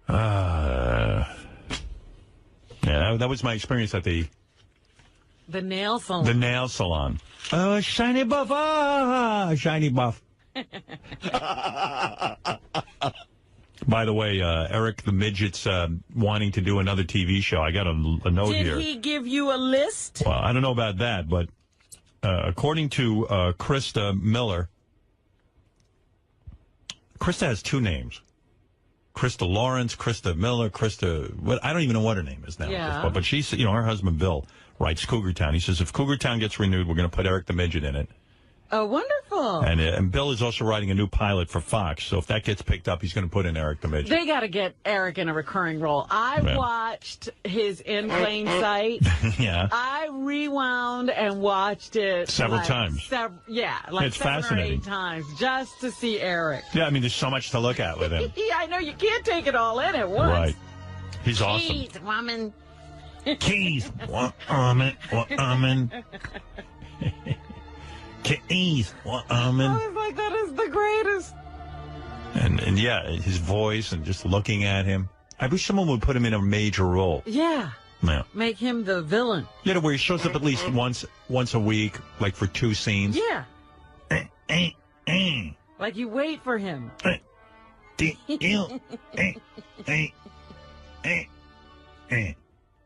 Yeah, that was my experience at the nail salon. The nail salon. Oh, shiny buff. Ah, shiny buff. By the way, Eric the Midget's wanting to do another TV show. I got a note here. Did he give you a list? Well, I don't know about that, but according to Krista Miller, Krista has two names. Krista Lawrence, Krista Miller, I don't even know what her name is now. Yeah. But she's, her husband Bill writes Cougar Town. He says if Cougar Town gets renewed, we're going to put Eric the Midget in it. Oh, wonderful. And Bill is also writing a new pilot for Fox. So if that gets picked up, he's going to put in Eric the Midget. They got to get Eric in a recurring role. I watched his In Plain Sight. Yeah. I rewound and watched it several times. Like it's 7 fascinating. or 8 times just to see Eric. Yeah, I mean, there's so much to look at with him. Yeah, I know. You can't take it all in at once. Right. He's awesome. Keys, woman. Keys, woman. Keys, woman. I was like, that is the greatest. And yeah, his voice and just looking at him. I wish someone would put him in a major role. Yeah. Yeah. Make him the villain. Yeah, where he shows up at least once a week, like for 2 scenes. Yeah. Like you wait for him.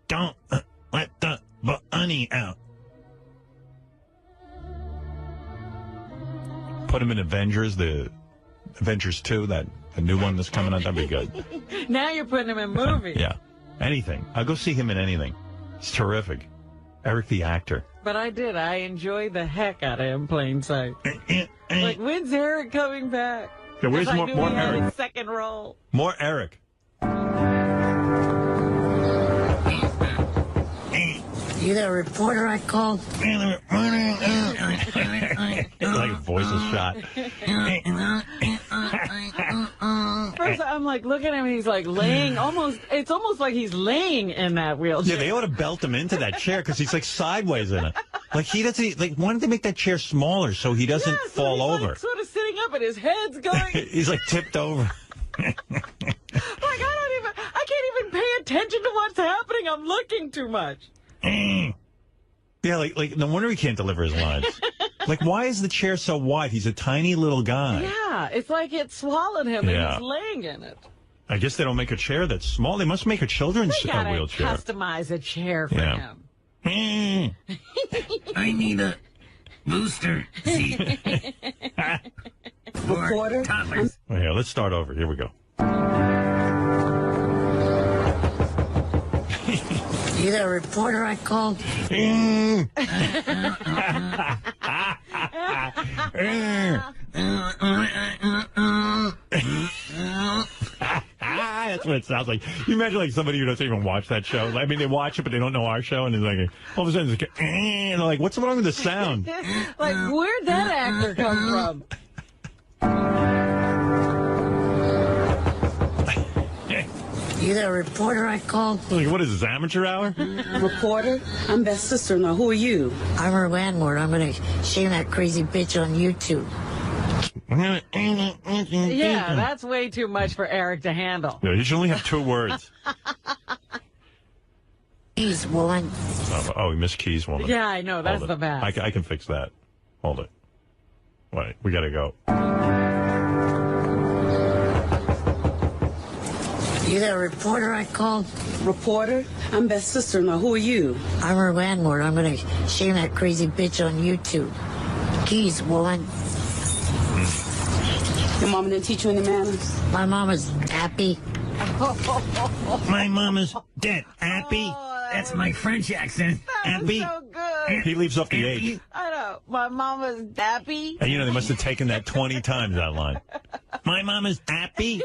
Don't let the bunny out. Put him in Avengers, the Avengers 2, the new one that's coming out. That'd be good. Now you're putting him in movies. Yeah. Anything. I'll go see him in anything. It's terrific. Eric the actor. But I enjoyed the heck out of In Plain Sight. Like, when's Eric coming back? Yeah, where's more Eric? His second role. More Eric. You the reporter I called? Like a voiceless shot. First, I'm like, look at him. He's like laying it's almost like he's laying in that wheelchair. Yeah, they ought to belt him into that chair because he's like sideways in it. Like he doesn't, like, why don't they make that chair smaller so he doesn't fall over? Like, sort of sitting up and his head's going. He's like tipped over. I can't even pay attention to what's happening. I'm looking too much. Yeah, like no wonder he can't deliver his lines. Like, why is the chair so wide? He's a tiny little guy. Yeah, it's like it swallowed him and he's laying in it. I guess they don't make a chair that's small. They must make a children's wheelchair. Customize a chair for him. I need a booster seat. Reporter? Well, here, let's start over. Here we go. You the reporter I called? That's what it sounds like. You imagine like somebody who doesn't even watch that show. I mean, they watch it, but they don't know our show, and it's like all of a sudden, it's like, and they're like, "What's wrong with the sound?" Like, where'd that actor come from? You the reporter I called? Like, what is this, amateur hour? Reporter? I'm Beth's sister-in-law. Who are you? I'm her landlord. I'm going to shame that crazy bitch on YouTube. Yeah, that's way too much for Eric to handle. Yeah, you should only have 2 words. Keys, woman. Oh, Miss Keys, woman. Yeah, I know. That's the best. I can fix that. Hold it. Wait, we got to go. You the reporter I called? Reporter? I'm Beth's sister-in-law. Who are you? I'm her landlord. I'm going to shame that crazy bitch on YouTube. Keys, woman. Your mama didn't teach you any manners? My mama's happy. My mama's dead. Happy? That's my French accent. Happy? So good. He leaves off the H. I know. My mama's dappy. And they must have taken that 20 times, that line. My mama's happy?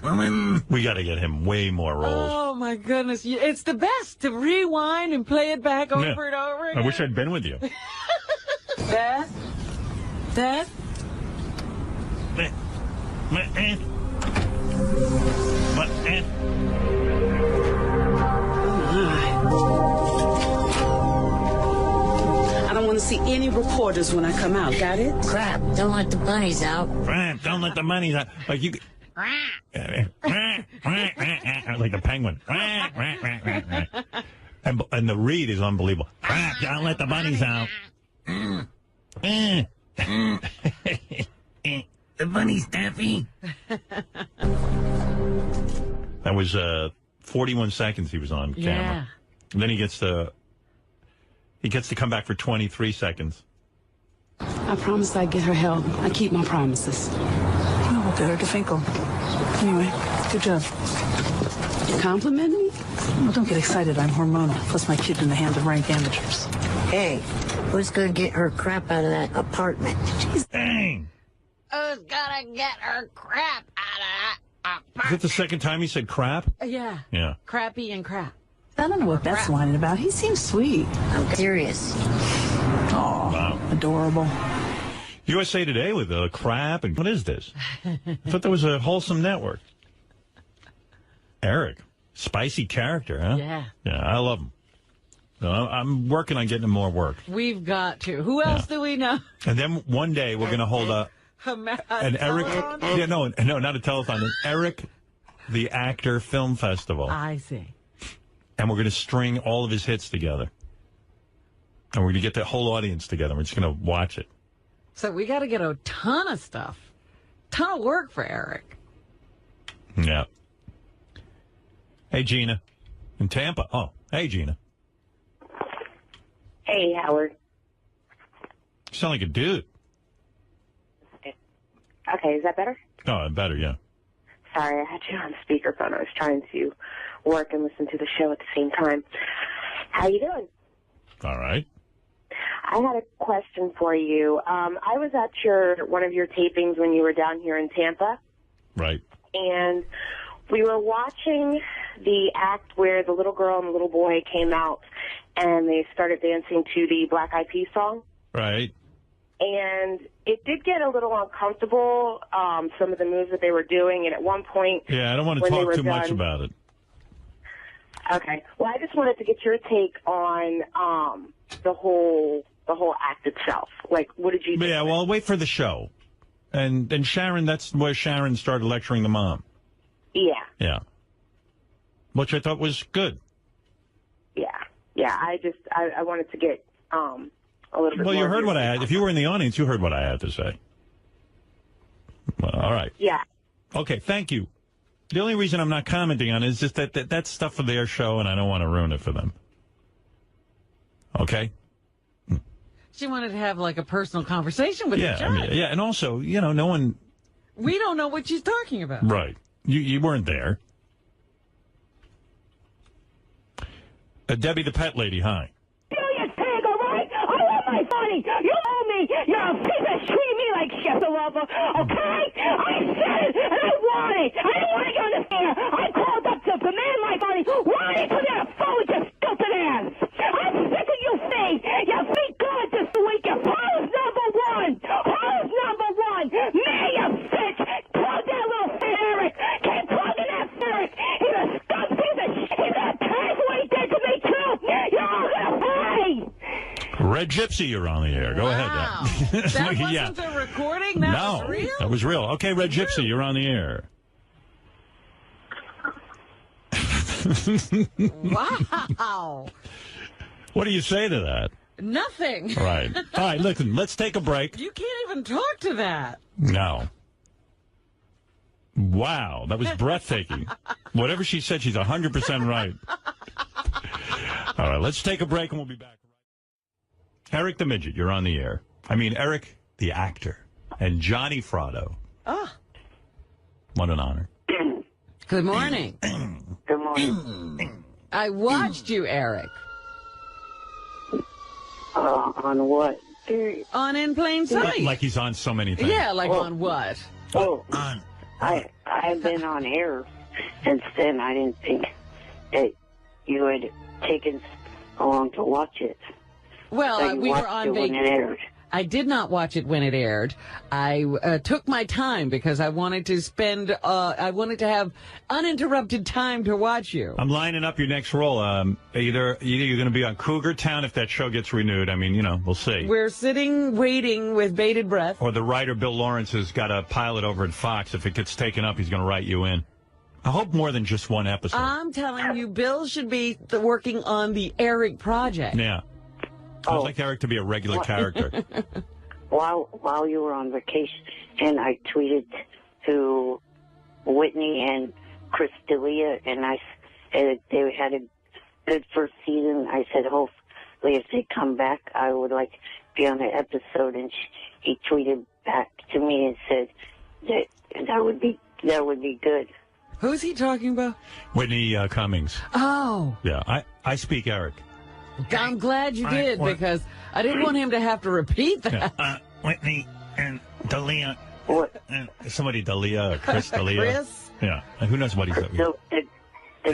Woman. We got to get him way more roles. Oh, my goodness. It's the best to rewind and play it back over and over again. I wish I'd been with you. Beth? Beth? I don't want want to see any reporters when I come out. Got it? Crap, don't let the bunnies out. Crap, don't let the bunnies out. Like you. Like the penguin. And the read is unbelievable. Crap, don't let the bunnies out. The bunny's taffy. That was 41 seconds he was on camera. Yeah. And then he gets to come back for 23 seconds. I promised I'd get her help. I keep my promises. Oh, we'll get her to Finkel. Anyway, good job. You compliment me? Well, don't get excited. I'm hormonal. Plus, my kid's in the hands of rank amateurs. Hey, who's gonna get her crap out of that apartment? Jeez, dang. Who's gonna get her crap out of that? Is it the second time he said crap? Yeah. Yeah. Crappy and crap. I don't know what Beth's whining about. He seems sweet. I'm serious. Oh, wow. Adorable. USA Today with crap and what is this? I thought there was a wholesome network. Eric, spicy character, huh? Yeah. Yeah, I love him. I'm working on getting him more work. We've got to. Who else do we know? And then one day we're going to hold an Eric. Yeah, no, not a telethon. An Eric the Actor Film Festival. I see. And we're going to string all of his hits together. And we're going to get the whole audience together. We're just going to watch it. So we got to get a ton of stuff. Ton of work for Eric. Yeah. Hey, Gina. In Tampa. Oh, hey, Gina. Hey, Howard. You sound like a dude. Okay, is that better? Oh, better, yeah. Sorry, I had you on speakerphone. I was trying to work and listen to the show at the same time. How you doing? All right. I had a question for you. I was at one of your tapings when you were down here in Tampa. Right. And we were watching the act where the little girl and the little boy came out and they started dancing to the Black Eyed Peas song. Right. And it did get a little uncomfortable, some of the moves that they were doing. And at one point... Yeah, I don't want to talk too much about it. Okay. Well, I just wanted to get your take on the whole act itself. Like, what did you think? Yeah, well, wait for the show. And Sharon, that's where Sharon started lecturing the mom. Yeah. Yeah. Which I thought was good. Yeah. Yeah, I wanted to get a little bit more. Well, you heard what I had. If you were in the audience, you heard what I had to say. Well, all right. Yeah. Okay, thank you. The only reason I'm not commenting on it is just that that's stuff for their show, and I don't want to ruin it for them. Okay? She wanted to have like a personal conversation with the judge. Yeah, and also, no one... We don't know what she's talking about. Right. You weren't there. Debbie the Pet Lady, hi. You pig, all right? I want my money. You owe me. You're a piece of treat me like shit all over, okay? I said it, and I want it. I didn't want to get on the air. I called up to demand my money. Why did you get a phone with your stupid ass? I'm sick of you fake. You fake God this week. Who's number one? Who's number one? Me, you bitch. Plug that little Eric. Keep plugging that Eric. He's a scum piece of shit. He's a pig what he did to me, too. You're all gonna pay. Red Gypsy, you're on the air. Go ahead. That wasn't a recording? That was real? That was real. Okay, Red Gypsy, you're on the air. Wow. What do you say to that? Nothing. Right. All right, listen, let's take a break. You can't even talk to that. No. Wow, that was breathtaking. Whatever she said, she's 100% right. All right, let's take a break and we'll be back. Eric the Midget, you're on the air. I mean, Eric the Actor and Johnny Fratto. Oh. What an honor. Good morning. Good morning. I watched you, Eric. On what? On In Plain Sight. Like he's on so many things. Yeah, like on what? Oh, On. I've been on air since then. I didn't think that you had taken so long to watch it. Well, So you we were watched on it when it aired. I did not watch it when it aired. I took my time because I wanted to I wanted to have uninterrupted time to watch you. I'm lining up your next role. Either you're going to be on Cougar Town if that show gets renewed. I mean, we'll see. We're sitting, waiting with bated breath. Or the writer, Bill Lawrence, has got a pilot over at Fox. If it gets taken up, he's going to write you in. I hope more than just one episode. I'm telling you, Bill should be working on the Eric project. Yeah. I'd like Eric to be a regular character. While you were on vacation, and I tweeted to Whitney and Chris D'Elia, and I said they had a good first season. I said, hopefully, if they come back, I would like to be on the episode. And he tweeted back to me and said that would be good. Who's he talking about? Whitney Cummings. Oh. Yeah, I speak Eric. I'm glad you did, because I didn't want him to have to repeat that. Yeah. Whitney and D'Elia. What? Somebody D'Elia or Chris D'Elia. Chris? Yeah. Who knows what he's doing? So the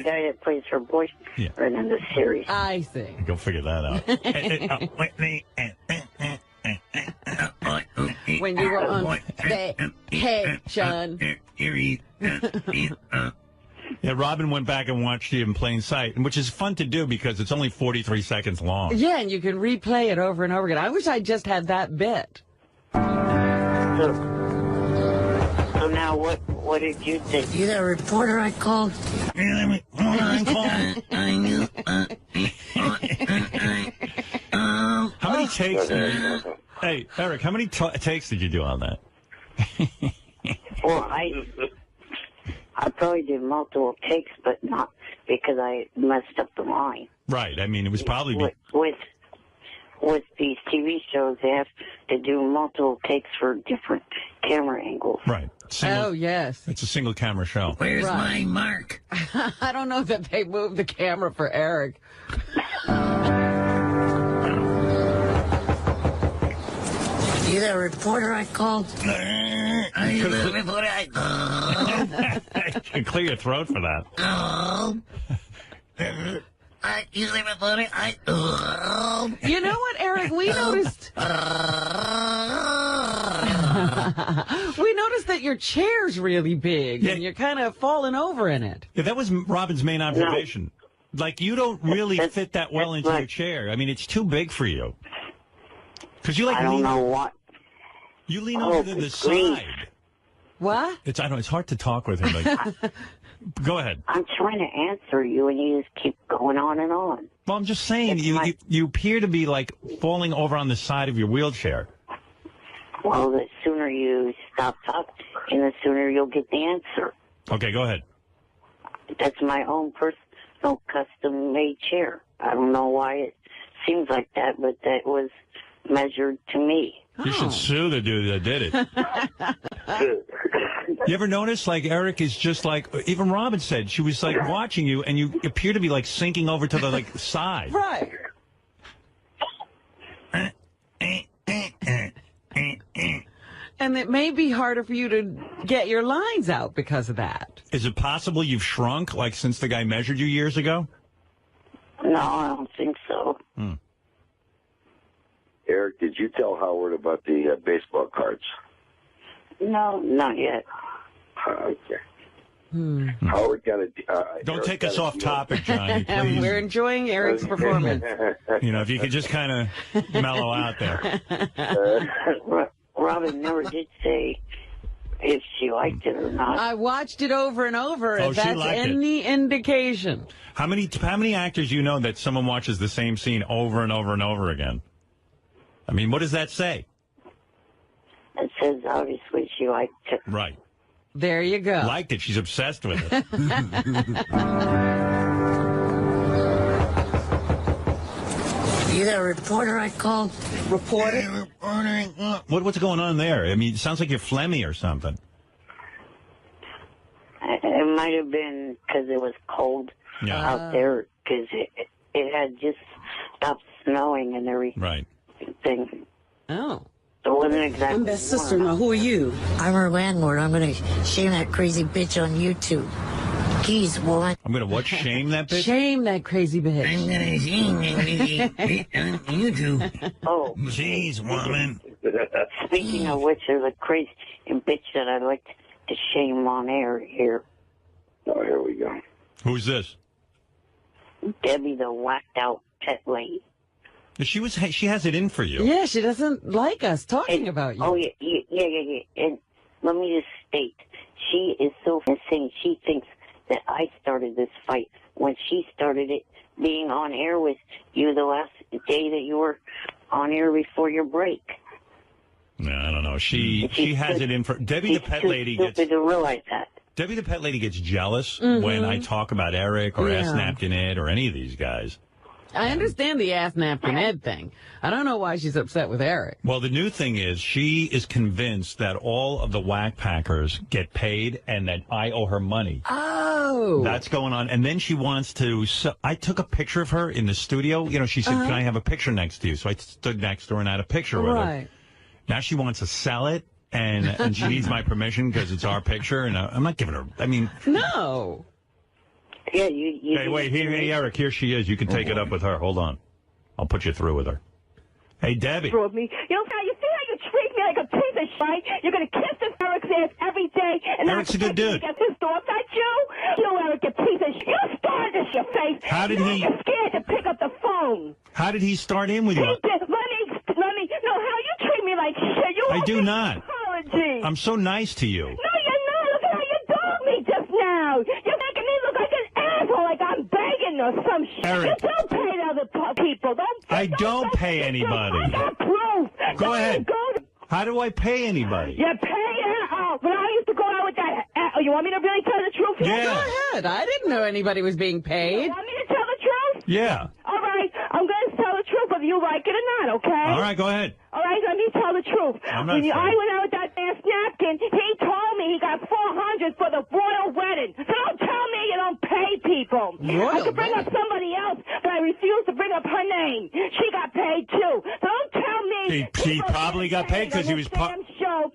guy that plays her boyfriend in the series. I see. Go figure that out. Whitney and... When you were on vacation. Yeah, Robin went back and watched it in plain sight, which is fun to do because it's only 43 seconds long. Yeah, and you can replay it over and over again. I wish I just had that bit. So now what did you think? You that reporter I called? How many takes did you... Hey, Eric, how many takes did you do on that? Well, I probably did multiple takes, but not because I messed up the line. Right. I mean, it was probably... With these TV shows, they have to do multiple takes for different camera angles. Right. Oh, yes. It's a single camera show. Where's my mark? I don't know that they moved the camera for Eric. You that reporter I called? Are you the reporter I called? Clear your throat for that. You the reporter I... You know what, Eric? We noticed... we noticed that your chair's really big, and you're kind of falling over in it. Yeah, that was Robin's main observation. No. Like, you don't really fit that well into your chair. I mean, it's too big for you. Because you like... I don't know what... You lean over to the side. What? It's hard to talk with him. Like, go ahead. I'm trying to answer you, and you just keep going on and on. Well, I'm just saying, you appear to be, like, falling over on the side of your wheelchair. Well, the sooner you stop talking, the sooner you'll get the answer. Okay, go ahead. That's my own personal custom-made chair. I don't know why it seems like that, but that was measured to me. You should sue the dude that did it. You ever notice, like, Eric is just like, even Robin said, she was, like, watching you, and you appear to be, like, sinking over to the, like, side. Right. And it may be harder for you to get your lines out because of that. Is it possible you've shrunk, like, since the guy measured you years ago? No, I don't think so. Eric, did you tell Howard about the baseball cards? No, not yet. Okay. Howard got a... Don't take us off topic, Johnny, please. We're enjoying Eric's performance. If you could just kind of mellow out there. Robin never did say if she liked it or not. I watched it over and over, Oh, if she that's liked any indication. How many actors you know that someone watches the same scene over and over and over again? I mean, what does that say? It says obviously she liked it. Right. There you go. Liked it. She's obsessed with it. You that reporter I called? Reporter? What's going on there? I mean, it sounds like you're phlegmy or something. It might have been because it was cold out there, because it had just stopped snowing and everything. Right. Oh. It wasn't exactly I'm best sister. Now, who are you? I'm her landlord. I'm going to shame that crazy bitch on YouTube. Geez, woman. I'm going to what? Shame that bitch? Shame that crazy bitch. I'm gonna shame that bitch on YouTube. Oh, Jeez, woman. speaking of which, there's a crazy bitch that I'd like to shame on air here. Oh, here we go. Who's this? Debbie, the whacked out pet lady. She has it in for you. Yeah, she doesn't like us talking about you. Oh, yeah. And let me just state, she is so insane. She thinks that I started this fight when she started it being on air with you the last day that you were on air before your break. No, I don't know. She has it in for Debbie the pet lady. She's stupid to realize that. Debbie the pet lady gets jealous when I talk about Eric or Ass Napkin Ed or any of these guys. I understand the ass napkin Ed thing. I don't know why she's upset with Eric. Well, the new thing is she is convinced that all of the Wack Packers get paid and that I owe her money. Oh. That's going on. And then she wants to... I took a picture of her in the studio. You know, she said, can I have a picture next to you? So I stood next to her and had a picture with her. Now she wants to sell it, and she needs my permission because it's our picture. And I'm not giving her... I mean... No. Yeah, you Hey, wait. Hey, Eric, here she is. You can take it up with her. Hold on. I'll put you through with her. Hey, Debbie. You know how you see how you treat me like a piece of shit? You're going to kiss this Eric's ass every day. And Eric's a good dude. Get pissed off at you? You, Eric, you piece of shit. You started this, your face. How did he... You're scared to pick up the phone. How did he start in with you? Let me, no, how you treat me like shit. You I do not. Apology. I'm so nice to you. No, you're not. Look at how you dogged me just now. You're making me look like an asshole, like I'm begging or some shit. Eric. You don't pay other people. I don't pay anybody. I got proof. Go ahead. How do I pay anybody? You pay her. When I used to go out with that, you want me to really tell the truth? Yeah. Go ahead. I didn't know anybody was being paid. You want me to tell the truth? Yeah. All right. I'm going to tell the truth whether you like it or not, okay? All right, go ahead. All right, let me tell the truth. I'm not When I afraid. went out with that ass napkin, he told me he got $400 for the royal wedding. So don't tell me you don't pay people. I could bring up somebody else, but I refuse to bring up her name. She got paid too. So don't tell me. He probably got paid because he was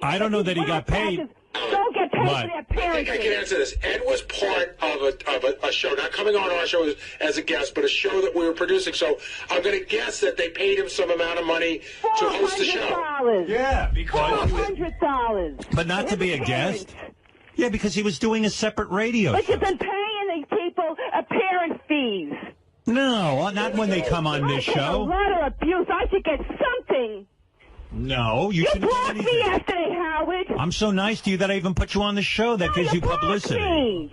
I don't know that he got paid. Don't get paid What? for their parents. I can answer this. Ed was part of a show, not coming on our show as a guest, but a show that we were producing. So I'm going to guess that they paid him some amount of money to host the show. $400. Yeah, because... $400. But not to be a guest. Yeah, because he was doing a separate radio But show. you've been paying these people appearance fees. No, not when they come on this I take a show. lot of abuse. I should get something. No, you You shouldn't do blocked me anything. yesterday, Howard. I'm so nice to you that I even put you on the show. That gives you publicity. Me.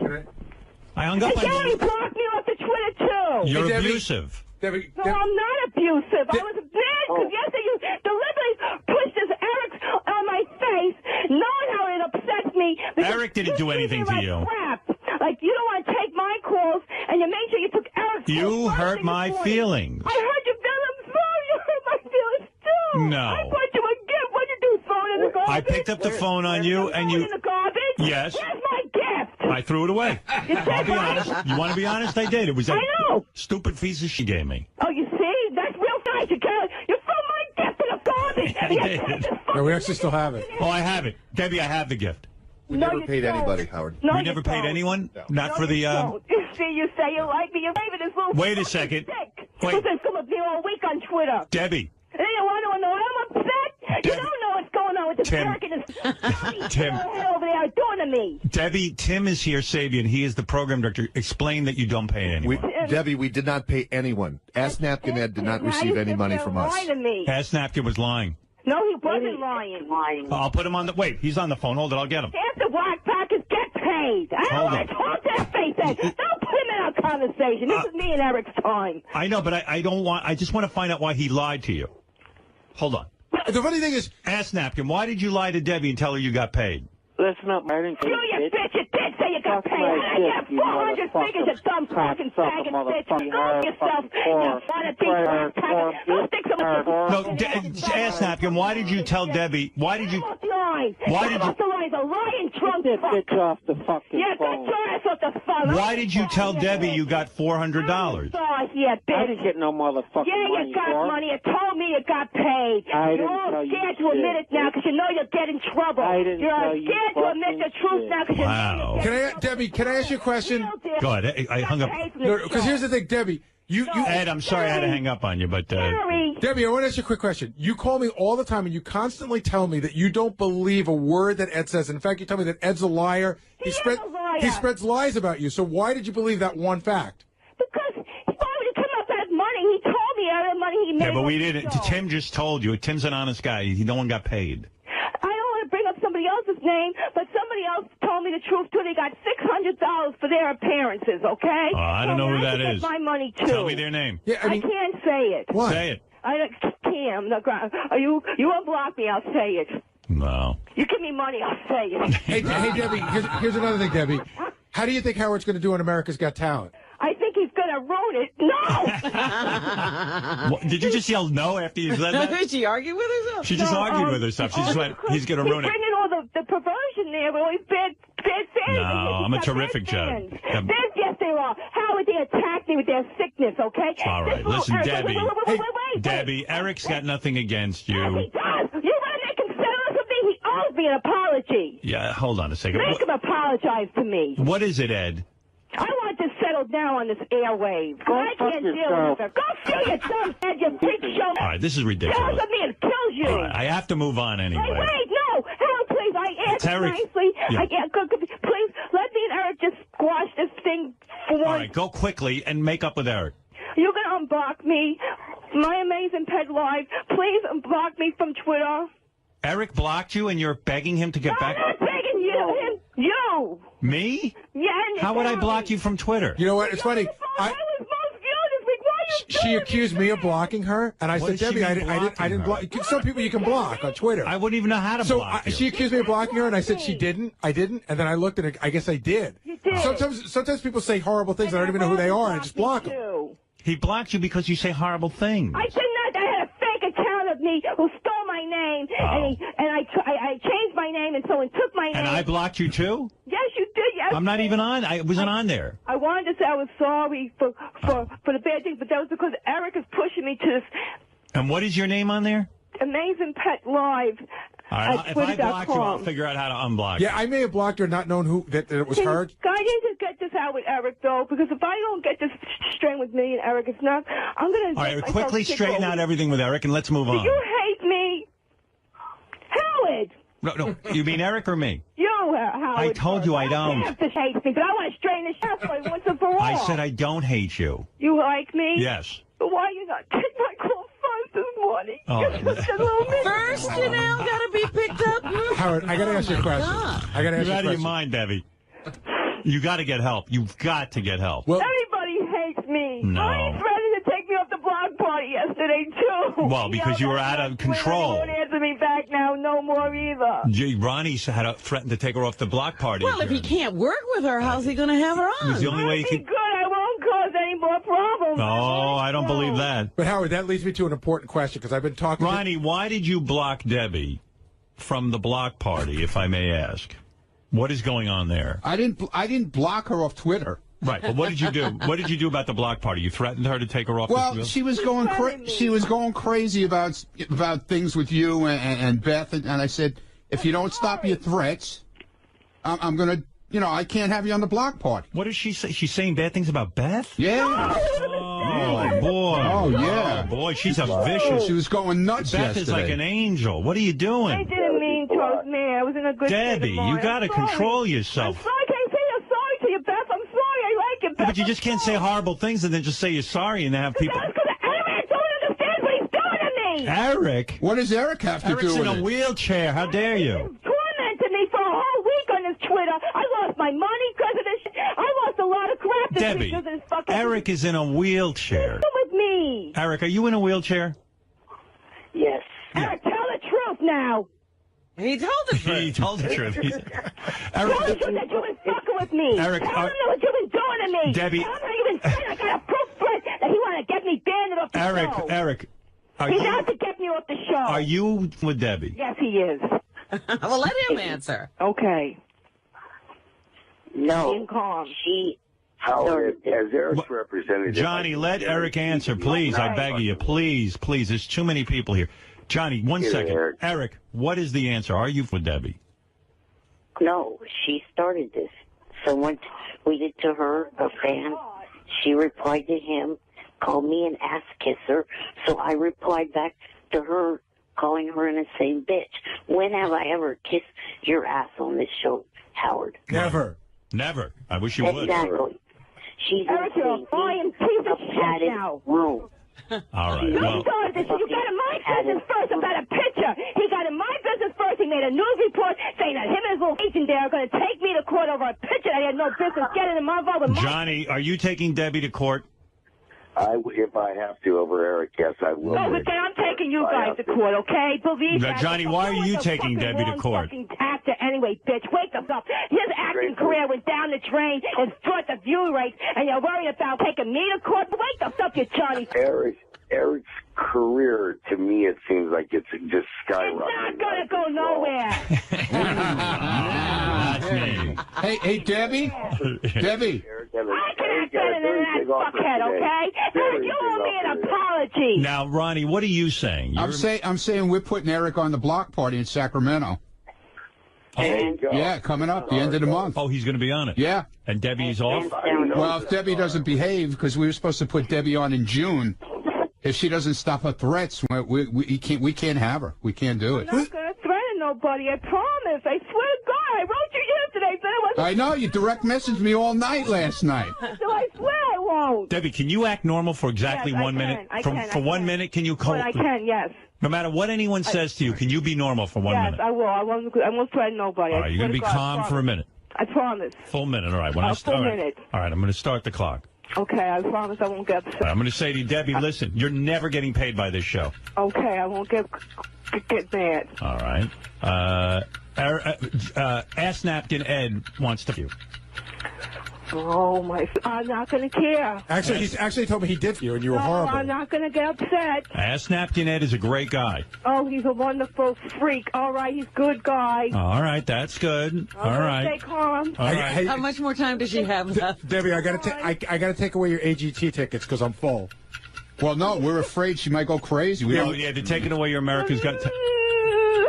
I hung up And on Gary you. blocked me off the Twitter, too. You're Debbie. abusive. Debbie, No, I'm not abusive. I was mad because yesterday you deliberately pushed this Eric on my face, knowing how it upsets me. because Eric didn't do treat anything me to like you. Crap. Like, you don't want to take my calls, and you made sure you took Eric's You calls first hurt thing my this morning. feelings. I heard your feelings. I'm sorry. You hurt my feelings, too. No. I bought you a gift. What'd you do, throw it in the garbage? I picked up the phone on you, and Throw it you... in the garbage? Yes. Where's my gift? I threw it away. I'll be honest. You want to be honest? I did. It was that I know. stupid piece she gave me. Oh, you see? That's real nice. You threw my gift in the garbage. I And you did. took the no, we actually still have it. Oh, I have it. Debbie, I have the gift. We No, never you paid don't. anybody, Howard. No, We you never paid don't. anyone? No. Not No, for the... you don't. See, you say you like me. You're saving this little... Wait a second. Sick. Wait. Who's been coming up here all week on Twitter. Debbie. And then you want to know I'm upset? You Debbie. don't know what's going on with this Tim. Eric and this Tim. head over there doing to me. Debbie, Tim is here, Sabian. He is the program director. Explain that you don't pay anyone. Debbie, we did not pay anyone. Ask Napkin Ed did not Now receive you any sit money there from and us. lie to me. Ass Napkin was lying. No, he wasn't lying. I'll put him on the... Wait, he's on the phone. Hold it. I'll get him. After Wack Pack is get paid. I don't Hold want to on. talk to that face. Don't put him in our conversation. This is me and Eric's time. I know, but I don't want... I just want to find out why he lied to you. Hold on. The funny thing is, Ass Napkin, why did you lie to Debbie and tell her you got paid? Listen up, Martin. You bitch, you did say you got paid. I got 400 figures, you dumb fucking faggot bitch. Go yourself. You want to be Wack Pack. Go stick some No, ass napkin. Why did you tell Debbie? Why did you? Why did you? The lies, a lying Trump. Get off the fucking phone. Get your ass off the phone. Why did you tell Debbie you got $400? Yeah, bitch. I didn't get no motherfucking money. Yeah, you got money. You told me you got paid. You're all scared to admit it now because you know you'll get in trouble. You're scared to admit the truth now because you know you'll get in trouble. Debbie, can I ask you a question? Go ahead. I hung up. No, because here's the thing, Debbie. Ed, I'm sorry I had to hang up on you, but Debbie, I want to ask you a quick question. You call me all the time, and you constantly tell me that you don't believe a word that Ed says. In fact, you tell me that Ed's a liar. He spreads lies about you. So why did you believe that one fact? Because why would he come up with money? He told me all the money he made. Yeah, but we didn't. Tim just told you. Tim's an honest guy. No one got paid. I don't want to bring up somebody else's name, but somebody else told me the truth too. They got $600 for their appearances. Okay? I don't know who that is. My money too. Tell me their name. Yeah, I can't say it. Why? Say it. I can't. I'm not going. You unblock me. I'll say it. No. You give me money. I'll say it. Hey, Debbie. Here's another thing, Debbie. How do you think Howard's going to do on America's Got Talent? I think he's going to ruin it. No! Did you just yell no after you said that? Did she argue with herself? She just argued with herself. She just went, he's going to ruin it. He's bringing all the perversion there with all these bad fans. No, I'm a terrific judge. Yes, they are. How would they attack me with their sickness, okay? All right, listen, Debbie. Wait. Debbie, Eric's got nothing against you. Yes, he does. You want to make him settle with me? He owes me an apology. Yeah, hold on a second. Make him apologize to me. What is it, Ed? I want to settle down on this airwave. I can't deal with it. Go feel your dumb head, you freak show. All right, this is ridiculous. Kills me and kills you. All right, I have to move on anyway. Wait, no. Howard, please, I ask Eric. nicely. Yeah. Please, let me and Eric just squash this thing for once. All right, go quickly and make up with Eric. You're going to unblock me. My Amazing Pet Live. Please unblock me from Twitter. Eric blocked you and you're begging him to get back? I'm not begging you. Him. You. Me? Yeah. How would I block you from Twitter? You know what? It's funny. She accused me of blocking her, and I What said, is she Debbie, mean I didn't block. Some people you can block on Twitter. I wouldn't even know how to block you. She accused me of blocking her, and I said I didn't, and then I looked and I guess I did. You did. Sometimes people say horrible things, and I don't even know who they are, and I just block them. He blocked you because you say horrible things. I did not. I had a fake account of me who stole my name, and I changed my name, and someone took my name. And I blocked you too? Yes, you did. Yes. I'm not even on. I wasn't on there. I wanted to say I was sorry for the bad things, but that was because Eric is pushing me to this And what is your name on there? Amazing Pet Live. All right, if I block you, I'll figure out how to unblock you. Yeah, I may have blocked her, not known that it was her. I need to get this out with Eric, though, because if I don't get this straight with me and Eric, it's not. I'm going to. All right, quickly straighten out everything with Eric, and let's move on. Do you hate me? Howard! No, you mean Eric or me? You, Howard. I told you I don't. You have to hate me, but I want to straighten this out for once and for all. I said I don't hate you. You like me? Yes. But why you not take my call first this morning? Oh, First, Janelle got to be picked up. Howard, I got to ask you a question. I got to ask you a You're out of your question. mind, Debbie. You got to get help. You've got to get help. Well, everybody hates me. No. Ronnie's ready to take me off the block party yesterday, too. Well, because you were out of control. He won't answer me back now no more either. Ronnie had threatened to take her off the block party. Well, if he can't work with her, how's he going to have her It was on? the only way he could. Good, I won't cause any more problems. No, I don't believe that. But Howard, that leads me to an important question because I've been talking. Ronnie, why did you block Debbie from the block party, if I may ask? What is going on there? I didn't block her off Twitter. Right, but what did you do? What did you do about the block party? You threatened her to take her off. Well, she was going crazy about things with you and Beth, and I said, if you don't stop your threats, I'm gonna, I can't have you on the block party. What does she say? She's saying bad things about Beth? Yeah. Oh boy. Oh yeah. Oh, boy, she's a vicious. She was going nuts Beth is like an angel. What are you doing? I didn't mean to. I was in a good Debbie, you got to control yourself. I'm sorry. I can't say I'm sorry to you, Beth. I'm sorry. I like it, Beth. But you just can't say horrible things and then just say you're sorry and then have people. That's because Eric don't understand what he's doing to me. Eric? What does Eric have to do with it? Eric's in a wheelchair. How dare you? Tormented me for a whole week on this Twitter. I lost my money because of this shit. I lost a lot of crap this Debbie, week because of this fucking. Eric is in a wheelchair. Come with me. Eric, are you in a wheelchair? Yes. Eric, tell the truth now. He told the truth. He told the truth. Tell the truth that you've been fucking with me. Eric, tell him what you've been doing to me. Debbie. Tell him how you've been saying I got a proof for it that he want to get me banned off the show. Eric, He's out to get me off the show. Are you with Debbie? Yes, he is. Well, let him answer. Okay. No. Being calm. Howard, as Eric's representative... Johnny, let Eric answer, please. I beg of you. Please, please. There's too many people here. Johnny, one second. Eric, what is the answer? Are you with Debbie? No, she started this. Someone tweeted to her, a fan. She replied to him, called me an ass kisser. So I replied back to her, calling her an insane bitch. When have I ever kissed your ass on this show, Howard? Never. Never. I wish you would. Exactly. She's Eric, you're a lying piece of shit now. Room. All right. You Well, started this. You got in my business first about a picture. He got in my business first. He made a news report saying that him and his little agent there are going to take me to court over a picture that he had no business getting involved with. Johnny, are you taking Debbie to court? If I have to over Eric, yes, I will. Oh, but then I'm taking you guys to court, okay? Believe Now, that. Johnny, why are you taking Debbie to court? Fucking actor anyway, bitch. Wake the fuck up. His acting career went down the drain and brought the view rates, and you're worried about taking me to court? Wake the fuck up, you Johnny. Eric's career, to me, it seems like it's just skyrocketing. It's not going to go nowhere. That's me. Hey, Debbie? Debbie. I can act better than that fuckhead, okay? Eric, you owe me an apology. Now, Ronnie, what are you saying? I'm saying we're putting Eric on the block party in Sacramento. Yeah, coming up, the end of the month. Oh, he's going to be on it? Yeah. And Debbie's off? Well, if Debbie doesn't behave, because we were supposed to put Debbie on in June, if she doesn't stop her threats, we can't have her. We can't do it. I'm not going to threaten nobody, I promise. I swear to God, I wrote you yesterday, said I wasn't... I know, you direct messaged me all night last night. So I swear I won't. Debbie, can you act normal for exactly Yes, 1 minute? I can. For 1 minute, can you call? But I can, yes. No matter what anyone says to you, can you be normal for 1 minute? Yes, I will. I won't threaten nobody. All right, you're going to be calm for a minute. I promise. Full minute, all right. Full minute. All right, I'm going to start the clock. Okay, I promise I won't get upset. All right, I'm going to say to you, Debbie, listen, you're never getting paid by this show. Okay, I won't get mad. All right. Ass Napkin Ed wants to you. Oh, I'm not going to care. Actually, he's actually told me he did for you, and you were horrible. I'm not going to get upset. Ass Napkin Ed is a great guy. Oh, he's a wonderful freak. All right, he's a good guy. All right, that's good. All right. Stay calm. All right. How much more time does she have left? Debbie, I got to take away your AGT tickets because I'm full. Well, no, we're afraid she might go crazy. Yeah, they're taking away your America's Got...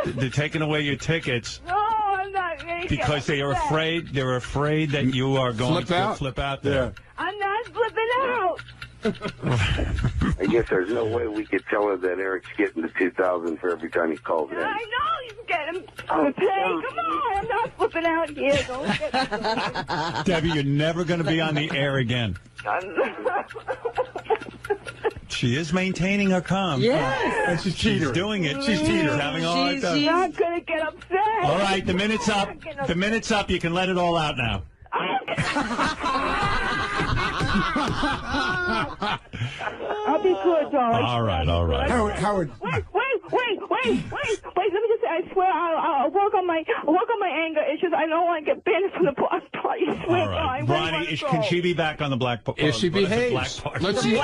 They're taking away your tickets. No, I'm not going to because they are afraid. They're afraid that you are going to flip out there. Yeah. I'm not flipping out. I guess there's no way we could tell her that Eric's getting the $2,000 for every time he calls in. I know he's getting paid. Come on, I'm not flipping out here. Don't get Debbie, you're never going to be on the air again. She is maintaining her calm. Yes. And she's doing it. She's having a hard time. I'm not going to get upset. All right, the minute's up. The minute's up. You can let it all out now. I'll be good, darling. All right, all right. Howard. Wait. Let me just say, I swear I'll work on my anger issues. I don't want to get banned from the block party. I swear, All right. God, Ronnie, can she be back on the black party? If she behaves. Let's see.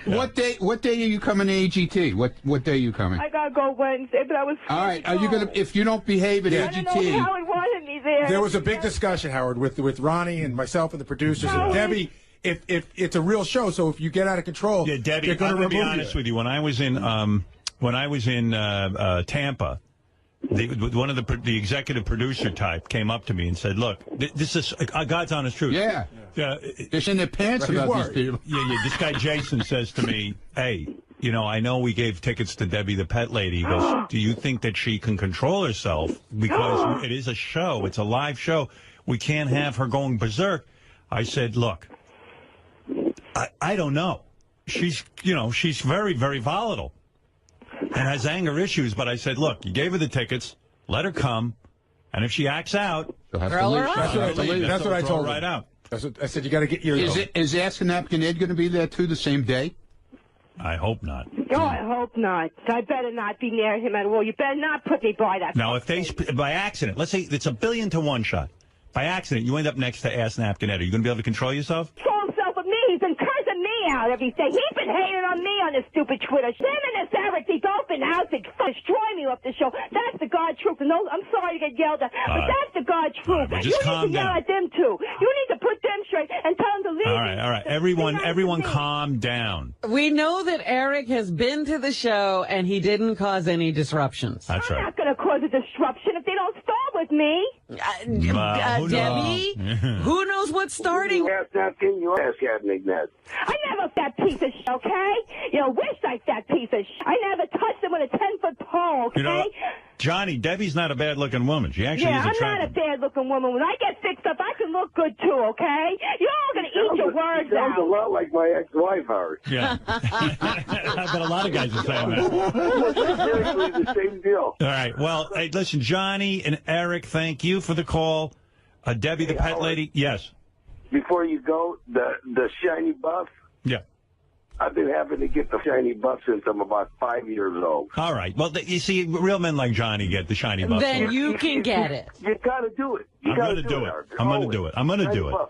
What day are you coming to AGT? What day are you coming? I gotta go Wednesday, but I was. All right. Are you gonna? If you don't behave at I don't know AGT, how he wanted me there. There was a big discussion, Howard, with Ronnie and myself and the producers and Debbie. If it's a real show, so if you get out of control, yeah, Debbie, they're going to remove be honest with you. When I was in Tampa, one of the executive producer type came up to me and said, "Look, this is God's honest truth." Yeah. They're in their pants about these people. Yeah. This guy Jason says to me, "Hey, I know we gave tickets to Debbie the pet lady." He goes, "Do you think that she can control herself? Because it is a show. It's a live show. We can't have her going berserk." I said, "Look, I don't know. She's very, very volatile and has anger issues." But I said, "Look, you gave her the tickets. Let her come. And if she acts out, that's what I told her. Right out. I said, you got to get your... Is Ask Napkin Ed going to be there, too, the same day? I hope not. Oh, I hope not. I better not be near him at all. You better not put me by that. Now, if they, by accident, let's say it's 1,000,000,000 to 1 shot. By accident, you end up next to Ask Napkin Ed. Are you going to be able to control yourself? Control himself with me. He's been cursing me out every day. He's been hating on me on this stupid Twitter. Him and this Eric, they open house, they destroy me off the show. That's the God truth. And no, I'm sorry to get yelled at, but that's the God truth. Right, you need to yell at them too. You need to put them straight and tell them to leave. All right. Everyone calm down. We know that Eric has been to the show and he didn't cause any disruptions. That's right. I'm not going to cause a disruption if they don't start with me. Debbie, who knows what's starting? You ass napkin, you ass Ned. I never fat piece of shit, okay? You wish I fat piece of shit. I never touched them with a 10-foot pole, okay? You know, Johnny, Debbie's not a bad-looking woman. She actually is attractive. I'm not a bad-looking woman. When I get fixed up, I can look good, too, okay? You're all going to eat your words out. Sounds a lot like my ex-wife, Howard. Yeah. I bet a lot of guys are saying that. Seriously, the same deal. All right. Well, hey, listen, Johnny and Eric, thank you for the call. Debbie, the pet lady, yes. Before you go, the shiny buff. Yeah. I've been having to get the shiny buff since I'm about 5 years old. All right. Well, you see, real men like Johnny get the shiny buff. Then you can get it. You got to do it. I'm going to do it. I'm going to do it. I'm going to do it. All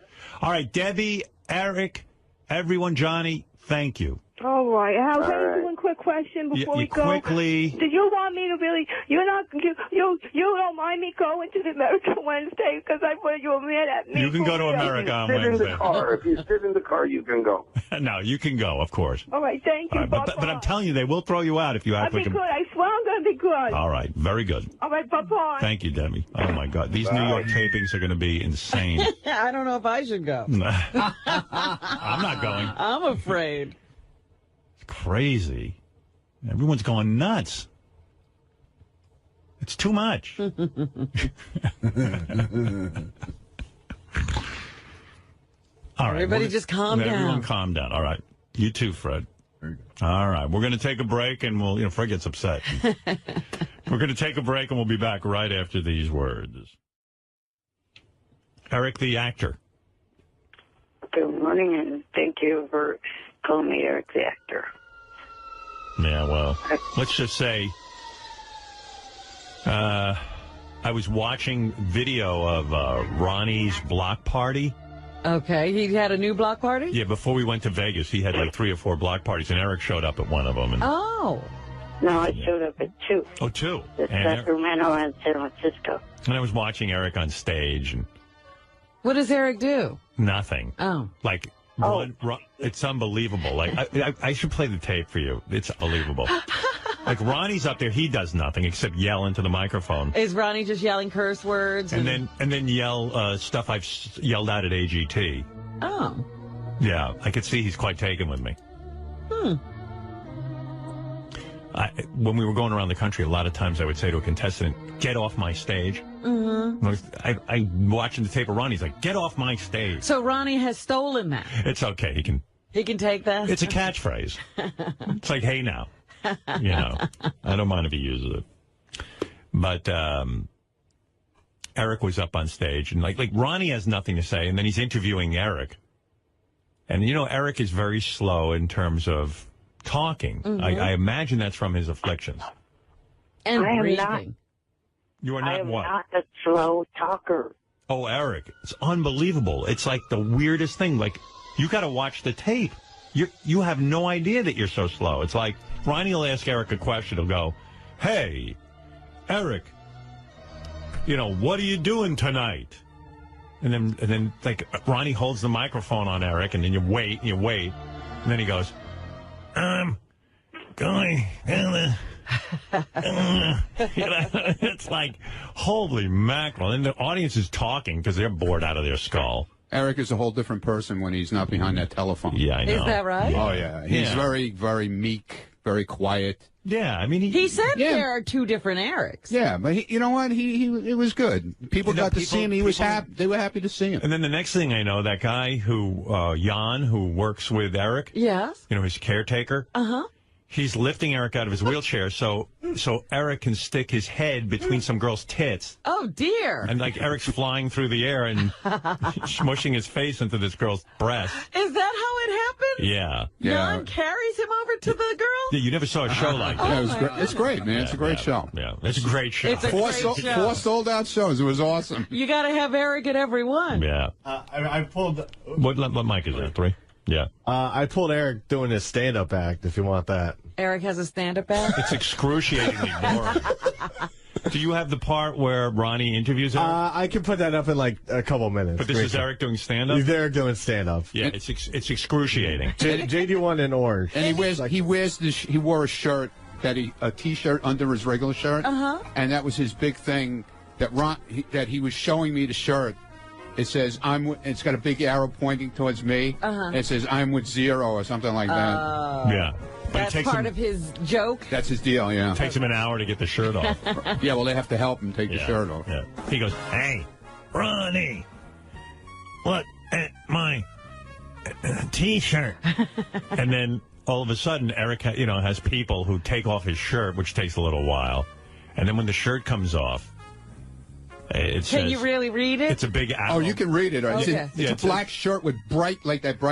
right, Debbie, Eric, everyone, Johnny, thank you. All right. How's one quick question before we go? Quickly. Do you want me to really? You don't mind me going to the American Wednesday because I thought you were mad at me. You can go to America on Sit Wednesday. in the car. If you sit in the car, you can go. No, you can go, of course. All right. Thank you. All right, but I'm telling you, they will throw you out if you I'll act be like good. I swear I'm going to be good. All right. Very good. All right. Bye-bye. Thank you, Debbie. Oh, my God. These New York tapings are going to be insane. I don't know if I should go. I'm not going. I'm afraid. It's crazy. Everyone's going nuts. It's too much. All right. Everybody just calm down. Everyone calm down. All right. You too, Fred. All right. We're going to take a break and we'll, Fred gets upset. We're going to take a break and we'll be back right after these words. Eric the actor. Good morning, and thank you for calling me Eric the actor. Yeah, well, let's just say I was watching video of Ronnie's block party. Okay, he had a new block party? Yeah, before we went to Vegas, he had like 3 or 4 block parties, and Eric showed up at one of them. And, oh. No, I showed up at 2. Oh, 2. The Sacramento and San Francisco. And I was watching Eric on stage. And what does Eric do? Nothing. Oh. Like, it's unbelievable. Like, I should play the tape for you. It's unbelievable. Like, Ronnie's up there. He does nothing except yell into the microphone. Is Ronnie just yelling curse words? And then yell stuff I've yelled out at AGT. Oh. Yeah, I could see he's quite taken with me. When we were going around the country, a lot of times I would say to a contestant, get off my stage. Mm-hmm. I'm watching the tape of Ronnie's like, get off my stage. So Ronnie has stolen that. It's okay. He can take that? It's a catchphrase. It's like, hey, now. I don't mind if he uses it. But Eric was up on stage, and like Ronnie has nothing to say, and then he's interviewing Eric. And, Eric is very slow in terms of talking. Mm-hmm. I imagine that's from his afflictions. And I breathing. am not. You are not I am what? not a slow talker. Oh, Eric, it's unbelievable. It's like the weirdest thing. Like, you got to watch the tape. You have no idea that you're so slow. It's like Ronnie will ask Eric a question. He'll go, hey, Eric, what are you doing tonight? And then like Ronnie holds the microphone on Eric, and then you wait, and then he goes, I'm going down it's like, holy mackerel. And the audience is talking because they're bored out of their skull. Eric is a whole different person when he's not behind that telephone. Yeah, I know. Is that right? Oh, yeah. He's very, very meek, very quiet. Yeah, I mean... He said there are 2 different Erics. Yeah, but you know what? It was good. People got to see him. He was happy. They were happy to see him. And then the next thing I know, that guy who, Jan, who works with Eric... Yes. His caretaker... Uh-huh. He's lifting Eric out of his wheelchair so Eric can stick his head between some girl's tits. Oh, dear. And, like, Eric's flying through the air and smushing his face into this girl's breast. Is that how it happened? Yeah. Jan carries him over to the girl? Yeah, you never saw a show like that. Yeah, it was great. It's great, man. It's a great show. Yeah, it's a great show. It's a great show. 4 sold-out shows. It was awesome. You got to have Eric at every one. Yeah. I pulled... What mic is that, 3? Yeah. I pulled Eric doing his stand-up act, if you want that. Eric has a stand-up act? It's excruciatingly boring. Do you have the part where Ronnie interviews Eric? I can put that up in like a couple minutes. But this is Eric doing stand-up? He's Eric doing stand-up. Yeah, it's excruciating. JD won in orange. And he wore a shirt a T-shirt under his regular shirt. And that was his big thing that he was showing me the shirt. It says it's got a big arrow pointing towards me. And it says I'm with Zero or something like that. Yeah. But that's part of his joke? That's his deal, yeah. It takes him an hour to get the shirt off. Yeah, well, they have to help him take the shirt off. Yeah. He goes, hey, Ronnie, look at my T-shirt. And then all of a sudden, Eric has people who take off his shirt, which takes a little while. And then when the shirt comes off, it says... Can you really read it? It's a big arrow. Oh, you can read it. Okay. It's a black shirt with bright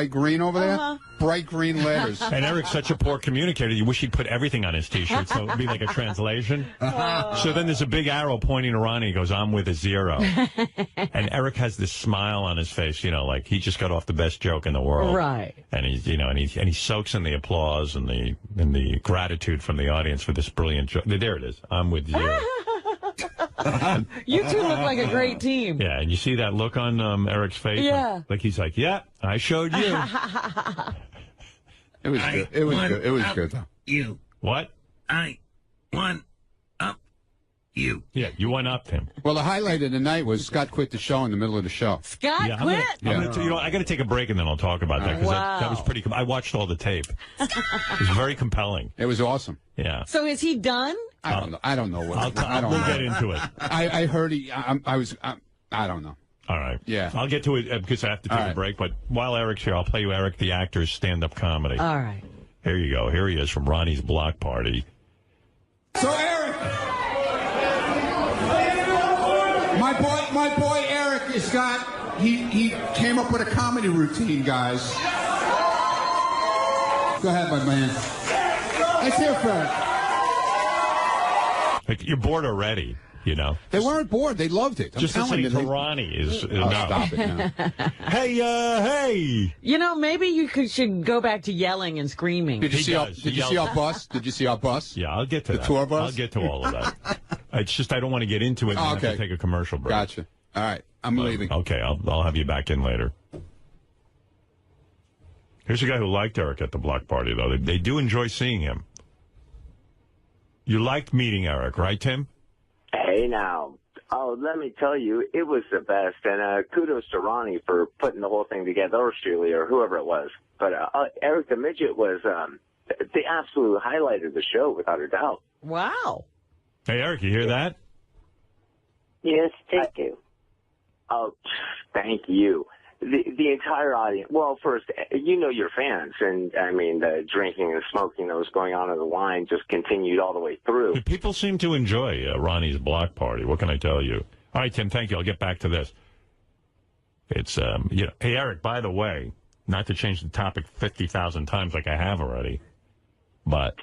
green over there. Bright green letters. And Eric's such a poor communicator, you wish he'd put everything on his T-shirt, so it would be like a translation. So then there's a big arrow pointing to Ronnie. He goes, I'm with a zero. And Eric has this smile on his face, like he just got off the best joke in the world. Right. And he's, and he soaks in the applause and the gratitude from the audience for this brilliant joke. There it is. I'm with zero. You two look like a great team. Yeah, and you see that look on Eric's face? Yeah. Like he's like, yeah, I showed you. It was good. It was good. It was good, though. You. What? I won up you. Yeah, you went up to him. Well, the highlight of the night was Scott quit the show in the middle of the show. Scott quit? I got to take a break and then I'll talk about that because that was pretty. I watched all the tape. It was very compelling. It was awesome. Yeah. So is he done? I don't know. I don't know what. We'll get into it. I heard I don't know. All right. Yeah. I'll get to it because I have to take a break. But while Eric's here, I'll play you Eric the actor's stand-up comedy. All right. Here you go. Here he is from Ronnie's Block Party. So Eric, my boy Eric has got he came up with a comedy routine, guys. Go ahead, my man. Let's hear for it. Like, you're bored already. They weren't bored. They loved it. Just listening to Ronnie is enough. Stop it now. Hey. Maybe you should go back to yelling and screaming. Did you see our bus? Did you see our bus? Yeah, I'll get to that. The tour bus? I'll get to all of that. It's just I don't want to get into it and have to take a commercial break. Gotcha. All right. I'm leaving. Okay, I'll have you back in later. Here's a guy who liked Eric at the block party, though. They do enjoy seeing him. You liked meeting Eric, right, Tim? Hey, now. Oh, let me tell you, it was the best. And kudos to Ronnie for putting the whole thing together, or Shirley, or whoever it was. But Eric the Midget was the absolute highlight of the show, without a doubt. Wow. Hey, Eric, you hear that? Yes, thank you. Oh, thank you. The entire audience. Well, first, your fans, and I mean the drinking and smoking that was going on in the line just continued all the way through. People seem to enjoy Ronnie's block party. What can I tell you? All right, Tim. Thank you. I'll get back to this. It's Hey, Eric. By the way, not to change the topic 50,000 times like I have already, but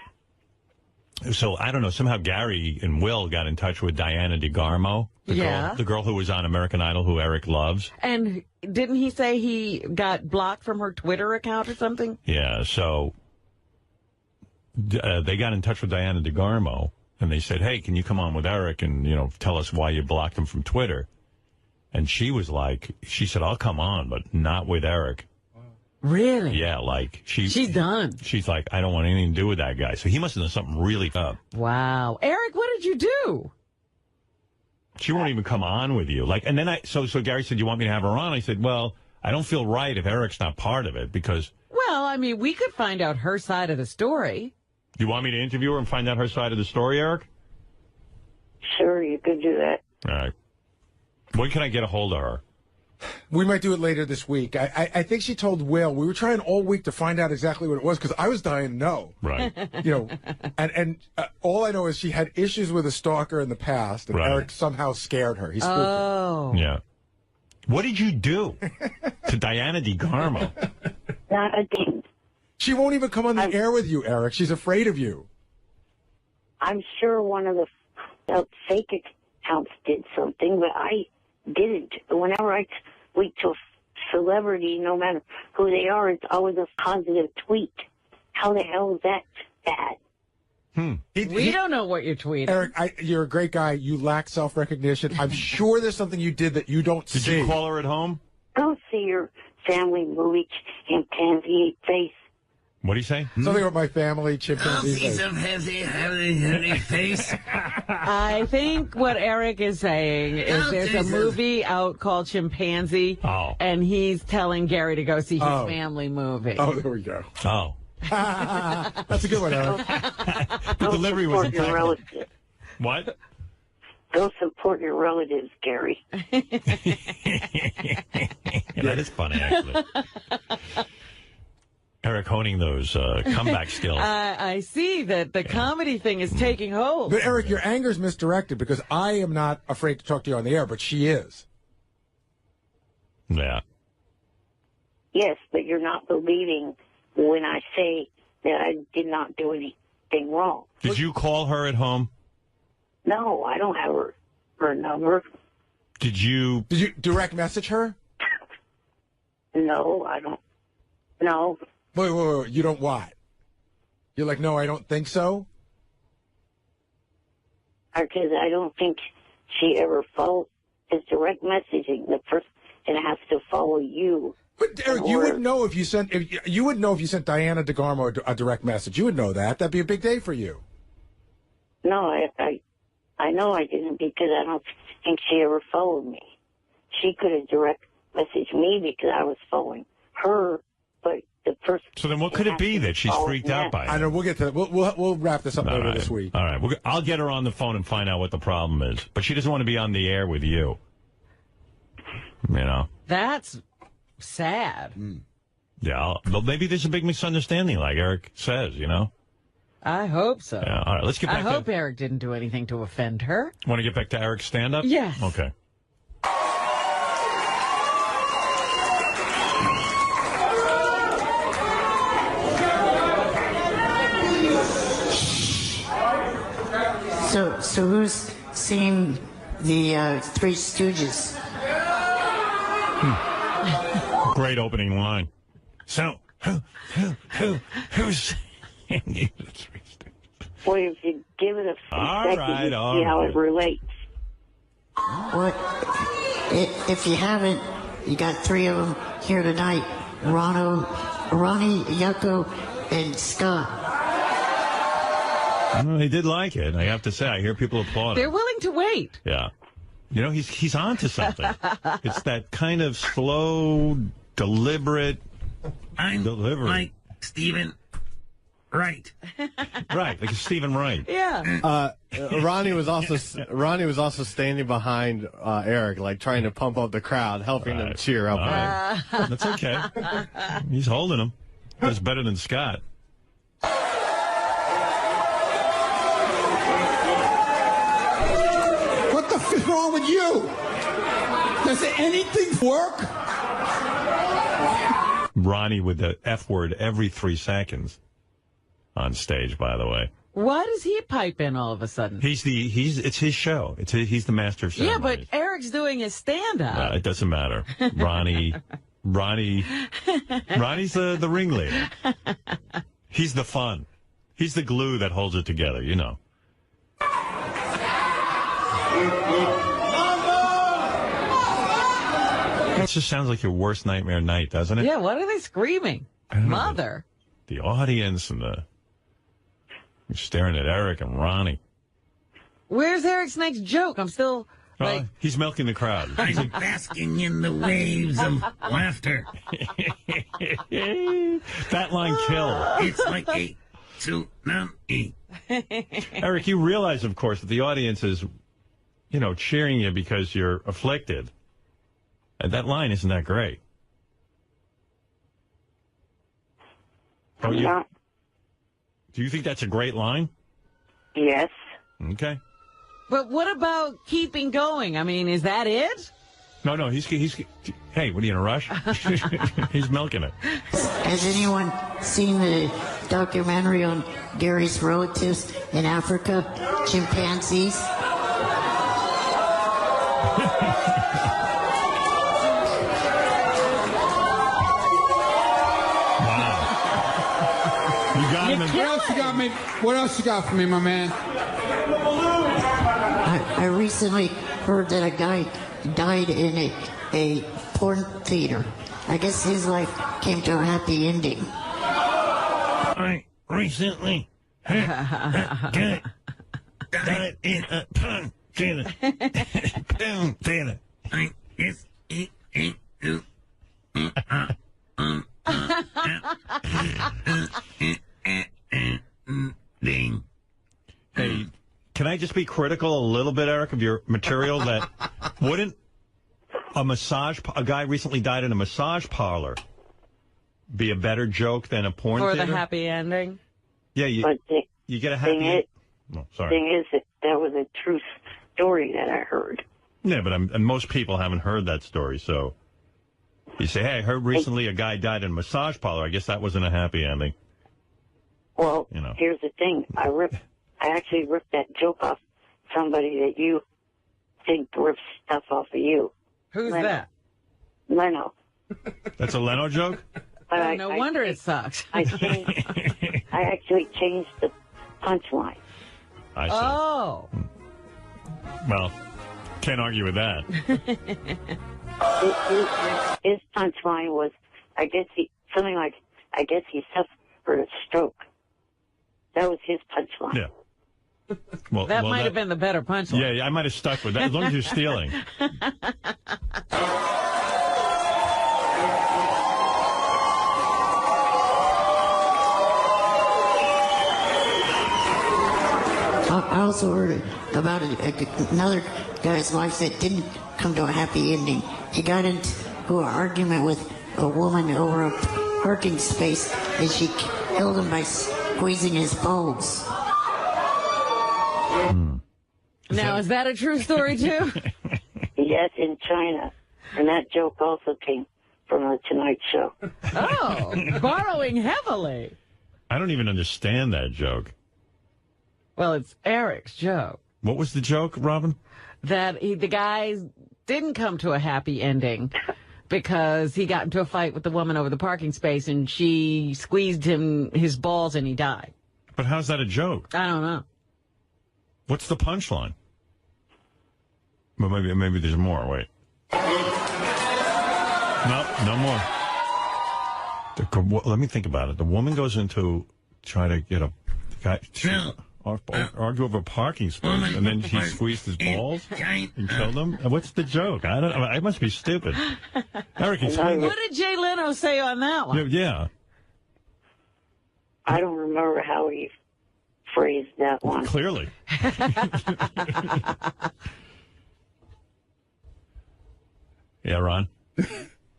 so I don't know. Somehow Gary and Will got in touch with Diana DeGarmo, the girl who was on American Idol, who Eric loves. And didn't he say he got blocked from her Twitter account or something? Yeah, so they got in touch with Diana DeGarmo, and they said, hey, can you come on with Eric and, tell us why you blocked him from Twitter? And she said, I'll come on, but not with Eric. Really? Yeah, she's done. She's like, I don't want anything to do with that guy. So he must have done something really tough. Wow. Eric, what did you do? She won't even come on with you. And then so Gary said, you want me to have her on? I said, well, I don't feel right if Eric's not part of it because... Well, I mean, we could find out her side of the story. You want me to interview her and find out her side of the story, Eric? Sure, you could do that. All right. When can I get a hold of her? We might do it later this week. I think she told Will. We were trying all week to find out exactly what it was because I was dying to know. Right. And all I know is she had issues with a stalker in the past, and Eric somehow scared her. He spooked her. Yeah. What did you do to Diana DeGarmo? Not a thing. She won't even come on the air with you, Eric. She's afraid of you. I'm sure one of the fake accounts did something, but I didn't. Whenever we celebrity, no matter who they are, it's always a positive tweet. How the hell is that bad? We don't know what you're tweeting. Eric, you're a great guy. You lack self-recognition. I'm sure there's something you did that you don't see. Did you call her at home? Go see your family movie, chimpanzee face. What do you say? Something about my family, chimpanzee face. I think what Eric is saying is there's a movie out called Chimpanzee, and he's telling Gary to go see his family movie. Oh, there we go. Oh. That's a good one, Eric. The delivery was Support your relatives. What? Go support your relatives, Gary. That is funny, actually. Eric honing those comeback skills. I see that the comedy thing is taking hold. But, Eric, your anger's misdirected because I am not afraid to talk to you on the air, but she is. Yeah. Yes, but you're not believing when I say that I did not do anything wrong. Did you call her at home? No, I don't have her number. Did you direct message her? No, I don't. No. Wait. You don't what? You're like, no, I don't think so? Because I don't think she ever followed his direct messaging. The person has to follow you. But Eric, you would know if you sent Diana DeGarmo a direct message. You would know that. That'd be a big day for you. No, I know I didn't because I don't think she ever followed me. She could have direct messaged me because I was following her, but the person. So then what could it be that she's freaked out by? I know. We'll get to that. We'll wrap this up later this week. All right. I'll get her on the phone and find out what the problem is. But she doesn't want to be on the air with you. You know. That's sad. Yeah. Well, maybe there's a big misunderstanding, like Eric says, you know? I hope so. Yeah. All right. Let's get back I hope Eric didn't do anything to offend her. Want to get back to Eric's stand-up? Yes. Okay. So who's seen the Three Stooges? Great opening line. So, who's singing the Three Stooges? Well, if you give it a second, right, see how it relates. What? If you haven't, you got three of them here tonight. Ronnie, Yucko, and Scott. Well, he did like it. I have to say, I hear people applaud. They're willing to wait. Yeah. You know, he's on to something. It's that kind of slow, deliberate delivery. Like Stephen Wright. Right, like Stephen Wright. Yeah. Ronnie was also standing behind Eric, like trying to pump up the crowd, helping him cheer up. That's okay. He's holding him. That's better than Scott. What the f is wrong with you? Does anything work? Ronnie with the F word every 3 seconds on stage, by the way. Why does he pipe in all of a sudden? It's his show. He's the master of Yeah, ceremonies. but Eric's doing his stand-up. It doesn't matter. Ronnie's the ringleader. He's the fun. He's the glue that holds it together, you know. That just sounds like your worst nightmare night, doesn't it? Yeah, what are they screaming? Mother. The audience and you're staring at Eric and Ronnie. Where's Eric's next joke? I'm still like... He's milking the crowd. I'm basking in the waves of laughter. That line killed. It's like a tsunami. Eric, you realize, of course, that the audience is, cheering you because you're afflicted. And that line isn't that great. Do you think that's a great line? Yes. Okay. But what about keeping going? I mean, is that it? No, he's hey, what are you in a rush? He's milking it. Has anyone seen the documentary on Gary's relatives in Africa, chimpanzees? What else you got for me, my man? I recently heard that a guy died in a porn theater. I guess his life came to a happy ending. I recently heard a guy died in a porn theater. Porn theater. I guess it ain't you. Hey, can I just be critical a little bit, Eric, of your material? That wouldn't a guy recently died in a massage parlor be a better joke than a porn For theater? the happy ending? Yeah, you get a happy ending. Oh, sorry. Thing is that was a true story that I heard. Yeah, but and most people haven't heard that story, so you say, hey, I heard recently a guy died in a massage parlor. I guess that wasn't a happy ending. Well, here's the thing. I actually ripped that joke off somebody that you think rips stuff off of you. Who's that? Leno. That's a Leno joke? But no wonder it sucks. I actually changed the punchline. I see. Oh. Well, can't argue with that. His punchline was, I guess he suffered a stroke. That was his punchline. Yeah. Well, that might have been the better punchline. Yeah, I might have stuck with that, as long as you're stealing. I also heard about another guy's life that didn't come to a happy ending. He got into an argument with a woman over a parking space, and she killed him by squeezing his balls. Now, is that a true story, too? Yes, in China. And that joke also came from The Tonight Show. Oh, borrowing heavily. I don't even understand that joke. Well, it's Eric's joke. What was the joke, Robin? That the guy didn't come to a happy ending because he got into a fight with the woman over the parking space and she squeezed his balls and he died. But how's that a joke? I don't know. What's the punchline? Well, maybe there's more. Wait. No more. Let me think about it. The woman goes into try to get a guy argue over a parking space, and then she squeezed his balls and killed him. What's the joke? I must be stupid. Eric, explain. What did Jay Leno say on that one? Yeah. I don't remember how he phrased that one. Clearly. Yeah, Ron?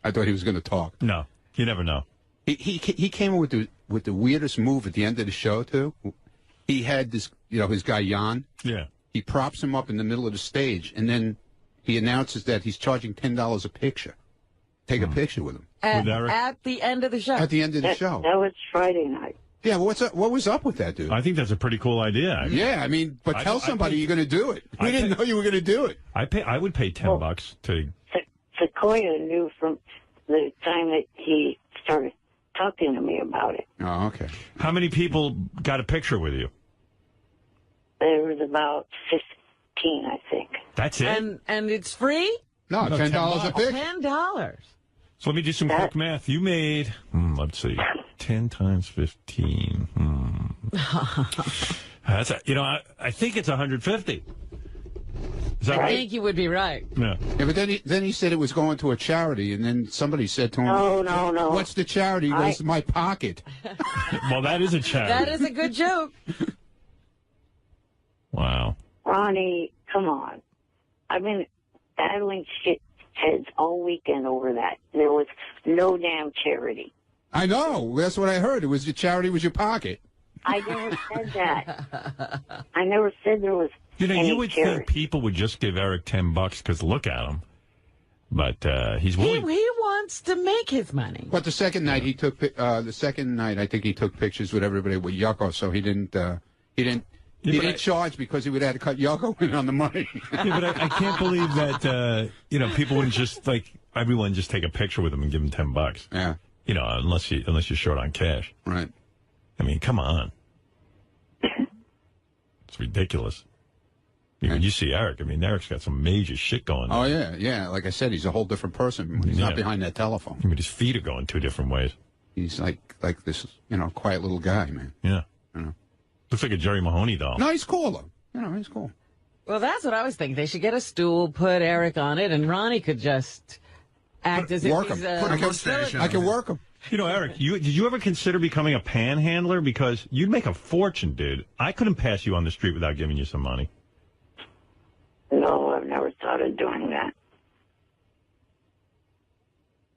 I thought he was going to talk. No, you never know. He came with the weirdest move at the end of the show, too. He had this, his guy Jan. Yeah. He props him up in the middle of the stage, and then he announces that he's charging $10 a picture. Take a picture with him. At the end of the show. At the end of the show. That was Friday night. Yeah, what was up with that, dude? I think that's a pretty cool idea. Yeah, but tell somebody you're going to do it. We didn't know you were going to do it. I would pay $10 to... Sequoia knew from the time that he started talking to me about it. Oh, okay. How many people got a picture with you? There was about 15, I think. That's it? And it's free? No, $10 a picture. $10. So let me do some quick math. You made, let's see, 10 times 15. That's I think it's 150. Is that right? I think you would be right. Yeah. Yeah, but then he said it was going to a charity, and then somebody said to him, No. What's the charity? He goes, my pocket. Well, that is a charity. That is a good joke. Wow. Ronnie, come on. I've been battling shit heads all weekend over that. There was no damn charity. I know. That's what I heard. It was your charity was your pocket. I never said that. I never said there was You would charity. think people would just give Eric $10 because look at him. But he's willing. He wants to make his money. But the second night he took I think he took pictures with everybody with Yucko, so he didn't charge because he would have to cut Yucko in on the money. Yeah, but I can't believe that people wouldn't just everyone just take a picture with him and give him $10. Yeah. Unless you're short on cash. Right. I mean, come on. It's ridiculous. When you see Eric, I mean, Eric's got some major shit going on. Oh, yeah. Like I said, he's a whole different person when he's not behind that telephone. I mean, his feet are going 2 different ways. He's like this, quiet little guy, man. Yeah. You know. Looks like a Jerry Mahoney doll. No, he's cool, though. He's cool. Well, that's what I was thinking. They should get a stool, put Eric on it, and Ronnie could just act as if he's I can work him. You know, Eric, did you ever consider becoming a panhandler? Because you'd make a fortune, dude. I couldn't pass you on the street without giving you some money. No, I've never thought of doing that.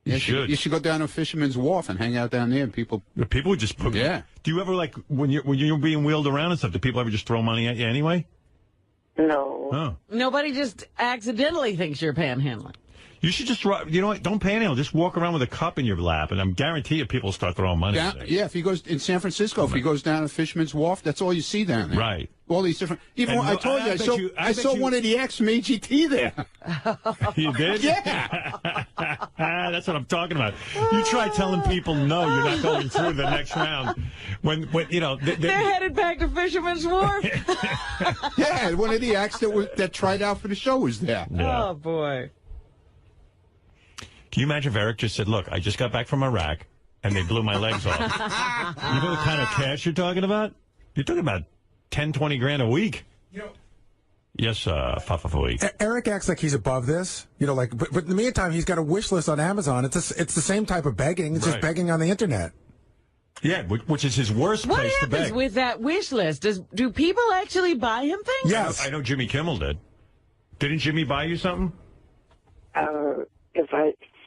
You should. You should go down to Fisherman's Wharf and hang out down there, and people would just put. Yeah. Do you ever, like, when you're being wheeled around and stuff, do people ever just throw money at you anyway? No. Oh. Nobody just accidentally thinks you're panhandling. You should just, you know what, don't panhandle. Just walk around with a cup in your lap, and I'm guarantee you people start throwing money at you. Yeah, if he goes in San Francisco, if he goes down to Fisherman's Wharf, that's all you see down there. Right. All these different. Even And I told you, I saw one of the acts from AGT there. You did? Yeah. That's what I'm talking about. You try telling people no, you're not going through the next round. When you know they're headed back to Fisherman's Wharf. Yeah, one of the acts that tried out for the show was there. Yeah. Oh boy. Can you imagine if Eric just said, "Look, I just got back from Iraq, and they blew my legs off." You know the kind of cash you're talking about? You're talking about 10, 20 grand a week. Yes, a week. Eric acts like he's above this, but in the meantime, he's got a wish list on Amazon. It's the same type of begging. It's just begging on the internet. Yeah, which is his worst What place to beg. happens with that wish list? Do people actually buy him things? Yes. I know Jimmy Kimmel did. Didn't Jimmy buy you something?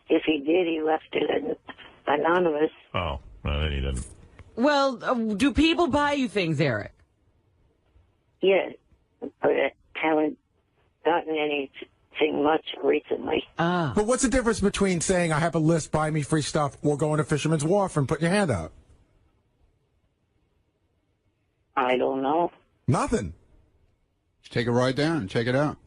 If he did, he left it anonymous. Oh, no, then he didn't. Well, do people buy you things, Eric? Yeah, but I haven't gotten anything much recently. But what's the difference between saying, I have a list, buy me free stuff, or going to Fisherman's Wharf and putting your hand out? I don't know. Nothing. Just take a ride down and check it out.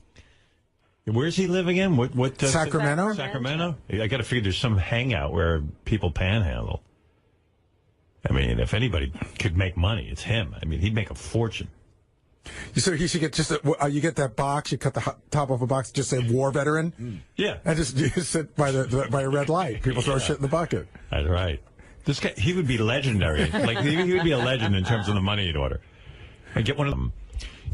Where's he live again? What? Sacramento? Sacramento? I got to figure there's some hangout where people panhandle. I mean, if anybody could make money, it's him. I mean, he'd make a fortune. So he should get you get that box, you cut the top off a box, just say war veteran. Yeah. And just sit by a red light. People throw shit in the bucket. That's right. This guy, he would be legendary. Like, he would be a legend in terms of the money he'd order. I get one of them.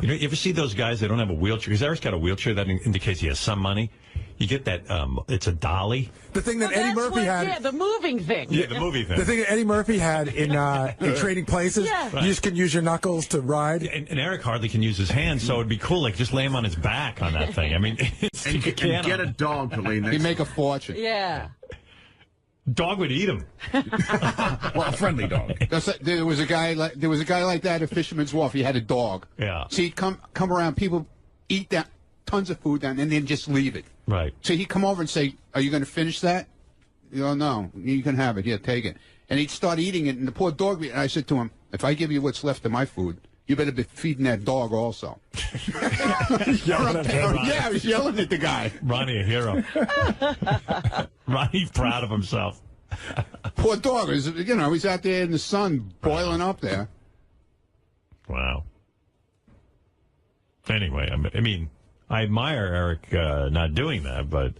You know, you ever see those guys that don't have a wheelchair? Because Eric's got a wheelchair that indicates he has some money. You get that, it's a dolly. The thing that Eddie Murphy had. Yeah, the moving thing. Yeah, the movie thing. The thing that Eddie Murphy had in Trading Places. Yeah. You just can use your knuckles to ride. And Eric hardly can use his hands, so it'd be cool, like, just lay him on his back on that thing. I mean, and get a dog to lean next. He'd make a fortune. Yeah. Dog would eat him. Well, a friendly dog. There was a guy like that at Fisherman's Wharf. He had a dog. Yeah. So he'd come around. People eat that tons of food down, and then just leave it. Right. So he'd come over and say, "Are you going to finish that?" Oh no, you can have it. Here, take it. And he'd start eating it, and the poor dog. And I said to him, "If I give you what's left of my food, you better be feeding that dog also." Yeah, I was yelling at the guy. Ronnie, a hero. Ronnie's proud of himself. Poor dog. He's out there in the sun, boiling up there. Wow. Anyway, I mean, I admire Eric not doing that, but,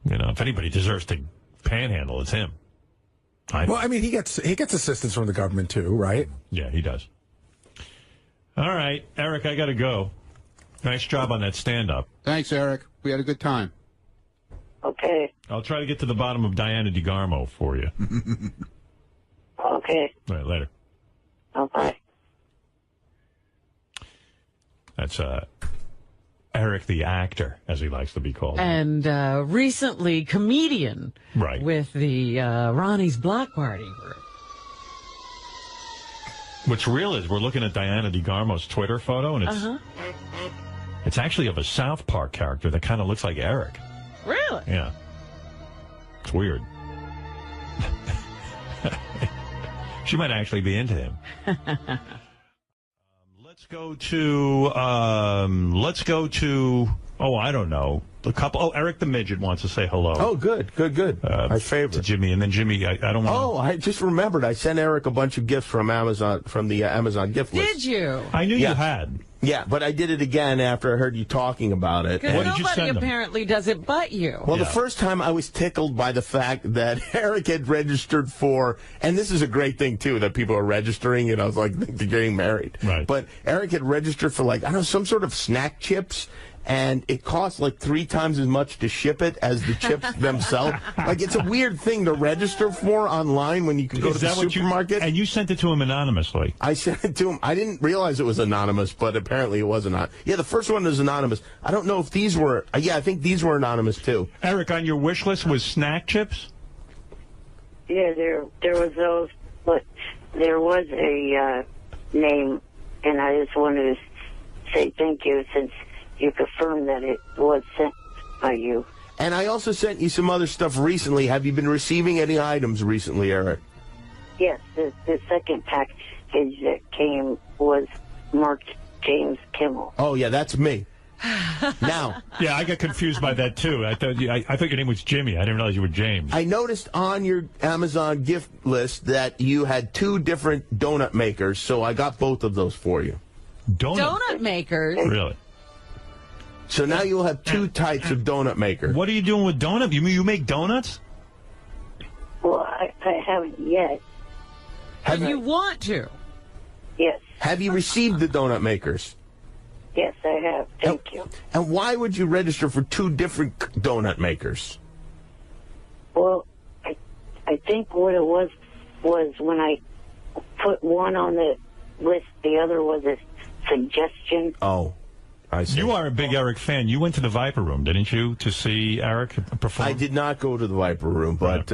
if anybody deserves to panhandle, it's him. Well, I mean, he gets assistance from the government, too, right? Yeah, he does. All right, Eric, I got to go. Nice job on that stand-up. Thanks, Eric. We had a good time. Okay. I'll try to get to the bottom of Diana DeGarmo for you. Okay. All right, later. Okay. That's Eric the actor, as he likes to be called. And recently comedian. Right. With the Ronnie's Block Party group. What's real is we're looking at Diana DeGarmo's Twitter photo, and it's actually of a South Park character that kind of looks like Eric. Really? Yeah. It's weird. She might actually be into him. Let's go to, I don't know. a couple. Oh, Eric the Midget wants to say hello. Oh, good. My favorite. To Jimmy, and then Jimmy, I don't want. Oh, I just remembered. I sent Eric a bunch of gifts from Amazon, from the Amazon gift list. Did you? I knew you had. Yeah, but I did it again after I heard you talking about it. Because nobody apparently does it but you. Well, the first time I was tickled by the fact that Eric had registered for, and this is a great thing, too, that people are registering, you know, it's like they're getting married. Right. But Eric had registered for, like, I don't know, some sort of snack chips, and it costs like 3 times as much to ship it as the chips themselves. Like, it's a weird thing to register for online when you can go to the supermarket. And you sent it to him anonymously. I sent it to him. I didn't realize it was anonymous, but apparently it was anonymous. Yeah, the first one was anonymous. I don't know if these were... yeah, I think these were anonymous, too. Eric, on your wish list was snack chips? Yeah, there was those, but there was a name, and I just wanted to say thank you since you confirmed that it was sent by you. And I also sent you some other stuff recently. Have you been receiving any items recently, Eric? Yes, the second package that came was marked James Kimmel. Oh, yeah, that's me. Now. Yeah, I got confused by that, too. I thought your name was Jimmy. I didn't realize you were James. I noticed on your Amazon gift list that you had 2 different donut makers, so I got both of those for you. Donut makers? Really? So now you'll have 2 types of donut maker. What are you doing with donut? You make donuts? Well, I haven't yet. But you want to? Yes. Have you received the donut makers? Yes, I have. Thank you. And why would you register for 2 different donut makers? Well, I think what it was when I put one on the list, the other was a suggestion. Oh, I see. You are a big Eric fan. You went to the Viper Room, didn't you, to see Eric perform? I did not go to the Viper Room, but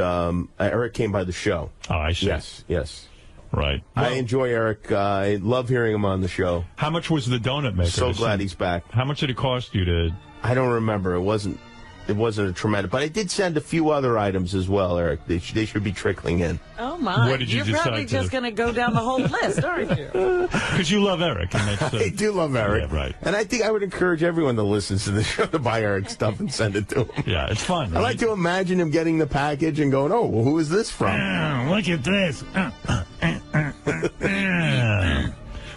Eric came by the show. Oh, I see. Yes. Right. Well, I enjoy Eric. I love hearing him on the show. How much was the donut maker? So glad he's back. How much did it cost you to... I don't remember. It wasn't a tremendous... But I did send a few other items as well, Eric. They should be trickling in. Oh, my. What did you You're decide probably just going to go down the whole list, aren't you? Because you love Eric. And that's, I do love Eric. Yeah, right. And I think I would encourage everyone that listens to the show to buy Eric stuff and send it to him. Yeah, it's fun. Right? I like to imagine him getting the package and going, oh, well, who is this from? Look at this.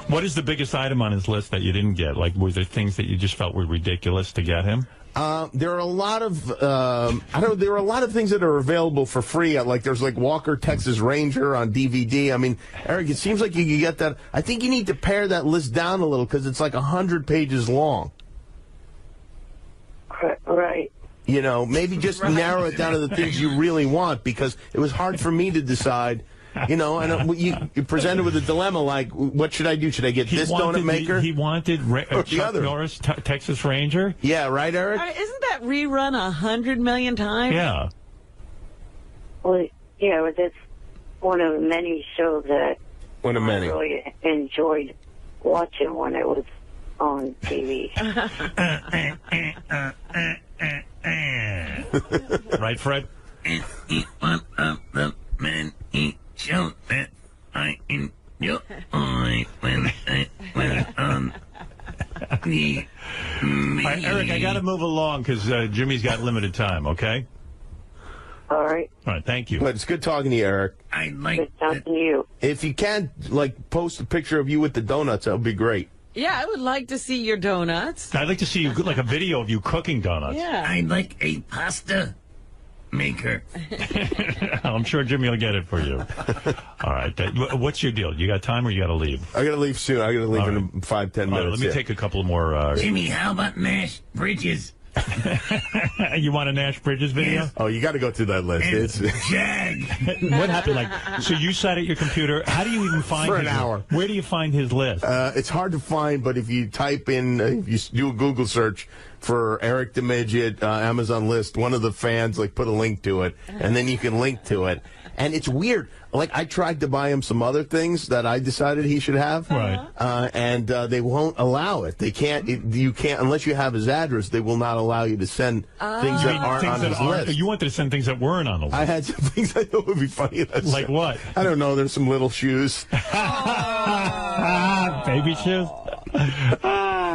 What is the biggest item on his list that you didn't get? Like, were there things that you just felt were ridiculous to get him? There are a lot of there are a lot of things that are available for free. Like there's like Walker Texas Ranger on DVD. I mean, Eric, it seems like you can get that. I think you need to pare that list down a little because it's like 100 pages long. Right. You know, maybe just narrow it down to the things you really want because it was hard for me to decide. You know, and you presented with a dilemma like, what should I do? Should I get this donut maker? He wanted Chuck Norris Texas Ranger. Yeah, right, Eric? Isn't that rerun 100 million times? Yeah. Well, yeah, but that's one of many shows that I really enjoyed watching when it was on TV. Right, Fred? One of the many shows that I enjoy when I went on TV. All right, Eric, I got to move along because Jimmy's got limited time, okay? All right. All right, thank you. But it's good talking to you, Eric. I like good talking to you. If you can, like, post a picture of you with the donuts, that would be great. Yeah, I would like to see your donuts. I'd like to see you, like a video of you cooking donuts. Yeah. I like a pasta maker. I'm sure Jimmy will get it for you. All right. What's your deal? You got time or you got to leave? I got to leave soon. I got to leave in 5-10 minutes. Right, let me take a couple more. Jimmy, how about Nash Bridges? You want a Nash Bridges video? Oh, you got to go through that list. It's Jag. What happened? Like, so you sat at your computer. How do you even find for an hour? Where do you find his list? It's hard to find, but if you type in, if you do a Google search for Eric the Midget Amazon list, one of the fans like put a link to it, and then you can link to it. And it's weird. Like, I tried to buy him some other things that I decided he should have. Right. And they won't allow it. They can't, you can't, unless you have his address, they will not allow you to send things that aren't on his list. You wanted to send things that weren't on the list. I had some things I thought would be funny. Like what? I don't know. There's some little shoes. Baby shoes.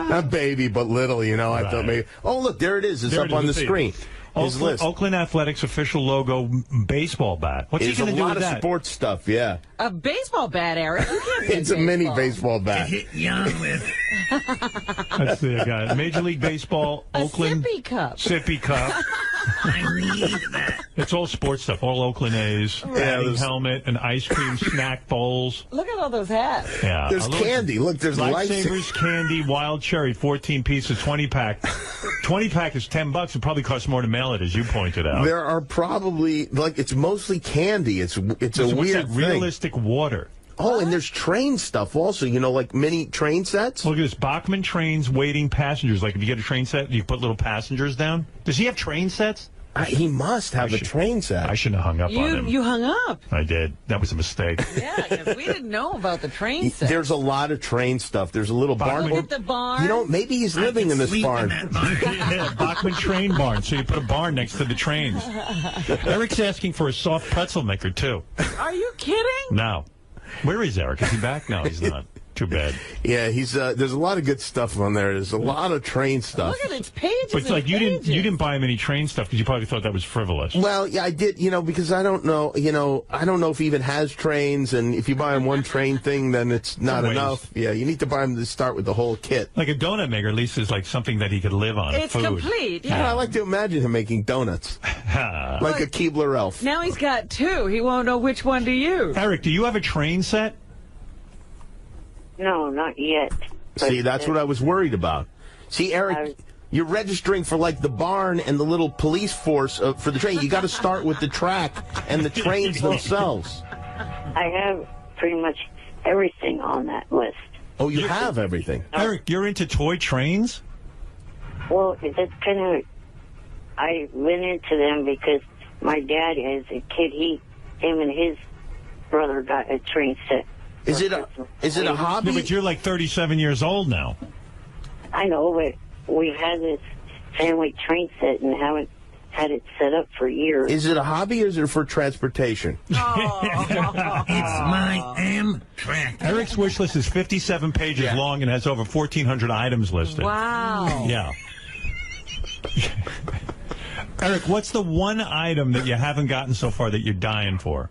Not baby, but little, you know. I thought maybe. Oh, look, there it is. It's up on the screen. His list. Oakland Athletics official logo baseball bat. What's he going to do with that? It's a lot of sports stuff, yeah. A baseball bat, Eric. You can't It's a mini baseball bat. Hit young with. Let's see, I got it. Major League Baseball, Oakland. Sippy cup. Sippy cup. I need that. It's all sports stuff. All Oakland A's. Batting helmet and ice cream snack bowls. Look at all those hats. Yeah. There's candy. Look, there's Lifesavers candy, wild cherry, 14 pieces, 20 pack. 20 pack is $10. It probably costs more to mail it, as you pointed out. There are probably, like, it's mostly candy. It's a weird thing. Realistic water. Oh, and there's train stuff also, you know, like mini train sets. Look at this. Bachman trains waiting passengers. Like if you get a train set, you put little passengers down. Does he have train sets? He must have a train set. I shouldn't have hung up on him. You hung up. I did. That was a mistake. Yeah, because we didn't know about the train set. There's a lot of train stuff. There's a little barn. Look at the barn. You know, maybe he's living in this barn. Yeah, Bachman train barn. So you put a barn next to the trains. Eric's asking for a soft pretzel maker, too. Are you kidding? No. Where is Eric? Is he back? No, he's not. Too bad. Yeah, he's. There's a lot of good stuff on there. There's a lot of train stuff. Look at its pages. But it's like you didn't buy him any train stuff because you probably thought that was frivolous. Well, yeah, I did. You know, because I don't know. You know, I don't know if he even has trains. And if you buy him one train thing, then it's not enough. Yeah, you need to buy him to start with the whole kit. Like a donut maker, at least is like something that he could live on. It's food. complete. Yeah, I like to imagine him making donuts, like a Keebler elf. Now he's got two. He won't know which one to use. Eric, do you have a train set? No, not yet. See, that's what I was worried about. See, Eric, you're registering for, like, the barn and the little police force for the train. You got to start with the track and the trains themselves. I have pretty much everything on that list. Oh, you have everything. Eric, you're into toy trains? Well, that's kind of... I went into them because my dad, as a kid, him and his brother got a train set. Is it a hobby? No, but you're like 37 years old now. I know, but we've had this family train set and haven't had it set up for years. Is it a hobby or is it for transportation? Oh. It's my Amtrak. Eric's wish list is 57 pages long and has over 1,400 items listed. Wow. Yeah. Eric, what's the one item that you haven't gotten so far that you're dying for?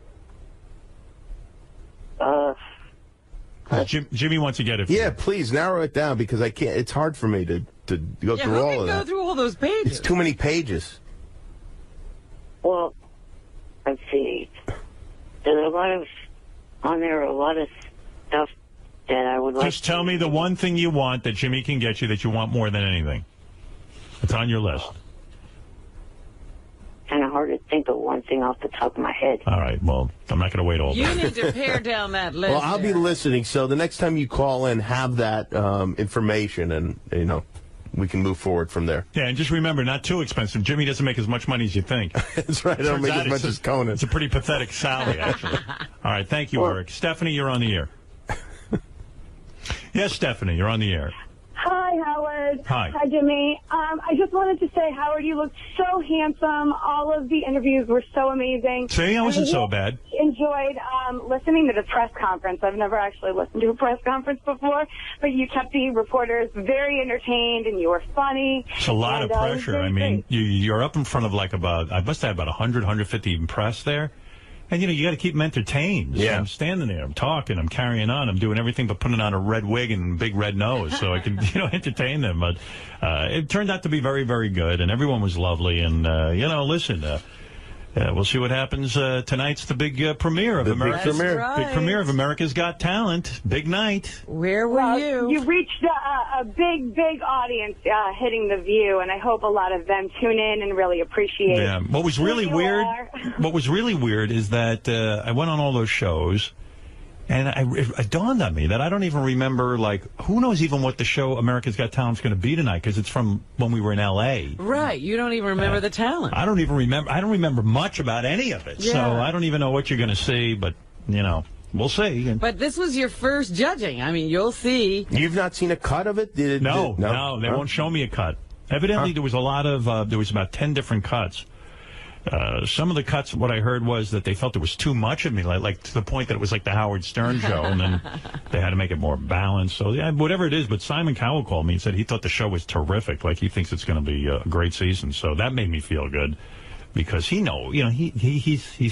Jimmy wants to get it. Yeah, please narrow it down because I can't. It's hard for me to go through all of that. Go through all those pages. It's too many pages. Well, let's see. There's a lot of stuff that I would like. Just tell me the one thing you want that Jimmy can get you that you want more than anything. It's on your list. Kind of hard to think of one thing off the top of my head. All right, well, I'm not going to wait all day. You need to pare down that list. Well, I'll be listening, so the next time you call in, have that information, and, you know, we can move forward from there. Yeah, and just remember, not too expensive. Jimmy doesn't make as much money as you think. That's right. I don't make as much as Conan. It's a pretty pathetic salary, actually. All right, thank you, Eric. Stephanie, you're on the air. Yes, Stephanie, you're on the air. Hi, Howard. Hi. Hi, Jimmy. I just wanted to say, Howard, you looked so handsome. All of the interviews were so amazing. See, I wasn't so bad. Enjoyed listening to the press conference. I've never actually listened to a press conference before, but you kept the reporters very entertained, and you were funny. It's a lot of pressure. I mean, you're up in front of like I must have about 100, 150 press there. And, you know, you got to keep them entertained. Yeah. So I'm standing there, I'm talking, I'm carrying on, I'm doing everything but putting on a red wig and a big red nose so I can, you know, entertain them. But it turned out to be very, very good, and everyone was lovely. And, you know, listen, we'll see what happens. Tonight's the big premiere of America's big premiere of America's Got Talent. Big night. Where were you? You reached a big, big audience hitting The View, and I hope a lot of them tune in and really appreciate. Yeah. What was really weird is that I went on all those shows, and it dawned on me that I don't even remember, like, who knows even what the show America's Got Talent is going to be tonight, because it's from when we were in L.A. Right. You don't even remember the talent. I don't even remember. I don't remember much about any of it. Yeah. So I don't even know what you're going to see, but, you know, we'll see. But this was your first judging. I mean, you'll see. You've not seen a cut of it? No, they won't show me a cut. Evidently, there was a lot of, there was about 10 different cuts. Some of the cuts, what I heard was that they felt there was too much of me, like to the point that it was like the Howard Stern show, and then they had to make it more balanced. So, yeah, whatever it is, but Simon Cowell called me and said he thought the show was terrific. Like, he thinks it's going to be a great season. So that made me feel good because he's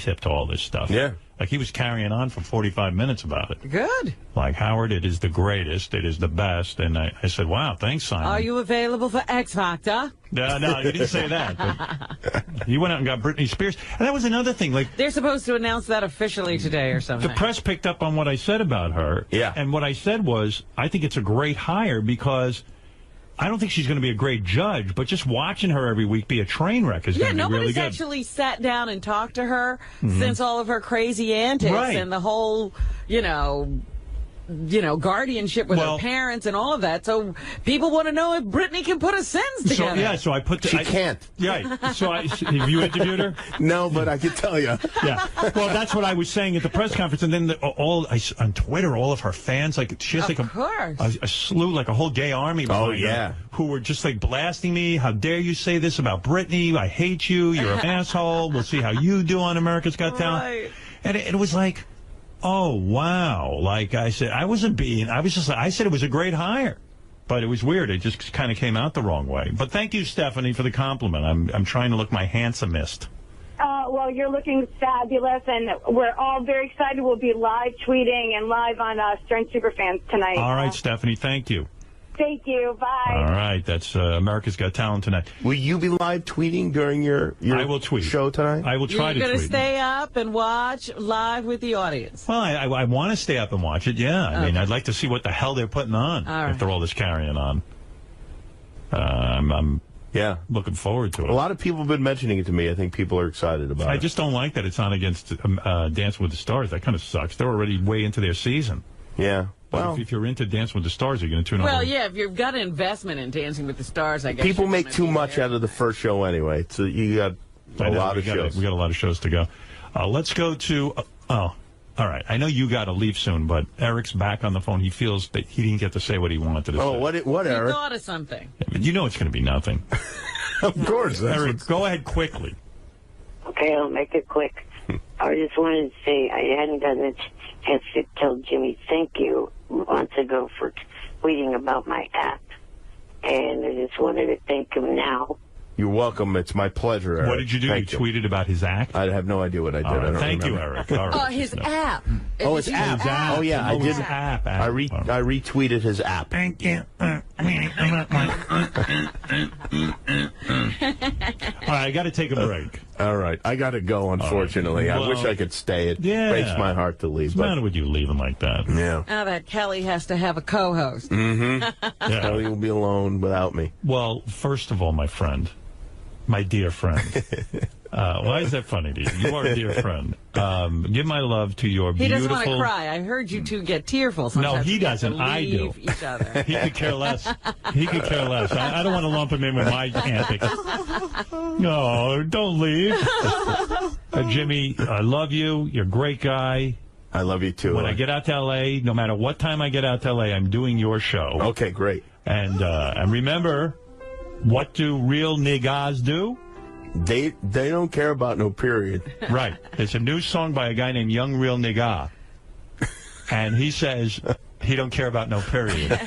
hip to all this stuff. Yeah. Like, he was carrying on for 45 minutes about it. Good. Like, Howard, it is the greatest. It is the best. And I said, wow, thanks, Simon. Are you available for X Factor? No, you didn't say that. But you went out and got Britney Spears. And that was another thing. Like, they're supposed to announce that officially today or something. The press picked up on what I said about her. Yeah. And what I said was, I think it's a great hire because I don't think she's going to be a great judge, but just watching her every week be a train wreck is going to be really good. Nobody's actually sat down and talked to her since all of her crazy antics and the whole, guardianship with her parents and all of that. So people want to know if Britney can put a sentence together. So I put... She can't. Yeah. So have you interviewed her? No, but I could tell you. Yeah. Well, that's what I was saying at the press conference. And then on Twitter, all of her fans, like, she has a slew, like a whole gay army behind her, who were just like blasting me. How dare you say this about Britney? I hate you. You're an asshole. We'll see how you do on America's Got Talent. Right. And it was like... Oh, wow. Like I said, I said it was a great hire. But it was weird. It just kind of came out the wrong way. But thank you, Stephanie, for the compliment. I'm trying to look my handsomest. Well, you're looking fabulous, and we're all very excited. We'll be live tweeting and live on Stern Superfans tonight. All right, Stephanie, thank you. Thank you. Bye. All right, that's America's Got Talent tonight. Will you be live tweeting during your I will tweet. show tonight? I will try to tweet. You're going to stay up and watch live with the audience. Well, I want to stay up and watch it, yeah. I mean, I'd like to see what the hell they're putting on after all this carrying on. I'm looking forward to it. A lot of people have been mentioning it to me. I think people are excited about it. I just don't like that it's on against Dancing with the Stars. That kind of sucks. They're already way into their season. Yeah. But if you're into Dancing with the Stars, you're going to tune over. Well, yeah, if you've got an investment in Dancing with the Stars, I guess. People make too much out of the first show anyway. So you got a lot of shows. We got a lot of shows to go. Let's go to... all right. I know you got to leave soon, but Eric's back on the phone. He feels that he didn't get to say what he wanted to say. Oh, what, Eric? He thought of something. You know it's going to be nothing. Of course. Eric, go ahead quickly. Okay, I'll make it quick. I just wanted to say I hadn't gotten a chance to tell Jimmy thank you months ago for tweeting about my app. And I just wanted to thank him now. You're welcome. It's my pleasure, Eric. What did you do? You tweeted about his act? I have no idea what I did. Right, I don't thank remember. you, Eric. All right. His app. Oh, his app. Oh, yeah, I did. His app. I retweeted his app. Thank you. All right, I got to take a break. All right, I got to go, unfortunately. Right. I wish I could stay. It breaks my heart to leave. What's the matter with you leaving like that? Yeah. Now that Kelly has to have a co-host. Mm-hmm. Kelly will be alone without me. Well, first of all, my friend, my dear friend. Why is that funny to you? You are a dear friend. Give my love to your beautiful... He doesn't want to cry. I heard you two get tearful sometimes. No, he doesn't. I do. Each other. He could care less. He could care less. I don't want to lump him in with my antics. No, don't leave. Jimmy, I love you. You're a great guy. I love you, too. When I get out to L.A., no matter what time I get out to L.A., I'm doing your show. Okay, great. And remember, what do real niggas do? They don't care about no period. Right. There's a new song by a guy named Young Real Nigga. And he says he don't care about no period.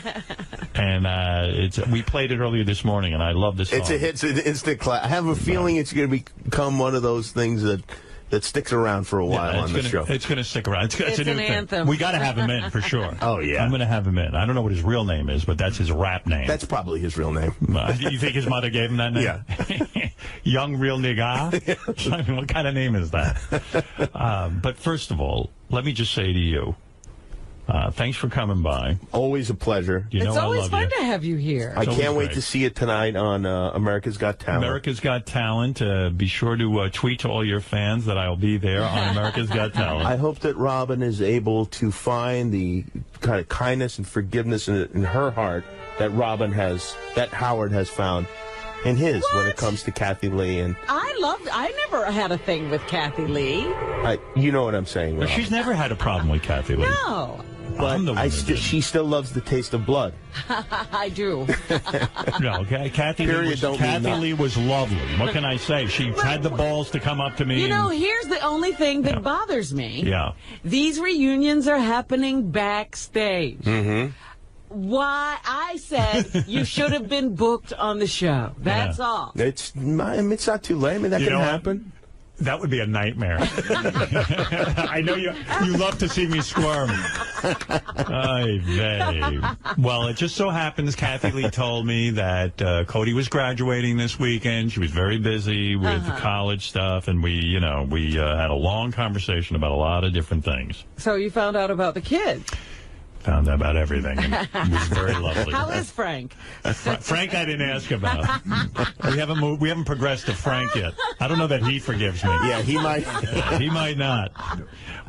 And we played it earlier this morning, and I love this song. It's an instant class. I have a feeling it's going to become one of those things that sticks around for a while on the show. It's going to stick around. It's a new an thing. anthem. We got to have him in for sure. Oh, yeah. I'm going to have him in. I don't know what his real name is, but that's his rap name. That's probably his real name. You think his mother gave him that name? Yeah. Young Real Nigga? I mean, what kind of name is that? But first of all, let me just say to you, thanks for coming by. Always a pleasure. You know it's always fun you. to have you here. I can't wait to see it tonight on America's Got Talent. America's Got Talent. Be sure to tweet to all your fans that I'll be there on America's Got Talent. I hope that Robin is able to find the kind of kindness and forgiveness in her heart that Howard has found in his when it comes to Kathy Lee. And I never had a thing with Kathy Lee. you know what I'm saying, Robin. She's never had a problem with Kathy Lee. No. but she still loves the taste of blood. I do. No, okay. Kathy Lee was lovely. What can I say? She had the balls to come up to me. You know, here's the only thing that bothers me. Yeah. These reunions are happening backstage. Mm-hmm. Why? I said you should have been booked on the show. That's all. It's not too late. I mean, that can happen. That would be a nightmare. I know you love to see me squirm. Ay, babe. Well, it just so happens Kathy Lee told me that Cody was graduating this weekend. She was very busy with college stuff, and we had a long conversation about a lot of different things. So you found out about the kids. Found out about everything. And it was very lovely. How is Frank? Frank, I didn't ask about. We haven't moved. We haven't progressed to Frank yet. I don't know that he forgives me. Yeah, he might. He might not.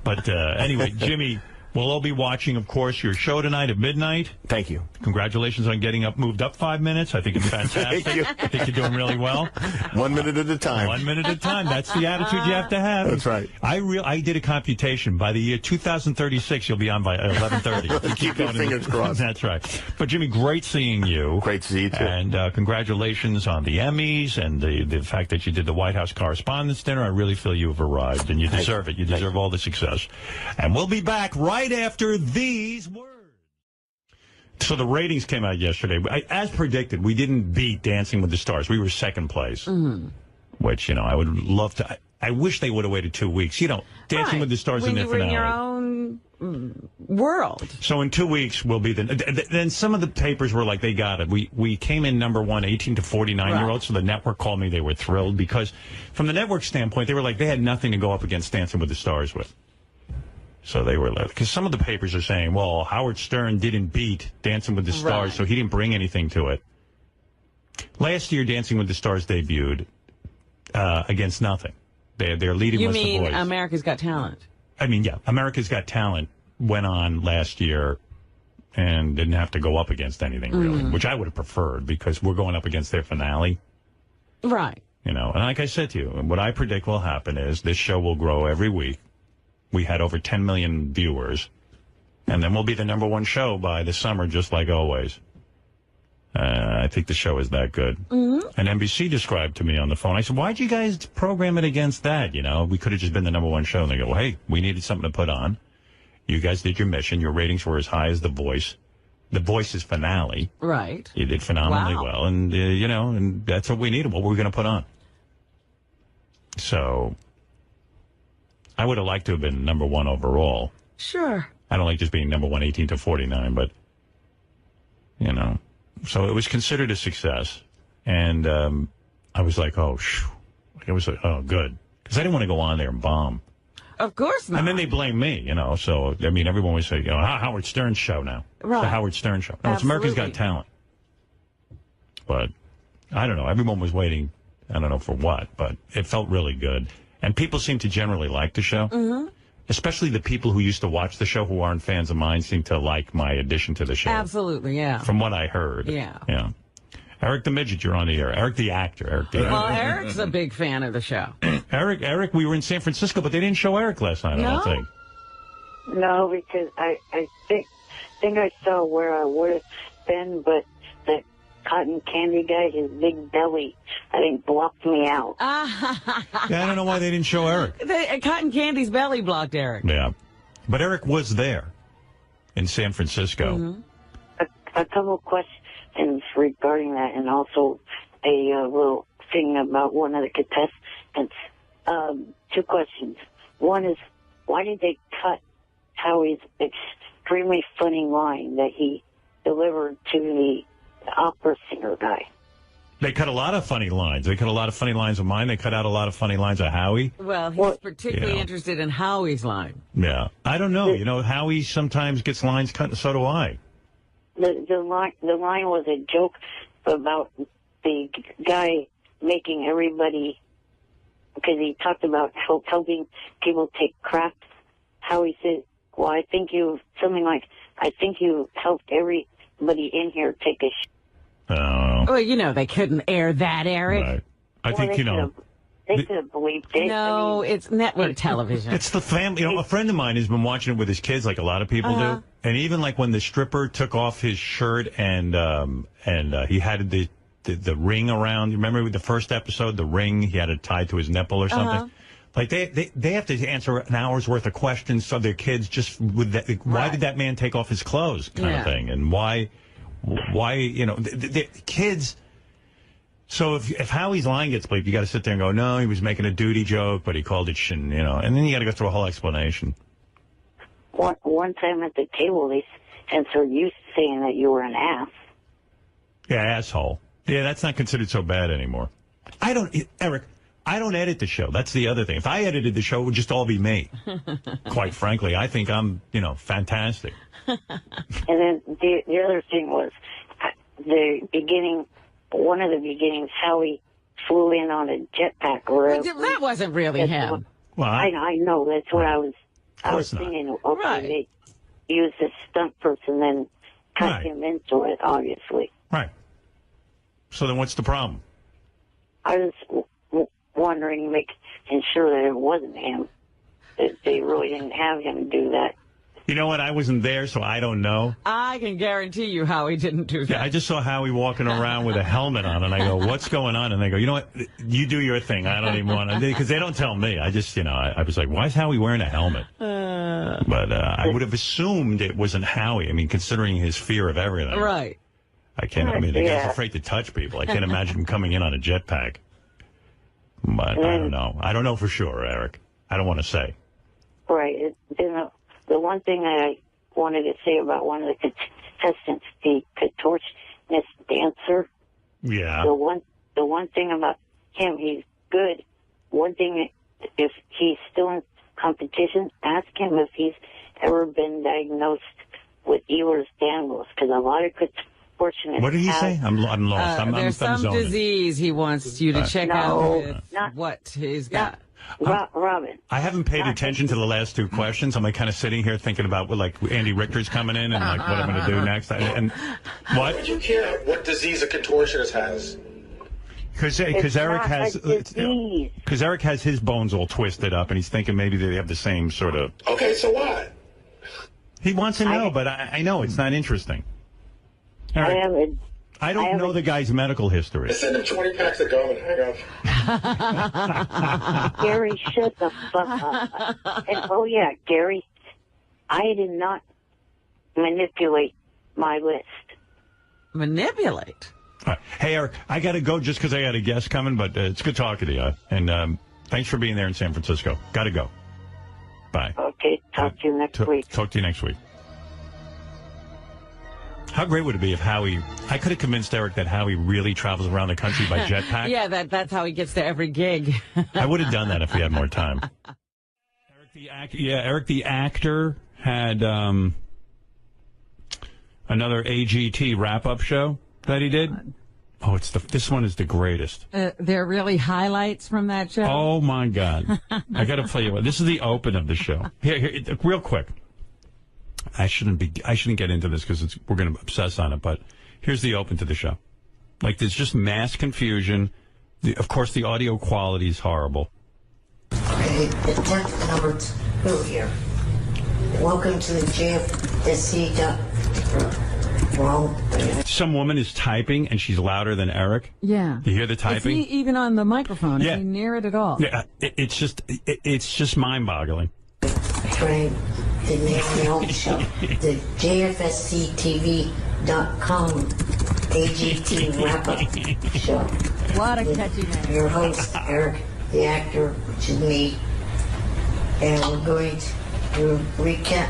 But anyway, Jimmy, we'll all be watching, of course, your show tonight at midnight. Thank you. Congratulations on moved up 5 minutes. I think it's fantastic. Thank you. I think you're doing really well. 1 minute at a time. 1 minute at a time. That's the attitude you have to have. That's right. I did a computation. By the year 2036, you'll be on by 11:30. Keep your fingers crossed. That's right. But Jimmy, great seeing you. Great to see you too. And congratulations on the Emmys and the fact that you did the White House Correspondents' Dinner. I really feel you have arrived, and you deserve it. You deserve all the success. And we'll be back right after these words. So the ratings came out yesterday. As predicted, we didn't beat Dancing with the Stars. We were second place, which, I would love to. I wish they would have waited 2 weeks. Dancing with the Stars in their finale. When you were in your own world. So in 2 weeks, we'll be then some of the papers were like, they got it. We came in number one, 18 to 49-year-olds. So the network called me. They were thrilled because from the network standpoint, they were like, they had nothing to go up against Dancing with the Stars with. So they were like, because some of the papers are saying, well, Howard Stern didn't beat Dancing with the Stars, so he didn't bring anything to it. Last year, Dancing with the Stars debuted against nothing. Their leading was The Voice. You mean America's Got Talent? I mean, yeah, America's Got Talent went on last year and didn't have to go up against anything, really, which I would have preferred because we're going up against their finale. Right. And like I said to you, what I predict will happen is this show will grow every week. We had over 10 million viewers, and then we'll be the number one show by the summer, just like always. I think the show is that good. And NBC described to me on the phone, I said, why'd you guys program it against that? We could have just been the number one show. And they go, well, hey, we needed something to put on. You guys did your mission. Your ratings were as high as The Voice. The Voice's finale. Right. You did phenomenally well. And, and that's what we needed. What were we going to put on? So I would have liked to have been number one overall. Sure. I don't like just being number one, 18 to 49, but, So it was considered a success. And I was like, oh, shoo. It was like, oh, good. Because I didn't want to go on there and bomb. Of course not. And then they blame me, So, I mean, everyone was saying, Howard Stern's show now. Right. It's the Howard Stern show. No, it's America's Got Talent. But, I don't know. Everyone was waiting, I don't know for what, but it felt really good. And people seem to generally like the show. Especially the people who used to watch the show who aren't fans of mine seem to like my addition to the show. Absolutely, yeah. From what I heard. Yeah. Yeah. Eric the Midget, you're on the air. Eric the actor. Well, Eric's a big fan of the show. Eric, we were in San Francisco, but they didn't show Eric last night, I don't think. No, because I think I saw where I would have been, but the cotton candy guy, his big belly, I think blocked me out. Yeah, I don't know why they didn't show Eric. Cotton Candy's belly blocked Eric. Yeah. But Eric was there in San Francisco. A couple of questions regarding that, and also a little thing about one of the contestants. 2 questions. One is, why did they cut Howie's extremely funny line that he delivered to the opera singer guy? They cut a lot of funny lines. They cut a lot of funny lines of mine. They cut out a lot of funny lines of Howie. Well, he's particularly interested in Howie's line. Yeah. I don't know. Howie sometimes gets lines cut, and so do I. The line was a joke about the guy making everybody, because he talked about helping people take crack. Howie said, well, I think you helped everybody in here take a shit. Well, they couldn't air that, Eric. Right. I think, They could have believed it. No, it's network television. It's the family. A friend of mine has been watching it with his kids like a lot of people do. And even like when the stripper took off his shirt and he had the ring around. You remember with the first episode, the ring he had it tied to his nipple or something. Like they have to answer an hour's worth of questions so their kids just with that. Why did that man take off his clothes, kind of thing, and why the kids. So if Howie's line gets bleeped, you got to sit there and go, no, he was making a duty joke, but he called it and then you got to go through a whole explanation. One time at the table, they censored you saying that you were an ass. Yeah, asshole. Yeah, that's not considered so bad anymore. Eric, I don't edit the show. That's the other thing. If I edited the show, it would just all be me. Quite frankly, I think I'm, fantastic. And then the other thing was one of the beginnings, Howie flew in on a jetpack. That wasn't really him. Well, I know. That's what I was thinking. Okay, they used a stunt person, then cut him into it, obviously. Right. So then what's the problem? I was wondering, making sure that it wasn't him. That they really didn't have him do that. You know what? I wasn't there, so I don't know. I can guarantee you Howie didn't do that. Yeah, I just saw Howie walking around with a helmet on, and I go, what's going on? And they go, you know what? You do your thing. I don't even want to, because they don't tell me. I just, I was like, why is Howie wearing a helmet? But I would have assumed it wasn't Howie. I mean, considering his fear of everything. Right. The guy's afraid to touch people. I can't imagine him coming in on a jetpack. But I don't know. I don't know for sure, Eric. I don't want to say. Right. The one thing that I wanted to say about one of the contestants, the contortionist dancer. Yeah. The one thing about him, he's good. One thing, if he's still in competition, ask him if he's ever been diagnosed with Ehlers-Danlos, because a lot of contortionists. What did he say? I'm lost. There's some disease he wants you to check out what he's got. Robin. I haven't paid attention to the last two questions. I'm kind of sitting here thinking about Andy Richter's coming in and what I'm going to do next. And what? Would you care what disease a contortionist has? Because Eric has his bones all twisted up, and he's thinking maybe they have the same sort of. Okay, so what? He wants to know, but I know it's not interesting. Eric, I don't know the guy's medical history. Send him 20 packs of gum and hang up. Gary, shut the fuck up. And, Gary, I did not manipulate my list. Manipulate? Hey, Eric, I got to go just because I got a guest coming, but it's good talking to you. And thanks for being there in San Francisco. Got to go. Bye. Okay, talk to you next week. Talk to you next week. How great would it be if I could have convinced Eric that Howie really travels around the country by jetpack. Yeah, that's how he gets to every gig. I would have done that if we had more time. Eric the actor had another AGT wrap-up show that he did. Oh, this one is the greatest. They're really highlights from that show. Oh my God! I got to play you one. This is the open of the show. Here, real quick. I shouldn't get into this because we're going to obsess on it, but here's the open to the show. There's just mass confusion. Of course, the audio quality is horrible. Okay, attempt number 2 here. Welcome to the JFSC. Some woman is typing, and she's louder than Eric. Yeah. You hear the typing? Is he even on the microphone? Yeah. Is he near it at all? Yeah, it's just mind-boggling. Trying the name show. The JFSCTV.com AGT wrap-up show. What a catchy name. Your host, Eric the actor, which is me. And we're going to recap.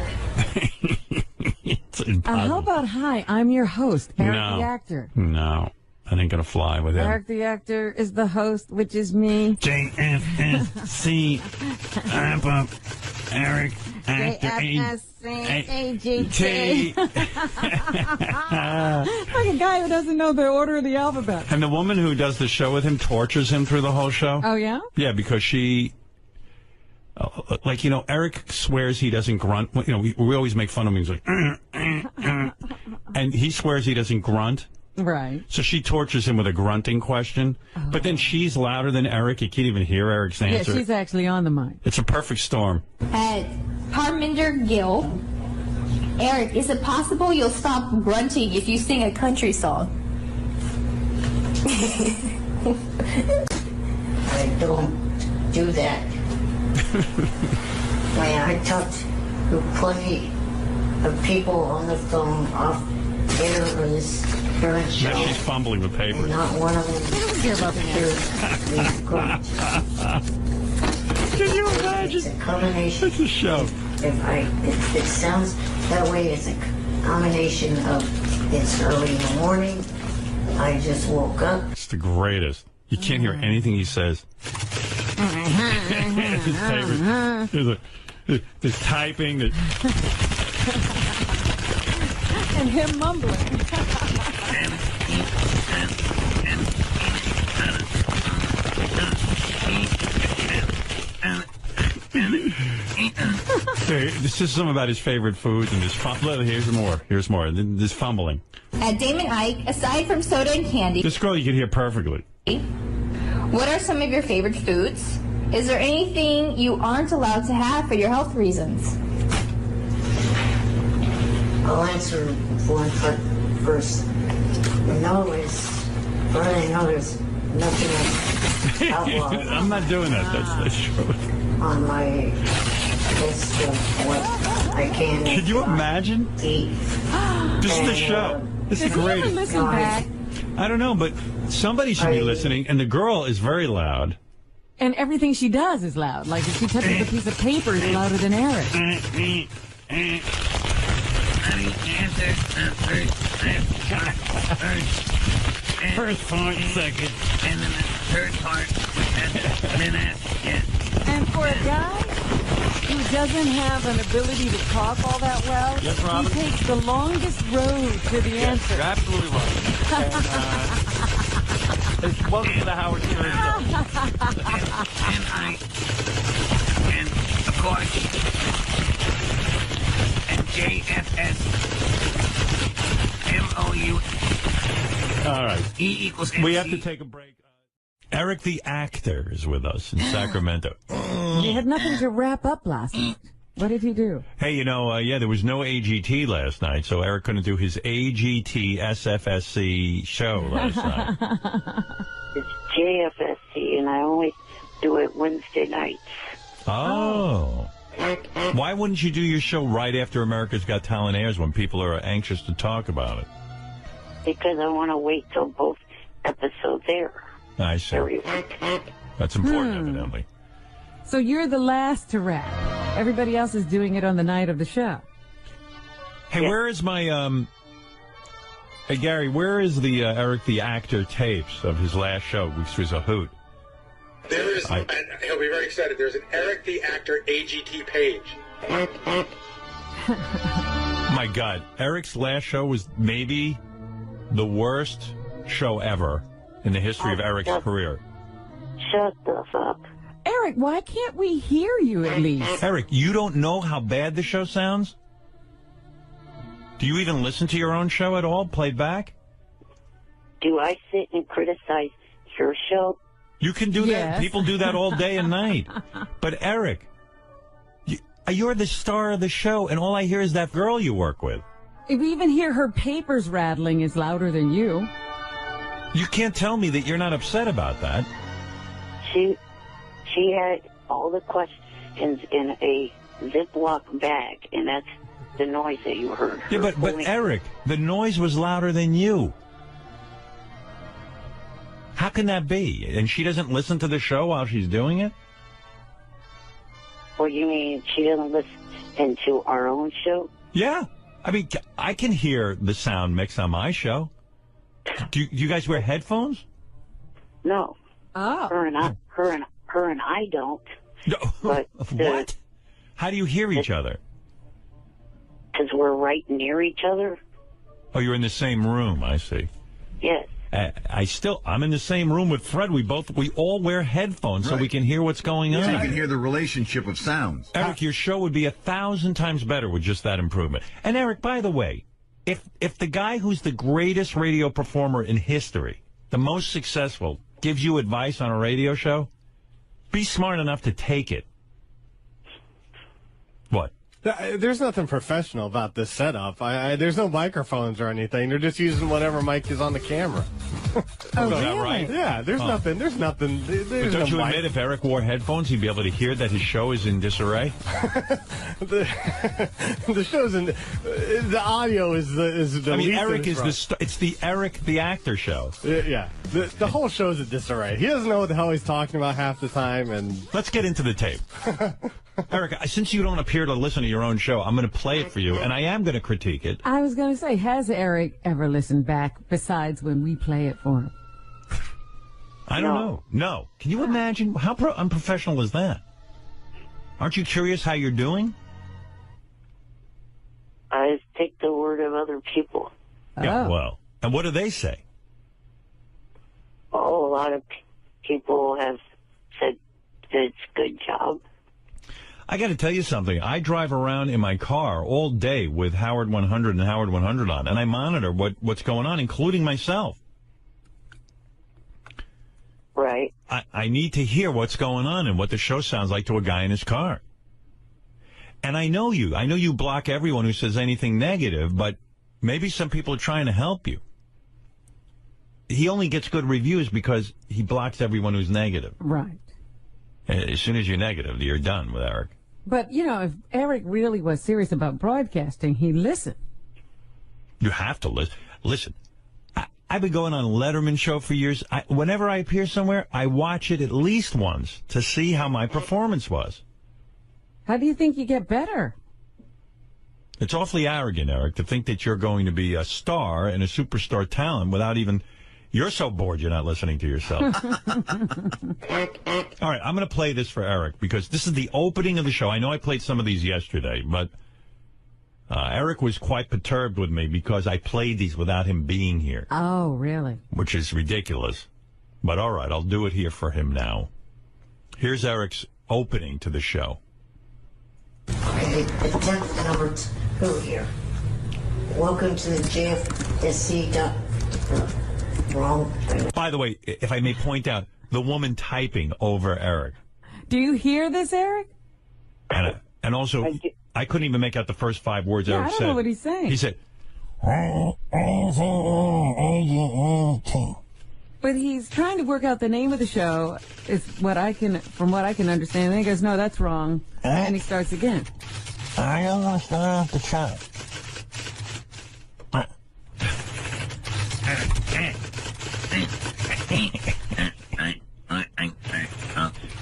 It's impossible. How about hi, I'm your host, Eric the actor. No, that ain't going to fly with him. Eric the actor is the host, which is me. JFSC wrap-up. Eric, actor, AGT. Like a guy who doesn't know the order of the alphabet. And the woman who does the show with him tortures him through the whole show. Oh, yeah? Yeah, because she... Eric swears he doesn't grunt. We always make fun of him. He's like... and he swears he doesn't grunt. Right. So she tortures him with a grunting question, but then she's louder than Eric. You can't even hear Eric's answer. Yeah, she's actually on the mic. It's a perfect storm. Parminder Gill, Eric, is it possible you'll stop grunting if you sing a country song? I don't do that. Man, I talked to plenty of people on the phone off air for this current show. Now she's fumbling with papers. And not one of them cares about Can you imagine? It's a combination. It's a show. If it sounds that way, it's a combination of it's early in the morning. I just woke up. It's the greatest. You can't hear anything he says. His papers. There's typing. And him mumbling. Hey, this is some about his favorite foods and his here's more. Here's more. This fumbling. Damon Ike, aside from soda and candy, This girl you can hear perfectly. what are some of your favorite foods? Is there anything you aren't allowed to have for your health reasons? I'll answer one part first. No, there's nothing outlawed. I'm not doing that. That's true. On my list of what I can. Can you imagine? Eat. This is the show. This is great. Listen back. I don't know, but somebody should be listening, and the girl is very loud. And everything she does is loud. Like if she touches a piece of paper, it's louder than Eric. First part, second, and then the third part. And for a guy who doesn't have an ability to talk all that well, Yes, Robin? he takes the longest road to the answer. You're absolutely right. And, welcome to the Howard Stern Show. And of course, and JFS MOU. All right. E equals We MC. have to take a break. Eric the actor is with us in Sacramento. He had nothing to wrap up last night. What did he do? Hey, there was no AGT last night, so Eric couldn't do his AGT SFSC show last night. It's JFSC, and I only do it Wednesday nights. Oh. Why wouldn't you do your show right after America's Got Talent airs when people are anxious to talk about it? Because I want to wait till both episodes air. I see. That's important, evidently. So you're the last to rap. Everybody else is doing it on the night of the show. Hey, where is my, hey, Gary, where is the Eric the actor tapes of his last show, which was a hoot? There is, and he'll be very excited, there's an Eric the Actor AGT page. My God, Eric's last show was maybe the worst show ever in the history of Eric's career. Shut the fuck. Eric, why can't we hear you at least? Eric, you don't know how bad the show sounds? Do you even listen to your own show at all, played back? Do I sit and criticize your show? You can do that. People do that all day and night. But Eric, you're the star of the show, and all I hear is that girl you work with. If we even hear her papers rattling is louder than you. You can't tell me that you're not upset about that. She had all the questions in a Ziploc bag, and that's the noise that you heard. Yeah, but Eric, the noise was louder than you. How can that be? And she doesn't listen to the show while she's doing it? Well, you mean she doesn't listen to our own show? Yeah. I mean, I can hear the sound mix on my show. Do you guys wear headphones? No. Oh. Her and I don't. No. But what? How do you hear each other? Because we're right near each other. Oh, you're in the same room. I see. Yes. I'm in the same room with Fred. We all wear headphones so we can hear what's going on. So you can hear the relationship of sounds. Eric, your show would be 1,000 times better with just that improvement. And Eric, by the way, if the guy who's the greatest radio performer in history, the most successful, gives you advice on a radio show, be smart enough to take it. What? There's nothing professional about this setup. There's no microphones or anything. They're just using whatever mic is on the camera. Oh, really? Right? Yeah, there's nothing. There's nothing. But There's don't no you mic. admit if Eric wore headphones, he'd be able to hear that his show is in disarray? The show's in. The audio is the. I mean, least Eric in is front. it's the Eric the actor show. Yeah, the whole show's in disarray. He doesn't know what the hell he's talking about half the time, and let's get into the tape. Eric, since you don't appear to listen to your own show, I'm going to play it for you, and I am going to critique it. I was going to say, has Eric ever listened back besides when we play it for him? I don't know. No. Can you imagine? How unprofessional is that? Aren't you curious how you're doing? I take the word of other people. Yeah, well. And what do they say? Oh, a lot of people have said that it's a good job. I got to tell you something. I drive around in my car all day with Howard 100 and Howard 100 on, and I monitor what's going on, including myself. Right. I need to hear what's going on and what the show sounds like to a guy in his car. And I know you. I know you block everyone who says anything negative, but maybe some people are trying to help you. He only gets good reviews because he blocks everyone who's negative. Right. As soon as you're negative, you're done with Eric. But, you know, if Eric really was serious about broadcasting, he'd listen. You have to listen. Listen, I've been going on a Letterman show for years. Whenever I appear somewhere, I watch it at least once to see how my performance was. How do you think you get better? It's awfully arrogant, Eric, to think that you're going to be a star and a superstar talent without even... You're so bored you're not listening to yourself. All right, I'm going to play this for Eric because this is the opening of the show. I know I played some of these yesterday, but Eric was quite perturbed with me because I played these without him being here. Oh, really? Which is ridiculous. But all right, I'll do it here for him now. Here's Eric's opening to the show. Okay, attempt number 2 here. Welcome to the JFSC. Wrong. By the way, if I may point out, the woman typing over Eric. Do you hear this, Eric? And also, I couldn't even make out the first 5 words Eric I don't said. know what he's saying. He said... But he's trying to work out the name of the show, is what I can, from what I can understand. And then he goes, no, that's wrong. And he starts again. I don't want to start off the show.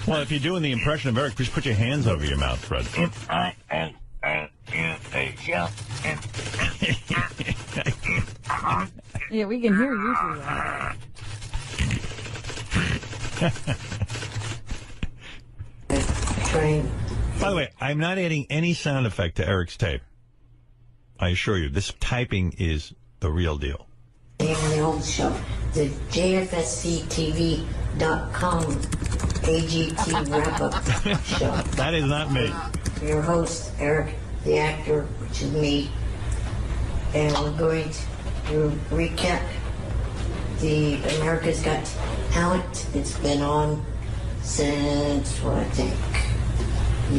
Well, if you're doing the impression of Eric, just put your hands over your mouth, Fred. If I am a show. Yeah, we can hear you two. By the way, I'm not adding any sound effect to Eric's tape. I assure you, this typing is the real deal. In the old show, the JFSCTV.com AGT wrap-up show. That is not me. Your host, Eric the actor, which is me, and we're going to recap the America's Got Talent. It's been on since, what I think,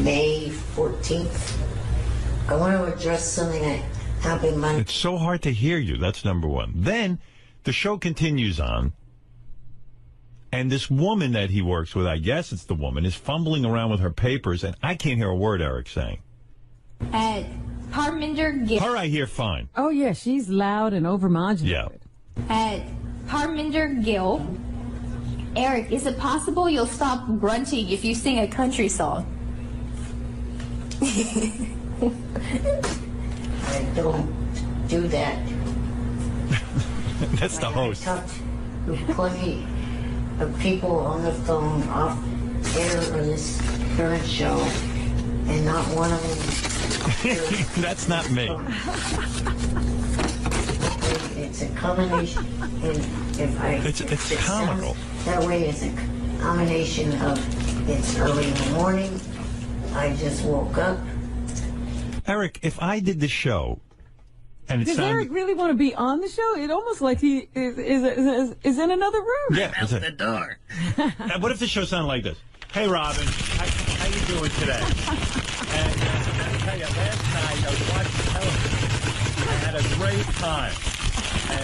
May 14th. I want to address something that happened Monday. It's so hard to hear you. That's number one. Then the show continues on, and this woman that he works with, I guess it's the woman, is fumbling around with her papers, and I can't hear a word Eric's saying. Parminder Gill. Her I hear fine. Oh, yeah, she's loud and overmodulated. Yeah. Parminder Gill. Eric, is it possible you'll stop grunting if you sing a country song? I don't do that. That's the host. I talked to plenty of people on the phone off air on this current show, and not one of them. That's not me. It's a combination, and if I it's it comical. Sounds that way, it's a combination of it's early in the morning. I just woke up. Eric, if I did the show, and it Does sounded... Eric really want to be on the show? It almost like he is in another room. Yeah, Out the door. What if the show sounded like this? Hey, Robin, how you doing today? And I tell you, last I was watching television. I had a great time.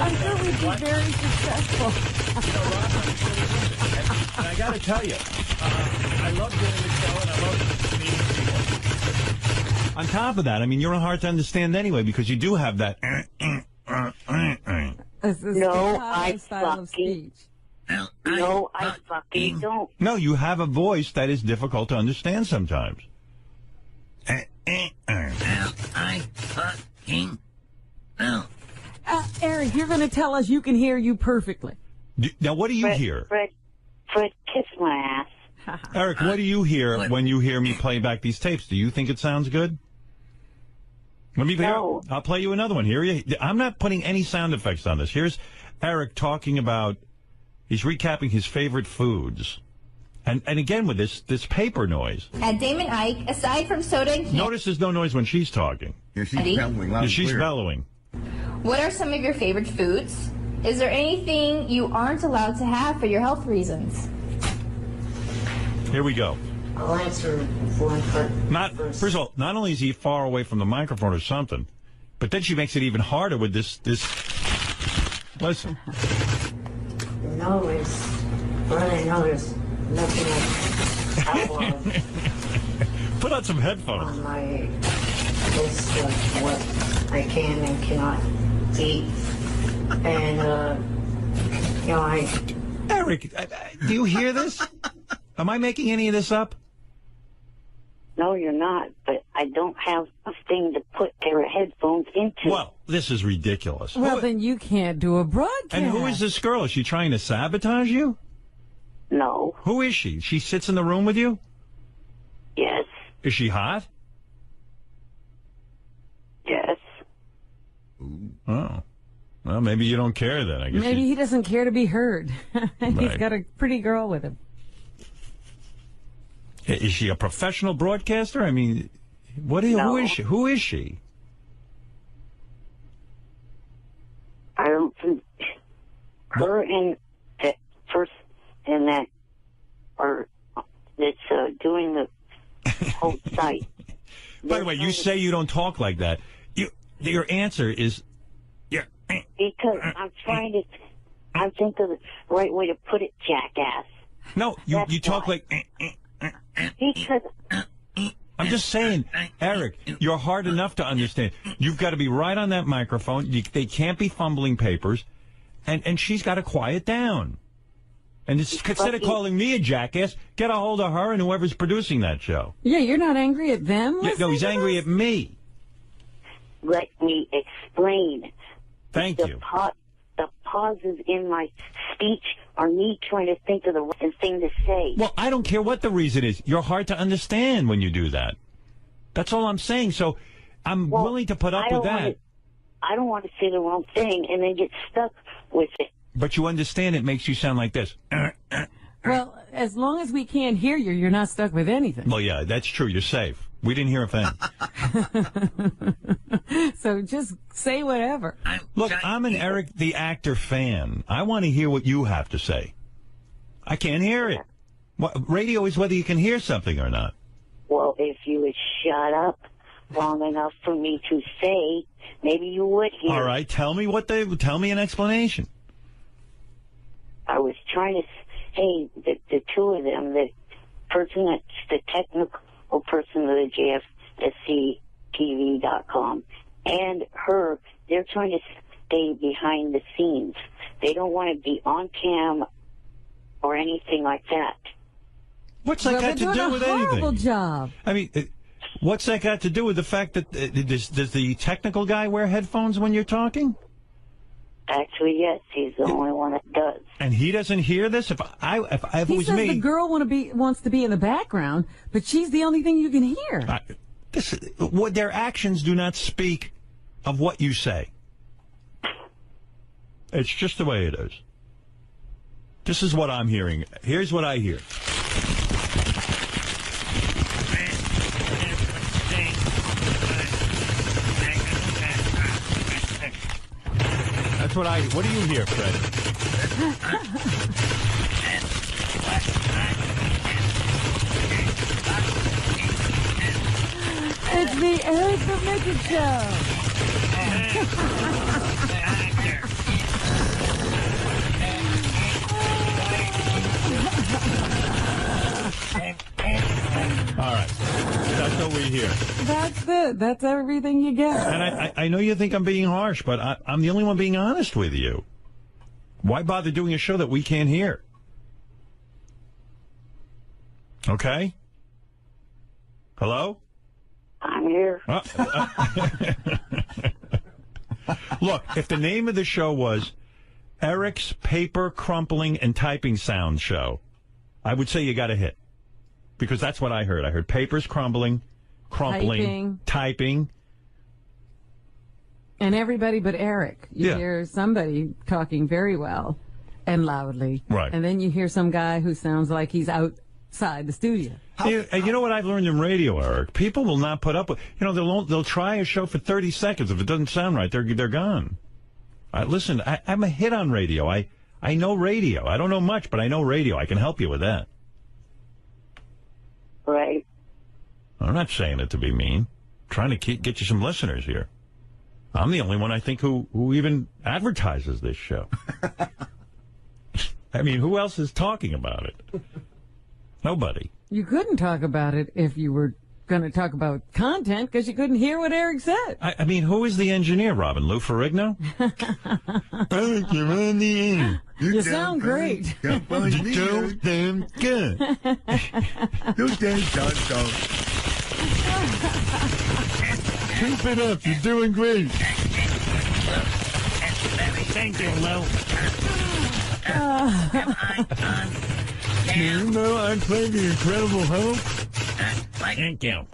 I'm sure we'd be very successful. You know, Rob, I'm sure we would. And I got to tell you, I love doing the show, and I love meeting people. On top of that, I mean, you're hard to understand anyway, because you do have that... No, I fucking... No, I fucking don't. No, you have a voice that is difficult to understand sometimes. I fucking don't. Eric, you're going to tell us you can hear you perfectly. Now, what do you hear? Fred, kiss my ass. Eric, what do you hear when you hear me play back these tapes? Do you think it sounds good? Let me No. I'll play you another one. I'm not putting any sound effects on this. Here's Eric talking about, he's recapping his favorite foods. And again with this paper noise. At Damon Ike, aside from soda and candy, Notice there's no noise when she's talking. Yeah, she's bellowing loud Yeah, and she's clear. bellowing. what are some of your favorite foods? Is there anything you aren't allowed to have for your health reasons? Here we go. I'll answer one part. First of all, not only is he far away from the microphone or something, but then she makes it even harder with this. Listen. No, it's really no, there's nothing like Put on some headphones. on my list of what I can and cannot eat. And, you know, Eric, do you hear this? Am I making any of this up? No, you're not, but I don't have a thing to put their headphones into. Well, this is ridiculous. Well, then you can't do a broadcast. And who is this girl? Is she trying to sabotage you? No. Who is she? She sits in the room with you? Yes. Is she hot? Yes. Oh. Well, maybe you don't care then. I guess. Maybe he doesn't care to be heard. And he's Right. got a pretty girl with him. Is she a professional broadcaster? I mean, who is she? Who is she? I don't think her and that person and that are that's doing the whole site. By the way, you say you don't talk like that. Your answer is, yeah. Because I'm trying to, I think of the right way to put it, jackass. No, you talk like. Because I'm just saying, Eric, you're hard enough to understand. You've got to be right on that microphone. They can't be fumbling papers, and she's got to quiet down. And instead of calling me a jackass, get a hold of her and whoever's producing that show. Yeah, you're not angry at them? Yeah, no, he's angry at me. let me explain. Thank you. The pauses in my speech are me trying to think of the right thing to say. Well, I don't care what the reason is. You're hard to understand when you do that. That's all I'm saying. So I'm willing to put up with that. I don't want to say the wrong thing and then get stuck with it. But you understand it makes you sound like this. Well, as long as we can't hear you, you're not stuck with anything. Well, yeah, that's true. You're safe. We didn't hear a thing. So just say whatever. Look, I'm an Eric the Actor fan. I want to hear what you have to say. I can't hear it. Radio is whether you can hear something or not. Well, if you would shut up long enough for me to say, maybe you would hear. All right, tell me an explanation. I was trying to say the two of them, the person that's the technical person of the JFSCTV.com and her, they're trying to stay behind the scenes. They don't want to be on cam or anything like that. What's that got to do with anything? Horrible job. I mean, what's that got to do with the fact that does the technical guy wear headphones when you're talking? Actually, yes, he's the only one that does. And he doesn't hear this? If it He was says me, the girl wants to be in the background, but she's the only thing you can hear. their actions do not speak of what you say. It's just the way it is. This is what I'm hearing. Here's what I hear. That's what do you hear, Fred? It's the Eric the Midget Show. All right. That's what we hear. That's it. That's everything you get. And I know you think I'm being harsh, but I'm the only one being honest with you. Why bother doing a show that we can't hear? Okay? Hello? I'm here. Look, if the name of the show was Eric's Paper Crumpling and Typing Sound Show, I would say you got a hit. Because that's what I heard. I heard papers crumpling, typing. And everybody but Eric. You hear somebody talking very well and loudly. Right. And then you hear some guy who sounds like he's outside the studio. You know what I've learned in radio, Eric? People will not put up with... You know, they'll try a show for 30 seconds. If it doesn't sound right, they're gone. Listen, I'm a hit on radio. I know radio. I don't know much, but I know radio. I can help you with that. Right. I'm not saying it to be mean. I'm trying to get you some listeners here. I'm the only one, I think, who even advertises this show. I mean, who else is talking about it? Nobody. You couldn't talk about it if you were going to talk about content because you couldn't hear what Eric said. I mean, who is the engineer, Robin? Lou Ferrigno? Eric, you're on the air. You sound great. You're so damn good. Keep it up. You're doing great. Thank you, Lou. You know I played The Incredible Hulk? Thank you.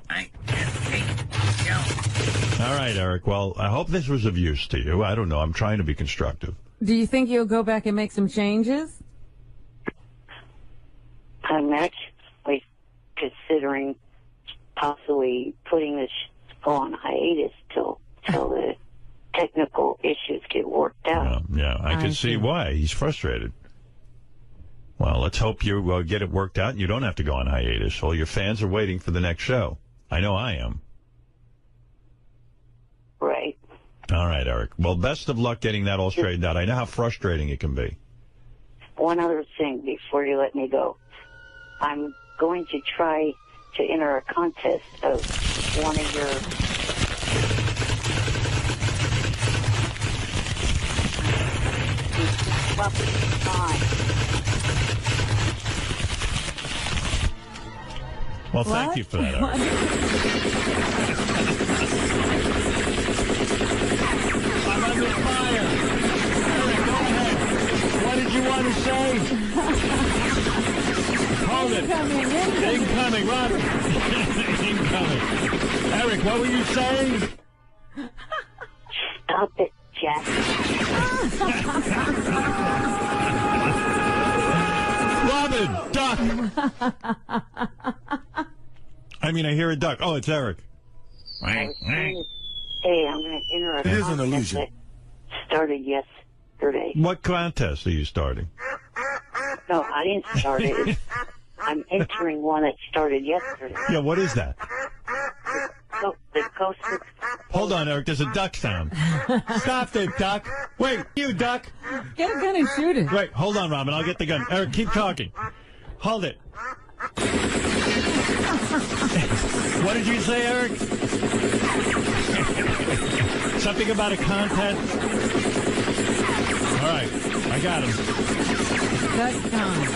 All right, Eric. Well, I hope this was of use to you. I don't know. I'm trying to be constructive. Do you think you'll go back and make some changes? I'm actually considering possibly putting this on hiatus till the technical issues get worked out. Yeah, I can see why. He's frustrated. Well, let's hope you get it worked out and you don't have to go on hiatus. All your fans are waiting for the next show. I know I am. Right. All right, Eric. Well, best of luck getting that all straightened out. I know how frustrating it can be. One other thing before you let me go. I'm going to try to enter a contest of one of your... Well, thank you for that, Eric. I'm under fire. Eric, go ahead. What did you want to say? Hold it. Incoming, Robin. Incoming. Eric, what were you saying? Stop it, Jack. Robin, duck. I mean, I hear a duck. Oh, it's Eric. Hey, I'm going to enter a It is an contest illusion. that started yesterday. What contest are you starting? No, I didn't start it. I'm entering one that started yesterday. Yeah, what is that? The Coast... Hold on, Eric. There's a duck sound. Stop it, duck. Wait, you duck. Get a gun and shoot it. Wait, hold on, Robin. I'll get the gun. Eric, keep talking. Hold it. What did you say, Eric? Something about a contest? All right, I got him. That's time.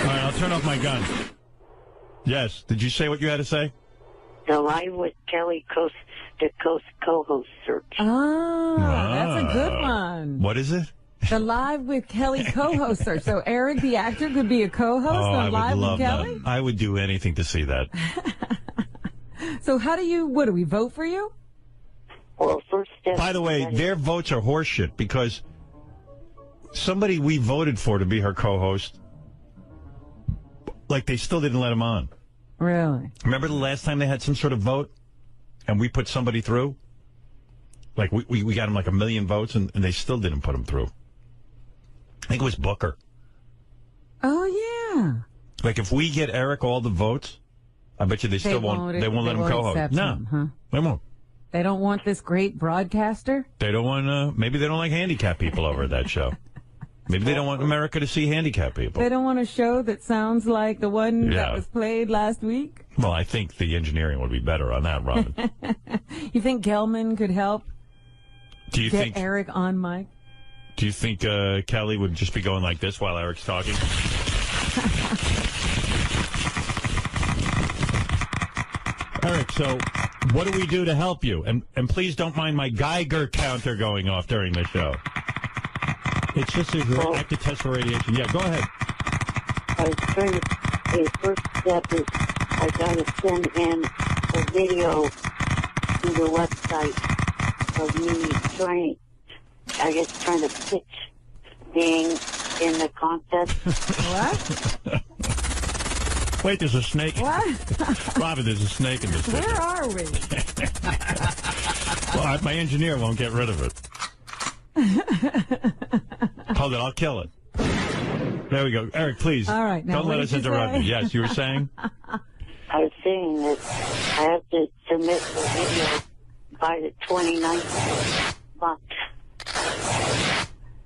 All right, I'll turn off my gun. Yes, did you say what you had to say? The Live with Kelly the Coast co-host search. Oh, that's a good one. What is it? The Live with Kelly co-host search. So Eric, the actor, could be a co-host I on would Live love with Kelly? that. I would do anything to see that. So what do we vote for you? Well, first step... By the way, their votes are horseshit because somebody we voted for to be her co-host, like they still didn't let him on. Really? Remember the last time they had some sort of vote and we put somebody through? Like we got him like 1 million votes and they still didn't put him through. I think it was Booker. Oh, yeah. Like if we get Eric all the votes I bet you they still won't. They won't let him co-host. No, they won't. They don't want this great broadcaster? They don't want. Maybe they don't like handicapped people over at that show. Maybe they don't want America to see handicapped people. They don't want a show that sounds like the one that was played last week? Well, I think the engineering would be better on that, Robin. You think Gelman could help? Do you think Eric on mic? Do you think Kelly would just be going like this while Eric's talking? Eric, so what do we do to help you? And please don't mind my Geiger counter going off during the show. It's just a active test for radiation. Yeah, go ahead. I was trying to, the first step is I got to send in a video to the website of me trying to pitch being in the contest. What? Wait, there's a snake. What? Robin, there's a snake in this. Where are we? Well, my engineer won't get rid of it. Hold it, I'll kill it. There we go. Eric, please. All right, now don't let us interrupt you. Yes, you were saying? I was saying that I have to submit the video by the 29th month.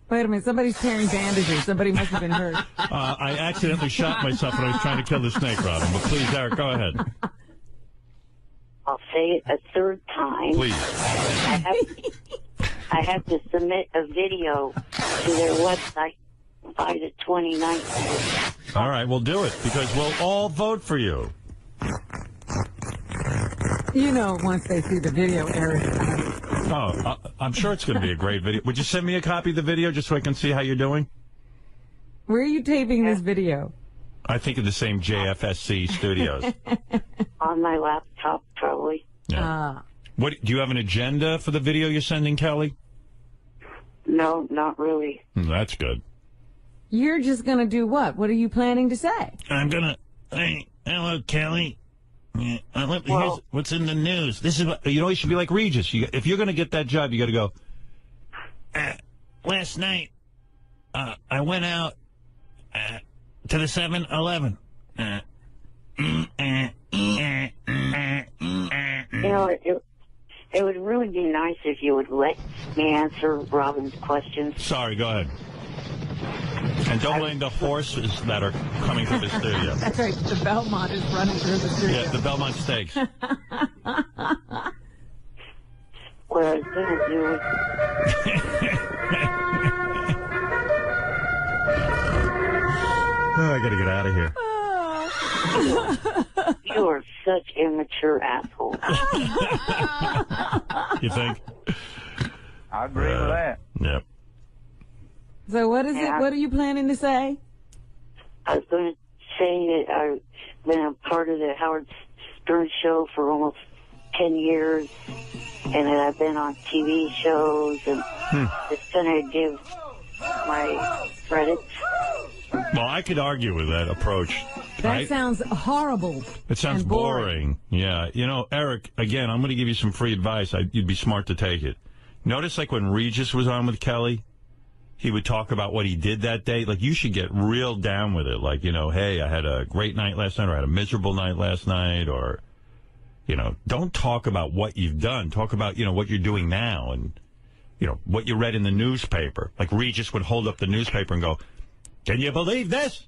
Wait a minute, somebody's tearing bandages. Somebody must have been hurt. I accidentally shot myself when I was trying to kill the snake, Robin. But please, Eric, go ahead. I'll say it a third time. Please. I have to submit a video to their website by the 29th. All right, we'll do it, because we'll all vote for you. You know, once they see the video, Eric. Oh, I'm sure it's going to be a great video. Would you send me a copy of the video just so I can see how you're doing? Where are you taping this video? I think in the same JFSC studios. On my laptop, probably. Yeah. What do you have an agenda for the video you're sending, Kelly? No, not really. That's good. You're just going to do what? What are you planning to say? I'm going to... Hey, hello, Kelly. Here's what's in the news. This is what... You know, you should be like Regis. If you're going to get that job, you got to go... last night, I went out to the 7-Eleven. You know, it would really be nice if you would let me answer Robin's questions. Sorry, go ahead. And don't blame the horses that are coming through the studio. That's right, the Belmont is running through the studio. Yeah, the Belmont Steaks. What I was going to do is... I got to get out of here. You are such immature assholes. You think? I agree with that. Yep. So what is it? What are you planning to say? I was going to say that I've been a part of the Howard Stern show for almost 10 years, and that I've been on TV shows, and just going to give my credits. Well, I could argue with that approach. That sounds horrible. It sounds boring. Yeah. You know, Eric, again, I'm going to give you some free advice. You'd be smart to take it. Notice, like, when Regis was on with Kelly, he would talk about what he did that day. Like, you should get real down with it. Like, you know, hey, I had a great night last night, or I had a miserable night last night, or, you know, don't talk about what you've done. Talk about, you know, what you're doing now and, you know, what you read in the newspaper. Like, Regis would hold up the newspaper and go, can you believe this?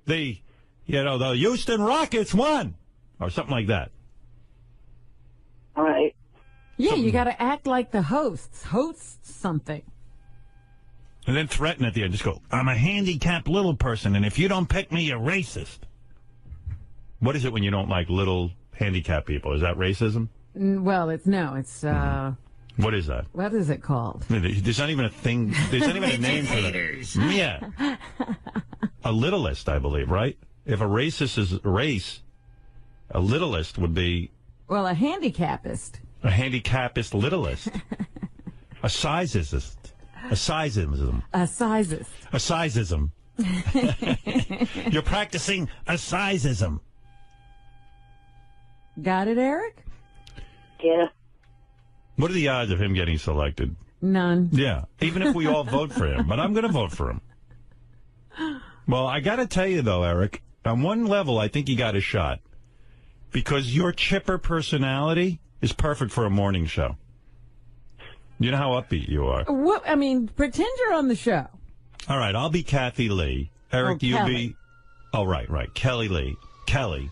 The Houston Rockets won, or something like that. All right. Yeah, you got to act like the hosts. Host something. And then threaten at the end. Just go, I'm a handicapped little person, and if you don't pick me, you're racist. What is it when you don't like little handicapped people? Is that racism? Well, it's What is that? What is it called? There's not even a thing. There's not even a name for that. Yeah. A littlest, I believe, right? If a racist is a race, a littlest would be... Well, a handicapist. A handicapist littlest. A sizeist. A sizeism. A sizist. A sizeism. You're practicing a sizeism. Got it, Eric? Yeah. What are the odds of him getting selected? None. Yeah, even if we all vote for him. But I'm going to vote for him. Well, I got to tell you, though, Eric, on one level, I think you got a shot. because your chipper personality is perfect for a morning show. You know how upbeat you are. What? I mean, pretend you're on the show. All right, I'll be Kathy Lee. Eric, you Kelly. be... Oh, right. Kelly Lee. Kelly.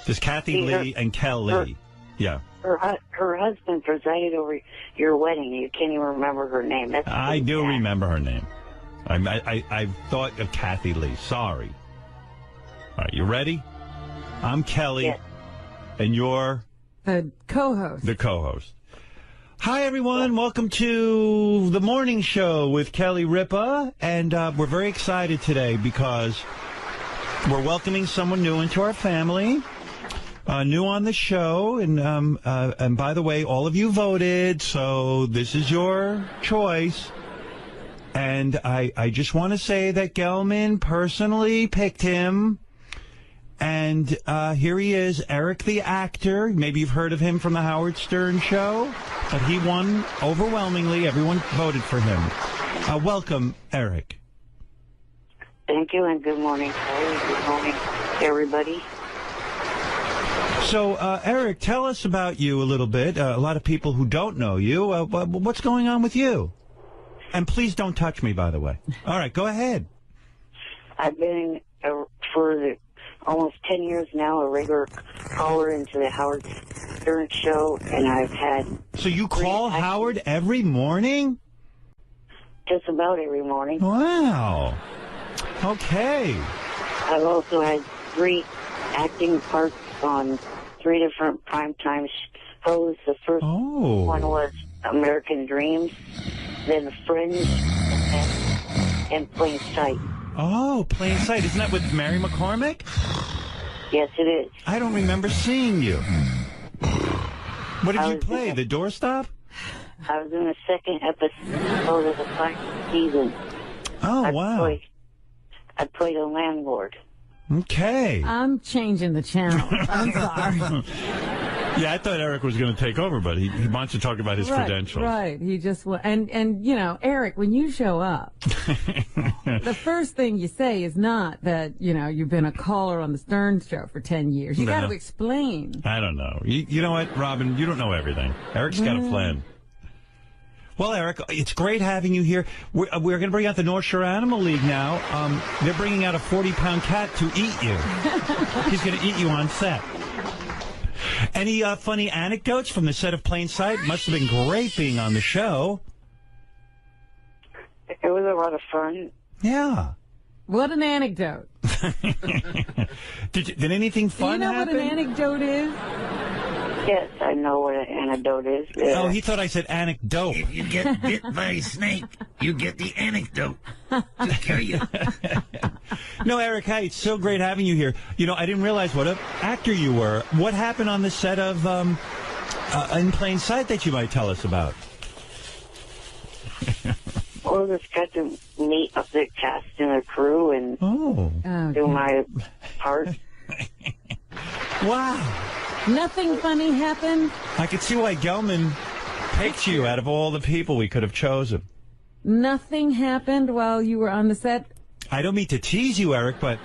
There's Kathy Lee and Kelly. Yeah. Her husband presided over your wedding. You can't even remember her name. That's I do remember her name. I thought of Kathy Lee. Sorry. All right, you ready? I'm Kelly, yes. And you're... The co-host. The co-host. Hi, everyone. Welcome to the morning show with Kelly Ripa. And we're very excited today because we're welcoming someone new into our family. New on the show, and by the way, all of you voted, so this is your choice. And I just want to say that Gelman personally picked him, and here he is, Eric the actor. Maybe you've heard of him from the Howard Stern show, but he won overwhelmingly. Everyone voted for him. Welcome, Eric. Thank you, and good morning, Kelly. Good morning, everybody. So, Eric, tell us about you a little bit. A lot of people who don't know you. What's going on with you? And please don't touch me, by the way. All right, go ahead. I've been, for almost 10 years now, a regular caller into the Howard Stern show, and I've had... So you call Howard every morning? Just about every morning. Wow. Okay. I've also had 3 acting parts on 3 different primetime shows. The first one was American Dreams, then Friends, and Plain Sight. Oh, Plain Sight. Isn't that with Mary McCormick? Yes, it is. I don't remember seeing you. What did you play? The doorstop? I was in the 2nd episode of the 5th season. Oh, wow. I played a landlord. Okay. I'm changing the channel. I'm sorry. Yeah, I thought Eric was going to take over, but he wants to talk about his credentials. Right. He just and you know, Eric, when you show up, the first thing you say is not that, you know, you've been a caller on the Stern show for 10 years. You got to explain. I don't know. You know what, Robin? You don't know everything. Eric's got a plan. Well, Eric, it's great having you here. We're going to bring out the North Shore Animal League now. They're bringing out a 40-pound cat to eat you. He's going to eat you on set. Any funny anecdotes from the set of Plain Sight? Must have been great being on the show. It was a lot of fun. Yeah. What an anecdote. Did anything fun happen? You know what an anecdote is? Yes, I know what an anecdote is. Yeah. Oh, he thought I said anecdote. If you get bit by a snake, you get the anecdote to kill you. No, Eric, hey, it's so great having you here. You know, I didn't realize what an actor you were. What happened on the set of In Plain Sight that you might tell us about? Well, just got to meet up the cast and the crew and do my part. Wow. Nothing funny happened? I could see why Gelman picked you out of all the people we could have chosen. Nothing happened while you were on the set? I don't mean to tease you, Eric, but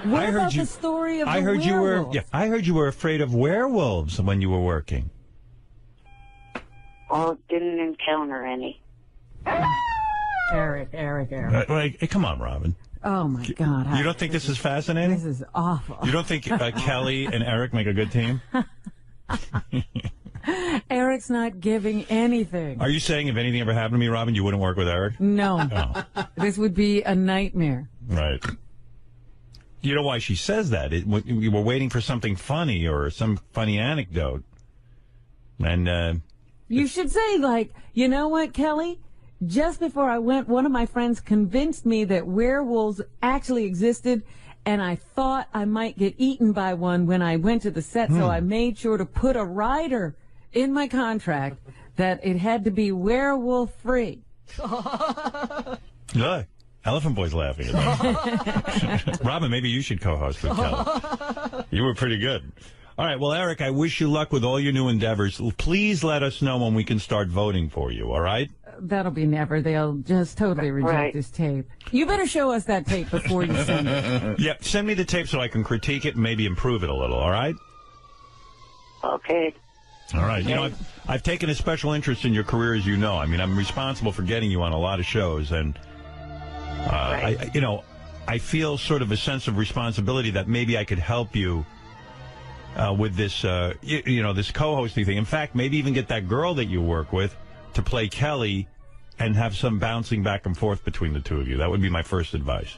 what I heard about you. The story of I the heard werewolves? I heard you were afraid of werewolves when you were working. Well, didn't encounter any. Eric. Come on, Robin. Oh, my God. You don't think this is fascinating? This is awful. You don't think Kelly and Eric make a good team? Eric's not giving anything. Are you saying if anything ever happened to me, Robin, you wouldn't work with Eric? No. Oh. This would be a nightmare. Right. You know why she says that? You were waiting for something funny or some funny anecdote. And you should say, like, you know what, Kelly? Just before I went, one of my friends convinced me that werewolves actually existed, and I thought I might get eaten by one when I went to the set, so I made sure to put a rider in my contract that it had to be werewolf-free. Look, Elephant Boy's laughing at me. Robin, maybe you should co-host with Kelly. You were pretty good. All right, well, Eric, I wish you luck with all your new endeavors. Please let us know when we can start voting for you, all right? That'll be never. They'll just totally reject this tape. You better show us that tape before you send it. Yeah, send me the tape so I can critique it and maybe improve it a little, all right? Okay. All right. You know, I've taken a special interest in your career, as you know. I mean, I'm responsible for getting you on a lot of shows, and, I feel sort of a sense of responsibility that maybe I could help you with this, this co-hosting thing. In fact, maybe even get that girl that you work with to play Kelly and have some bouncing back and forth between the two of you. That would be my first advice.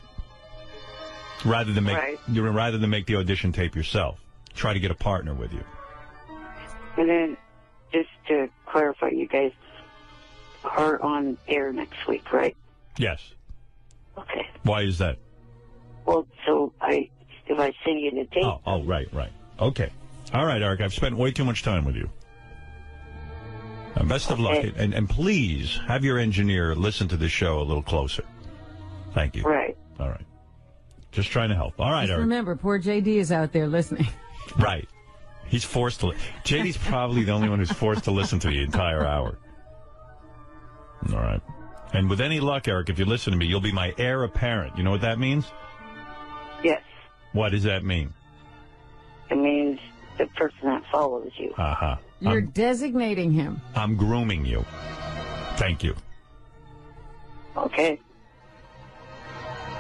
Rather than make the audition tape yourself, try to get a partner with you. And then, just to clarify, you guys are on air next week, right? Yes. Okay. Why is that? Well, so if I send you the tape. Oh, right. Okay. All right, Eric, I've spent way too much time with you. Best of luck. And please have your engineer listen to the show a little closer. Thank you. Right. All right. Just trying to help. All right, Just Eric. remember, poor JD is out there listening. Right. He's forced to. JD's probably the only one who's forced to listen to the entire hour. All right. And with any luck, Eric, if you listen to me, you'll be my heir apparent. You know what that means? Yes. What does that mean? It means the person that follows you. Uh-huh. You're designating him. I'm grooming you. Thank you. Okay.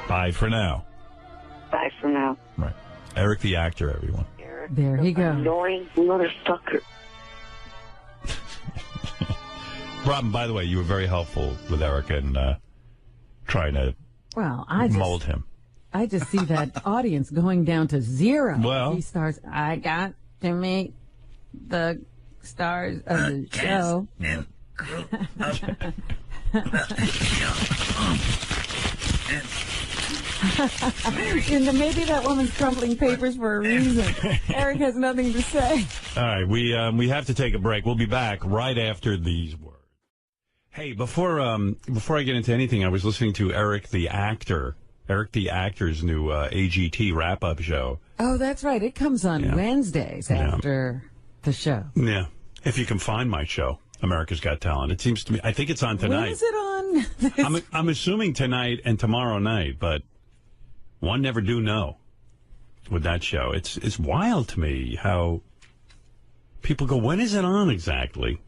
Bye for now. Bye for now. Right. Eric the actor, everyone. There he goes. Annoying motherfucker. Robin, by the way, you were very helpful with Eric in trying to mold him. I just see that audience going down to zero. Well, he starts, I got to meet the stars of the show. And maybe that woman's crumpling papers for a reason. Eric has nothing to say. All right, we have to take a break. We'll be back right after these words. Hey, before I get into anything, I was listening to Eric the Actor's new AGT wrap-up show. Oh, that's right. It comes on Wednesdays after the show. Yeah, if you can find my show, America's Got Talent. It seems to me, I think it's on tonight. When is it on? I'm assuming tonight and tomorrow night, but one never do know with that show. It's wild to me how people go, when is it on exactly?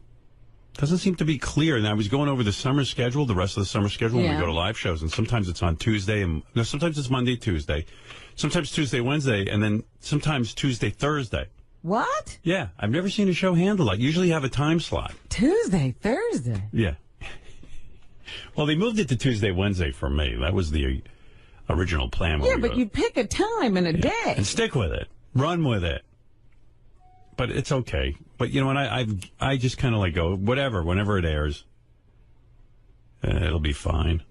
Doesn't seem to be clear. And I was going over the summer schedule, the rest of the summer schedule, when we go to live shows, and sometimes it's on Tuesday, and sometimes it's Monday, Tuesday, sometimes Tuesday, Wednesday, and then sometimes Tuesday, Thursday. What? Yeah, I've never seen a show handle like. Usually you have a time slot. Tuesday, Thursday. Yeah. Well, they moved it to Tuesday, Wednesday for me. That was the original plan. Yeah, but you pick a time and a day. And stick with it. Run with it. But it's okay. But you know what? I just kind of like go, whatever, whenever it airs. It'll be fine.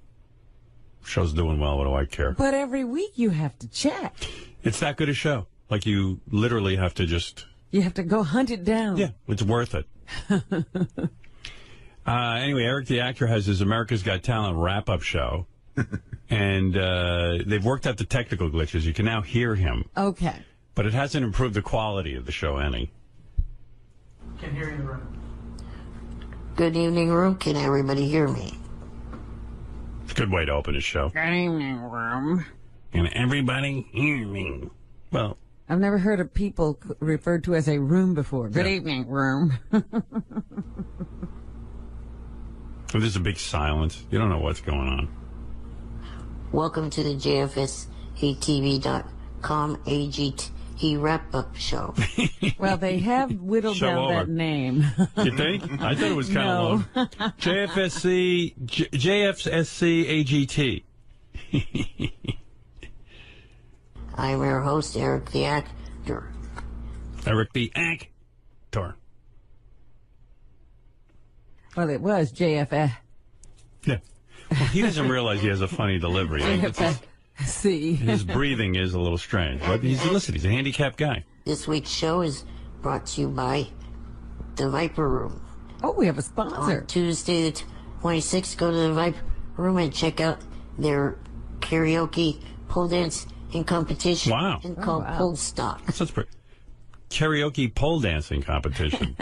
Show's doing well. What do I care? But every week you have to check. It's that good a show. Like you literally have to just... You have to go hunt it down. Yeah, it's worth it. Anyway, Eric the Actor has his America's Got Talent wrap-up show. And they've worked out the technical glitches. You can now hear him. Okay. But it hasn't improved the quality of the show any. Can hear you in the room. Good evening, room. Can everybody hear me? It's a good way to open a show. Good evening, room. Can everybody hear me? Well, I've never heard of people referred to as a room before. Good evening, room. There's a big silence. You don't know what's going on. Welcome to the JFSATV.com AGT wrap-up show. Well, they have whittled Show down over. that name. You think? I thought it was kind of long. JFSC AGT. I'm your host, Eric the Actor. Eric the Actor. Well, it was JFS. Yeah. Well, he doesn't realize he has a funny delivery. See. His breathing is a little strange. But he's a handicapped guy. This week's show is brought to you by the Viper Room. Oh, we have a sponsor. On Tuesday the 26th, go to the Viper Room and check out their karaoke pole dance and competition. Wow. And called Pole Stock. That's pretty. karaoke pole dancing competition.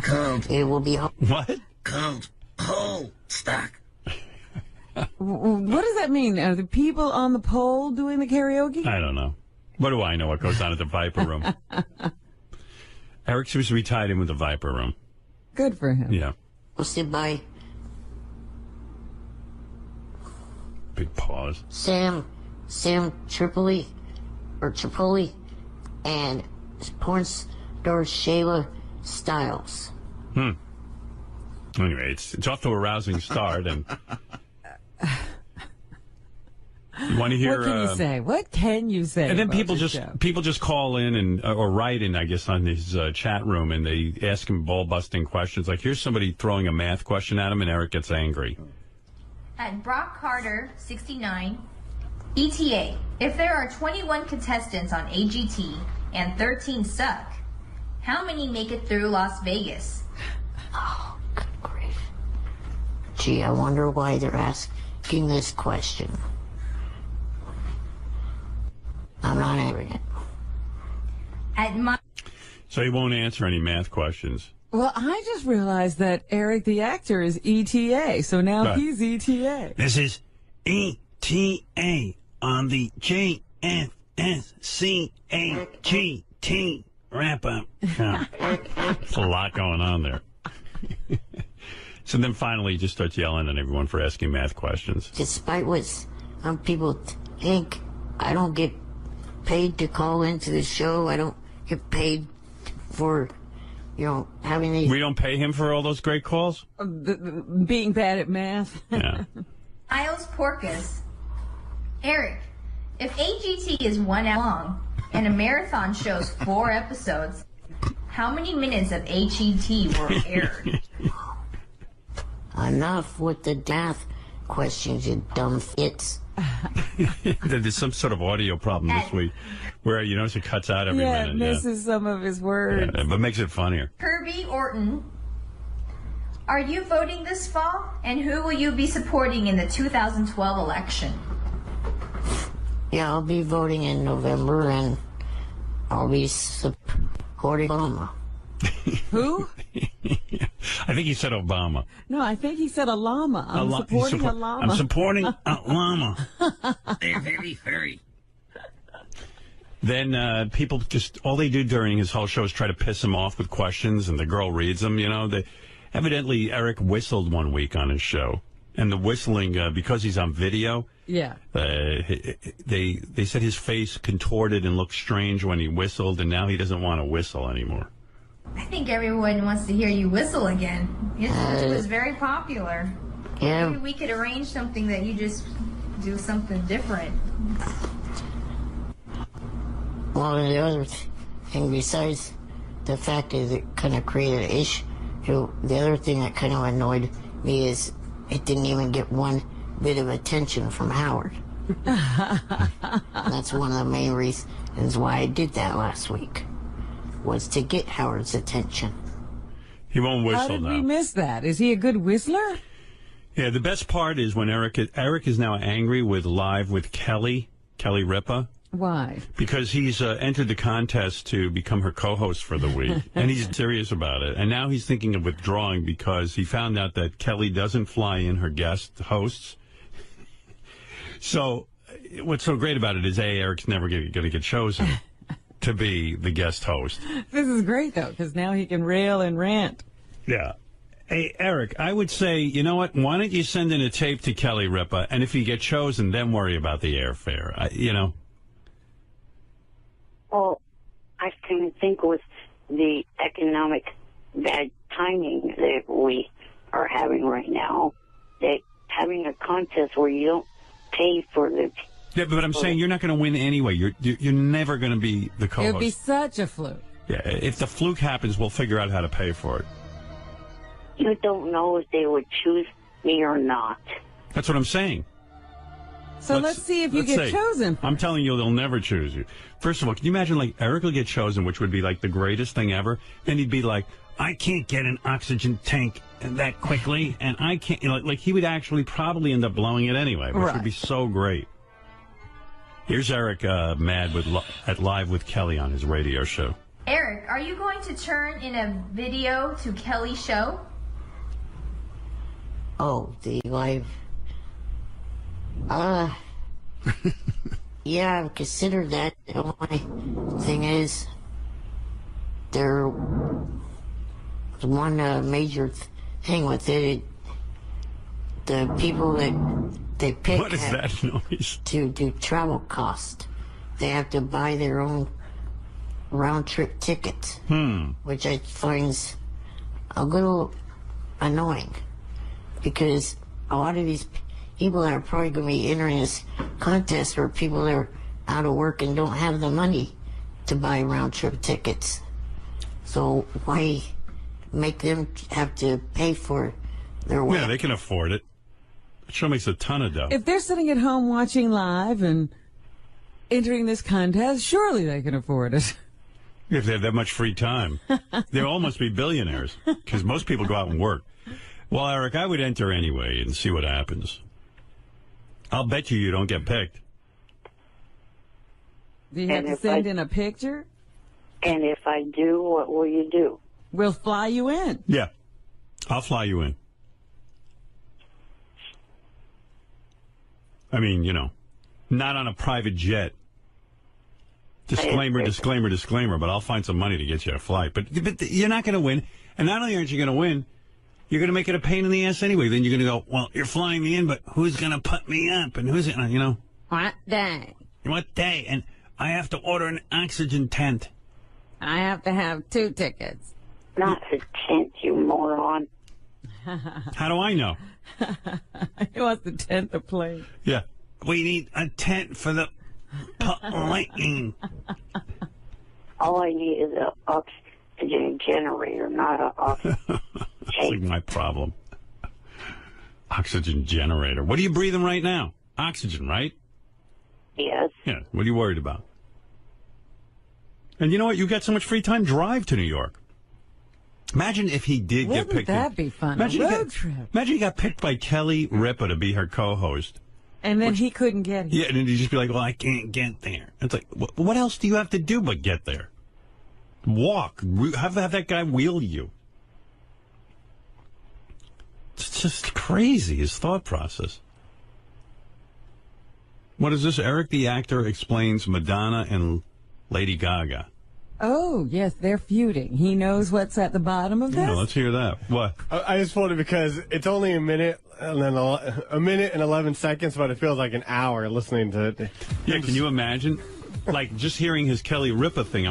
Cold. It will be What? Cold. Hole. Stock. What does that mean? Are the people on the pole doing the karaoke? I don't know. What do I know what goes on at the Viper Room? Eric seems to be tied in with the Viper Room. Good for him. Yeah. hosted by Big pause. Sam Tripoli, and porn star Shayla Styles. Anyway, it's off to a rousing start, and you want to hear? What can you say? What can you say? And then about people this just show? call in and or write in, I guess, on his chat room, and they ask him ball busting questions. Like, here's somebody throwing a math question at him, and Eric gets angry. At Brock Carter, 69, ETA, if there are 21 contestants on AGT and 13 suck, how many make it through Las Vegas? Oh, good grief. Gee, I wonder why they're asking this question. I'm not answering it. At my So he won't answer any math questions. Well, I just realized that Eric the actor is ETA, so now Right. he's ETA. This is ETA on the JFSCAGT wrap-up. There's a lot going on there. So then finally he just starts yelling at everyone for asking math questions. Despite what some people think, I don't get paid to call into the show. I don't get paid for, having these... We don't pay him for all those great calls? Being bad at math. Yeah. Isles Porcus. Eric, if AGT is 1 hour long and a marathon shows 4 episodes, how many minutes of AGT were aired? Enough with the math questions, you dumb fits. There's some sort of audio problem this week where, it cuts out every Yeah, minute. misses some of his words. Yeah, but makes it funnier. Kirby Orton. Are you voting this fall? And who will you be supporting in the 2012 election? Yeah, I'll be voting in November, and I'll be supporting Obama. Who? I think he said Obama. No, I think he said a llama. I'm supporting a llama. I'm supporting a llama. They're very furry. Then people all they do during his whole show is try to piss him off with questions, and the girl reads them, Evidently, Eric whistled one week on his show, and the whistling, because he's on video, Yeah. they said his face contorted and looked strange when he whistled, and now he doesn't want to whistle anymore. I think everyone wants to hear you whistle again. It was very popular. Yeah. Maybe we could arrange something that you just do something different. Well, the other thing, besides the fact that it kind of created an issue, the other thing that kind of annoyed me is it didn't even get one bit of attention from Howard. That's one of the main reasons why I did that last week, was to get Howard's attention. He won't whistle How did now. we miss that? Is he a good whistler? Yeah, the best part is when Eric is now angry with Live with Kelly Ripa. Why? Because he's entered the contest to become her co-host for the week, and he's serious about it. And now he's thinking of withdrawing because he found out that Kelly doesn't fly in her guest hosts. So what's so great about it is, Eric's never going to get chosen to be the guest host. This is great, though, because now he can rail and rant. Yeah. Hey, Eric, I would say, you know what? Why don't you send in a tape to Kelly Ripa, and if you get chosen, then worry about the airfare. Well, I kind of think with the economic bad timing that we are having right now, that having a contest where you don't pay for the... Yeah, but I'm saying you're not going to win anyway. You're never going to be the It co-host. would be such a fluke. Yeah, if the fluke happens, we'll figure out how to pay for it. You don't know if they would choose me or not. That's what I'm saying. So let's see if you get chosen. I'm telling you, they'll never choose you. First of all, can you imagine, Eric will get chosen, which would be, the greatest thing ever? Then he'd be like, I can't get an oxygen tank that quickly, and I can't, he would actually probably end up blowing it anyway, which would be so great. Here's Eric mad at Live with Kelly on his radio show. Eric, are you going to turn in a video to Kelly's show? Oh, the live. Yeah, I've considered that. The only thing is, there's one major thing with it. The people that they pick What is that noise? to do travel cost. They have to buy their own round-trip tickets, which I find a little annoying, because a lot of these people that are probably going to be entering this contest are people that are out of work and don't have the money to buy round-trip tickets. So why make them have to pay for their way? Yeah, they can afford it. It sure makes a ton of dough. If they're sitting at home watching live and entering this contest, surely they can afford it. If they have that much free time. They all must be billionaires, because most people go out and work. Well, Eric, I would enter anyway and see what happens. I'll bet you don't get picked. Do you have to send in a picture? And if I do, what will you do? We'll fly you in. Yeah, I'll fly you in. I mean, not on a private jet. Disclaimer, disclaimer, disclaimer, but I'll find some money to get you a flight. But you're not going to win. And not only aren't you going to win, you're going to make it a pain in the ass anyway. Then you're going to go, well, you're flying me in, but who's going to put me up? And who's, What day? What day? And I have to order an oxygen tent. I have to have 2 tickets. Not a tent, you moron. How do I know? He wants the tent to play. Yeah. We need a tent for the lightning. All I need is an oxygen generator, not an oxygen. That's like my problem. Oxygen generator. What are you breathing right now? Oxygen, right? Yes. Yeah. What are you worried about? And you know what? You got so much free time. Drive to New York. Imagine if he did get picked. Wouldn't that be fun? Imagine A road trip. Imagine he got picked by Kelly Ripa to be her co-host. And then he couldn't get here. Yeah, and then he'd just be like, well, I can't get there. It's like, what else do you have to do but get there? Walk. Have that guy wheel you. It's just crazy, his thought process. What is this? Eric the actor explains Madonna and Lady Gaga. Oh, yes, they're feuding. He knows what's at the bottom of this. Yeah, let's hear that. What? I just wanted because it's only a minute and then a minute and 11 seconds, but it feels like an hour listening to it. Yeah, can you imagine? Like, just hearing his Kelly Ripa thing,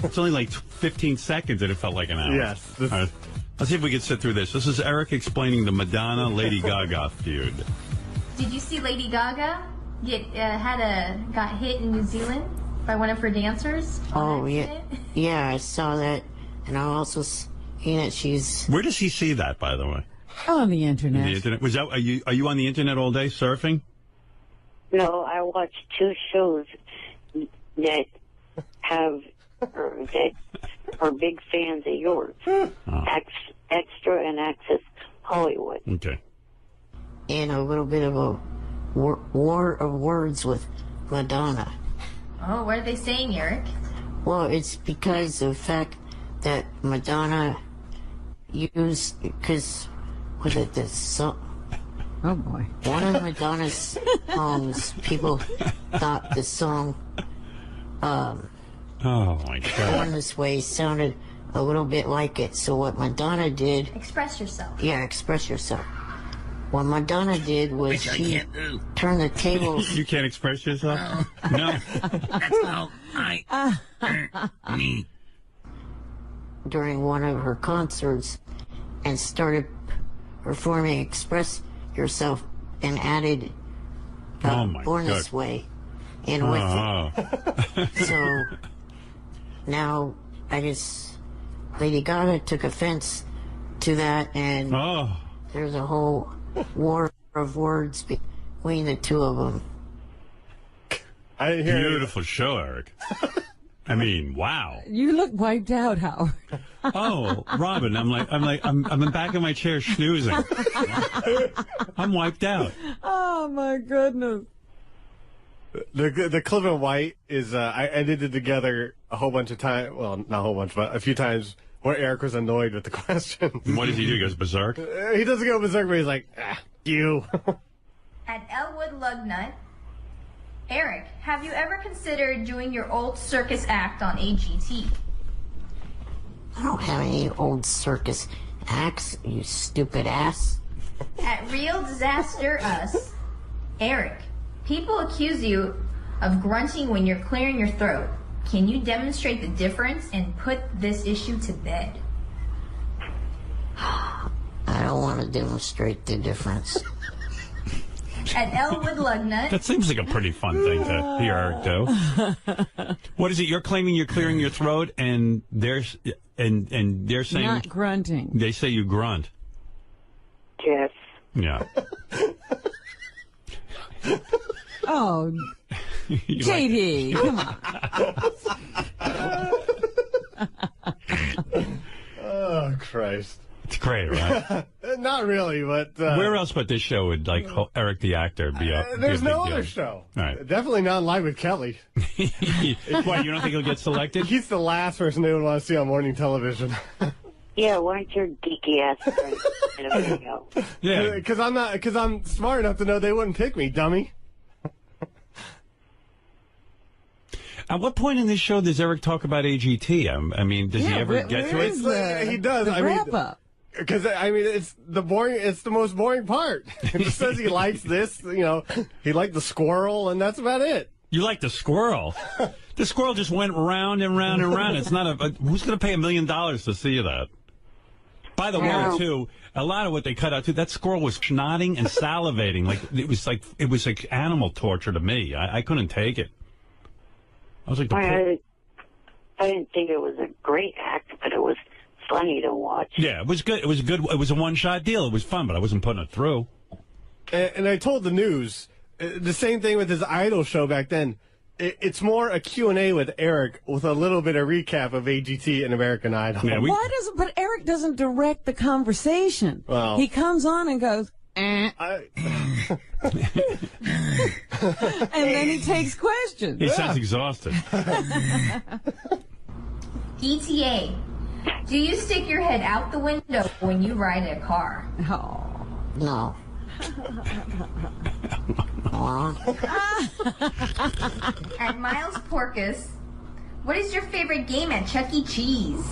it's only like 15 seconds and it felt like an hour. Yes. All right, let's see if we can sit through this. This is Eric explaining the Madonna-Lady Gaga feud. Did you see Lady Gaga got hit in New Zealand by one of her dancers? Oh, yeah. Yeah, I saw that. And I also seen that she's... Where does he see that, by the way? On the internet. The internet. Are you on the internet all day surfing? No, I watch 2 shows that are big fans of yours. Extra and Access Hollywood. Okay. And a little bit of a war of words with Madonna. Oh, what are they saying, Eric? Well, it's because of the fact that Madonna used, because, was it this song? Oh, boy. One of Madonna's songs, people thought the song, oh, my God. Born This Way sounded a little bit like it. So what Madonna did... Express yourself. Yeah, express yourself. What Madonna did was she turned the tables... You can't express yourself? No. That's how me. During one of her concerts and started performing Express Yourself and added Born This Way in with it. So now I guess Lady Gaga took offense to that, and there's a whole war of words between the two of them. Beautiful show, Eric. I mean, wow. You look wiped out, Howard. Oh, Robin, I'm in the back of my chair snoozing. I'm wiped out. Oh, my goodness. The Cliff and White is, I edited together a whole bunch of times, well, not a whole bunch, but a few times where Eric was annoyed with the question. What does he do? He goes berserk? He doesn't go berserk, but he's like, you. At Elwood Lugnut, Eric, have you ever considered doing your old circus act on AGT? I don't have any old circus acts, you stupid ass. At Real Disaster Us, Eric, people accuse you of grunting when you're clearing your throat. Can you demonstrate the difference and put this issue to bed? I don't want to demonstrate the difference. At Elwood Lugnut. That seems like a pretty fun thing to hear Eric do. What is it? You're claiming you're clearing your throat, and they're saying Not grunting. They say you grunt. Yes. Yeah. Oh, JD, come on. Oh, Christ. It's great, right? Not really, but... Where else but this show would, like, Eric the actor be up? There's no other show. All right. Definitely not Live with Kelly. Why, you don't think he'll get selected? He's the last person they would want to see on morning television. Yeah, why don't your geeky ass friends in a video? Yeah, because I'm smart enough to know they wouldn't pick me, dummy. At what point in this show does Eric talk about AGT? I mean, does he ever get to it? He does. The wrap-up. Because, I mean, it's the most boring part. He says he likes this, he liked the squirrel, and that's about it. You like the squirrel? The squirrel just went round and round and round. It's not who's going to pay $1 million to see that? By the way, too, a lot of what they cut out, too, that squirrel was nodding and salivating. It was like animal torture to me. I couldn't take it. I was like, I didn't think it was a great act, but it was funny to watch. Yeah, it was good. It was good. It was a one-shot deal. It was fun, but I wasn't putting it through. And I told the news, the same thing with his Idol show back then. It's more a Q&A with Eric with a little bit of recap of AGT and American Idol. Yeah, But Eric doesn't direct the conversation. Well, he comes on and goes, and then he takes questions. He sounds exhausted. ETA, do you stick your head out the window when you ride a car? Oh. No. At Miles Porkus, what is your favorite game at Chuck E. Cheese?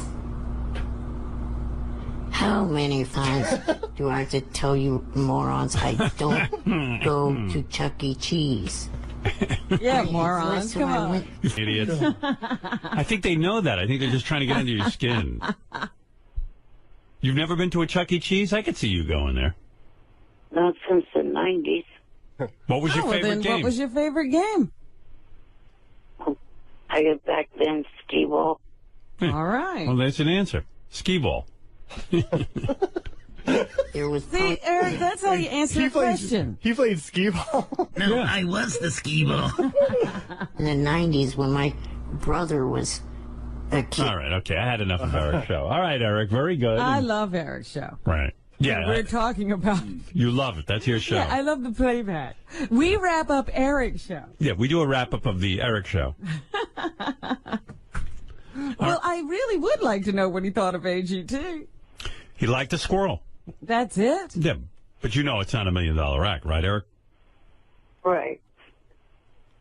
How many times do I have to tell you morons I don't go to Chuck E. Cheese? Yeah, morons, come on. Idiots. I think they know that. I think they're just trying to get under your skin. You've never been to a Chuck E. Cheese? I could see you going there. Not since the 90s. What was your favorite game? What was your favorite game? I got back then skee ball. All right. Well, that's an answer. Skee ball. See, Eric, that's how you answer a question. He played skee ball. No, yeah. I was the skee ball. In the 90s when my brother was a kid. All right, okay. I had enough of Eric's show. All right, Eric, very good. I love Eric's show. Right. Yeah. We're talking about... You love it. That's your show. Yeah, I love the playback. We wrap up Eric's show. Yeah, we do a wrap-up of the Eric show. Well, I really would like to know what he thought of AGT. He liked a squirrel. That's it? Yeah, but you know it's not $1 million act, right, Eric? Right.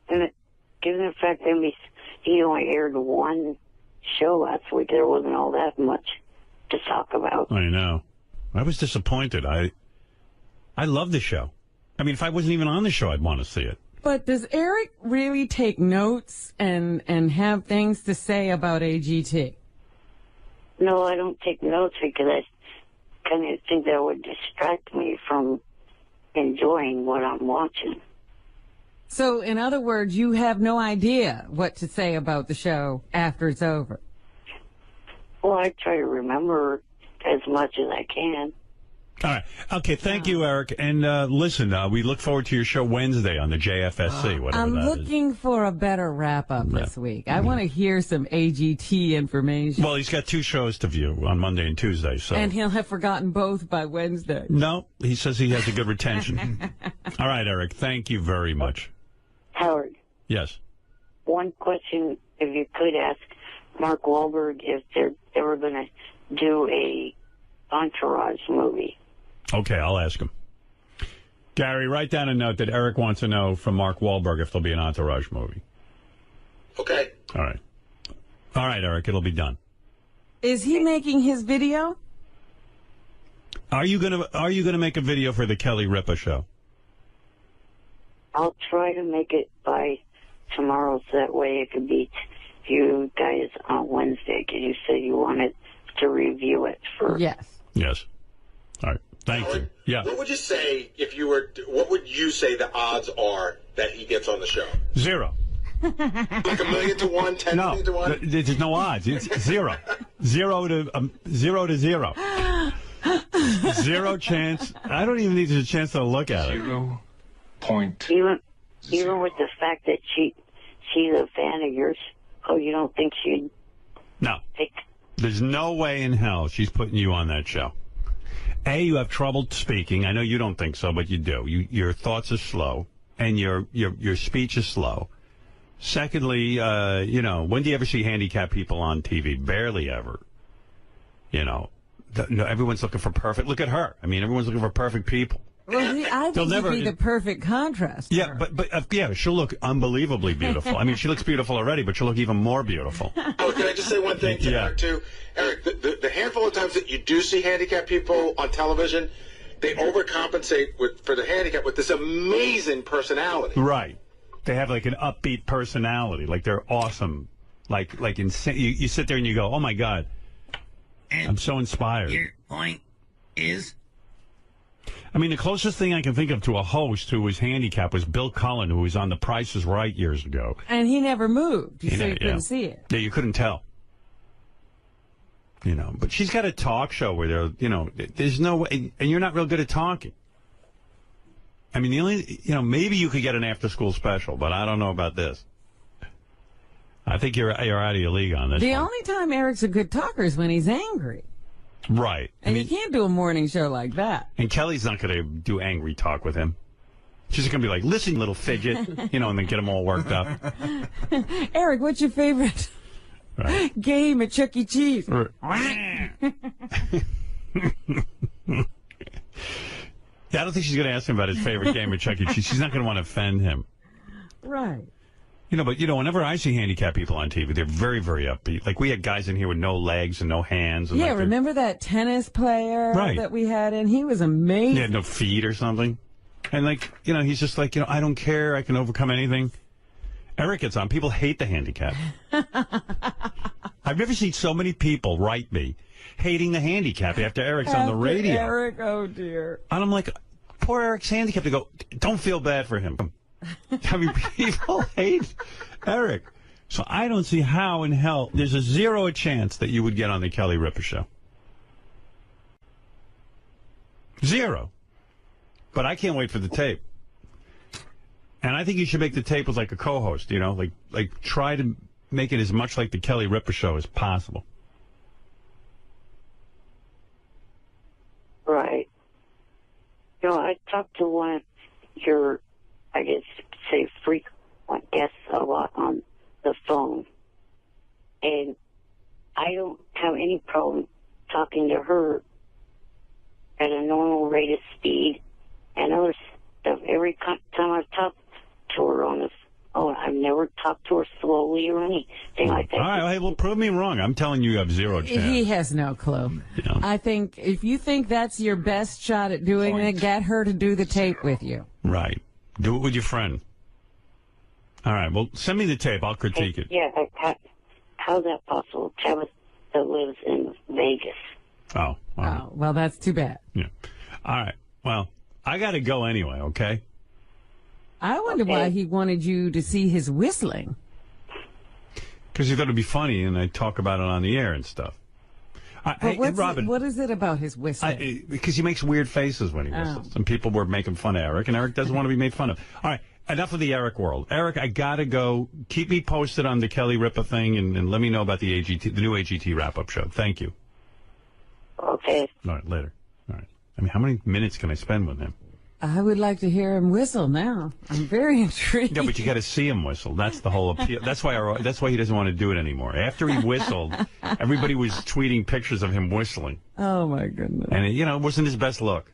And given the fact that he only aired one show last week, there wasn't all that much to talk about. I know. I was disappointed. I love the show. I mean, if I wasn't even on the show, I'd want to see it. But does Eric really take notes and have things to say about AGT? No, I don't take notes because I kind of think that would distract me from enjoying what I'm watching. So, in other words, you have no idea what to say about the show after it's over? Well, I try to remember as much as I can. All right. Okay, thank you, Eric. And listen, we look forward to your show Wednesday on the JFSC, whatever I'm that is. looking for a better wrap-up this week. I want to hear some AGT information. Well, he's got 2 shows to view on Monday and Tuesday. So. And he'll have forgotten both by Wednesday. No, he says he has a good retention. All right, Eric, thank you very much. Howard, Yes. One question, if you could ask Mark Wahlberg if they're ever going to do a Entourage movie. Okay, I'll ask him. Gary, write down a note that Eric wants to know from Mark Wahlberg if there'll be an Entourage movie. Okay. All right. All right, Eric, it'll be done. Is he making his video? Are you gonna make a video for the Kelly Ripa show? I'll try to make it by tomorrow, so that way it could be you guys on Wednesday, because you said you wanted to review it first. Yes. Yes. All right. Thank you. Yeah. What would you say if you were? What would you say the odds are that he gets on the show? 0. Like 1,000,000 to 1, 10,000,000 to 1. There's no odds. It's 0. 0 to 0. 0 chance. I don't even think there's a chance to look at it. 0 point. Even with the fact that she's a fan of yours, you don't think she'd? No. There's no way in hell she's putting you on that show. A, you have trouble speaking. I know you don't think so, but you do. Your thoughts are slow, and your speech is slow. Secondly, when do you ever see handicapped people on TV? Barely ever. Everyone's looking for perfect. Look at her. I mean, everyone's looking for perfect people. Well, I think he'd be the perfect contrast. Yeah, but she'll look unbelievably beautiful. I mean, she looks beautiful already, but she'll look even more beautiful. Oh, can I just say one thing to Eric, too? Eric, the handful of times that you do see handicapped people on television, they overcompensate for the handicap with this amazing personality. Right. They have like an upbeat personality. Like they're awesome. Like insane. You sit there and you go, oh, my God. And I'm so inspired. Your point is? I mean, the closest thing I can think of to a host who was handicapped was Bill Cullen, who was on The Price is Right years ago. And he never moved, so you couldn't see it. Yeah, you couldn't tell. But she's got a talk show where there's no way, and you're not real good at talking. I mean, the only, maybe you could get an after-school special, but I don't know about this. I think you're out of your league on this. The one. only time Eric's a good talker is when he's angry. Right. And you can't do a morning show like that. And Kelly's not going to do angry talk with him. She's going to be like, listen, little fidget, and then get him all worked up. Eric, what's your favorite game at Chuck E. Cheese? I don't think she's going to ask him about his favorite game at Chuck E. Cheese. She's not going to want to offend him. Right. But whenever I see handicapped people on TV, they're very, very upbeat. Like, we had guys in here with no legs and no hands. And yeah, remember that tennis player that we had in? He was amazing. He had no feet or something. And, he's just like, I don't care. I can overcome anything. Eric gets on. People hate the handicap. I've never seen so many people write me hating the handicap after Eric's on the radio. Eric, oh, dear. And I'm like, poor Eric's handicapped. They go, don't feel bad for him. I mean, people hate Eric. So I don't see how in hell there's a 0 chance that you would get on the Kelly Ripa show. 0. But I can't wait for the tape. And I think you should make the tape as like a co-host, like try to make it as much like the Kelly Ripa show as possible. Right. I talked to one of your, I guess, say frequent guests a lot on the phone. And I don't have any problem talking to her at a normal rate of speed and other stuff. Every time I've talked to her on the phone, I've never talked to her slowly or anything like that. All right, well, prove me wrong. I'm telling you have 0 chance. He has no clue. I think if you think that's your best shot at doing it, get her to do the tape with you. Right. Do it with your friend. All right, well, send me the tape. I'll critique it. Yeah, how's that possible? Tabitha lives in Vegas. Oh. Well, that's too bad. Yeah. All right. Well, I got to go anyway, okay? I wonder why he wanted you to see his whistling. Because he thought it'd be funny, and I talk about it on the air and stuff. Robin, what is it about his whistling? Because he makes weird faces when he whistles. And people were making fun of Eric, and Eric doesn't want to be made fun of. All right, enough of the Eric world. Eric, I got to go. Keep me posted on the Kelly Ripa thing, and let me know about the new AGT wrap-up show. Thank you. Okay. All right, later. All right. I mean, how many minutes can I spend with him? I would like to hear him whistle now. I'm very intrigued. No, but you got to see him whistle. That's the whole appeal. That's why he doesn't want to do it anymore. After he whistled, everybody was tweeting pictures of him whistling. Oh, my goodness. And, it wasn't his best look.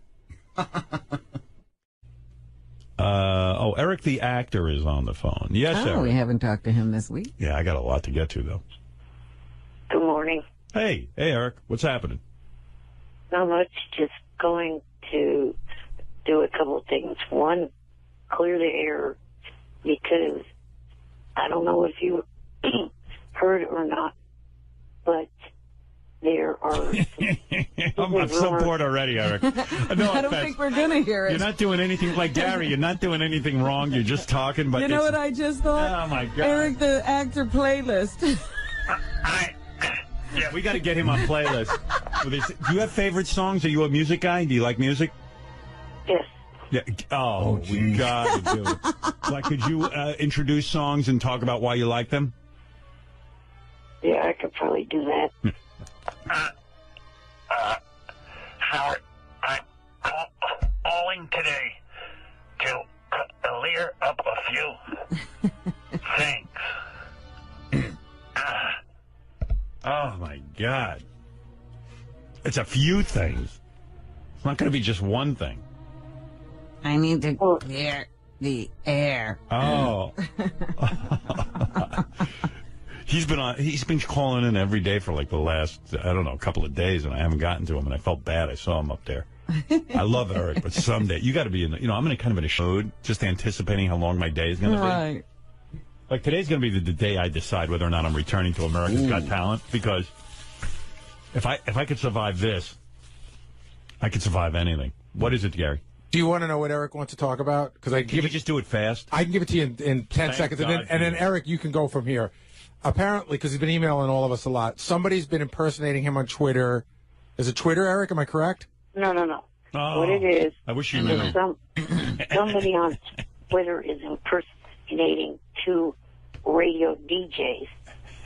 Eric the actor is on the phone. Yes, Eric. We haven't talked to him this week. Yeah, I got a lot to get to, though. Good morning. Hey, Eric. What's happening? Not much. Just going to do a couple of things. One, clear the air, because I don't know if you heard or not, but there are... I'm so bored already, Eric. No I don't think we're going to hear it. You're not doing anything like Gary. You're not doing anything wrong. You're just talking. But you know what I just thought? Oh, my God. Eric the actor playlist. Yeah, we got to get him on playlist. Do you have favorite songs? Are you a music guy? Do you like music? Yes. Yeah. Oh, we got to do it. Like, could you introduce songs and talk about why you like them? Yeah, I could probably do that. Howard, I'm calling today to clear up a few things. Oh, my God. It's a few things. It's not going to be just one thing. I need to clear the air. Oh. He's been calling in every day for like the last, I don't know, couple of days, and I haven't gotten to him, and I felt bad. I saw him up there. I love Eric, but someday, you got to be in I'm in a kind of a mood, just anticipating how long my day is going to be. Right. Like, today's going to be the day I decide whether or not I'm returning to America's Got Talent, because if I could survive this, I could survive anything. What is it, Gary? Do you want to know what Eric wants to talk about? Because Can you just do it fast? I can give it to you in 10 seconds, and then Eric, you can go from here. Apparently, because he's been emailing all of us a lot, somebody's been impersonating him on Twitter. Is it Twitter, Eric? Am I correct? No. Oh, What it is... I wish you knew. Somebody on Twitter is impersonating two radio DJs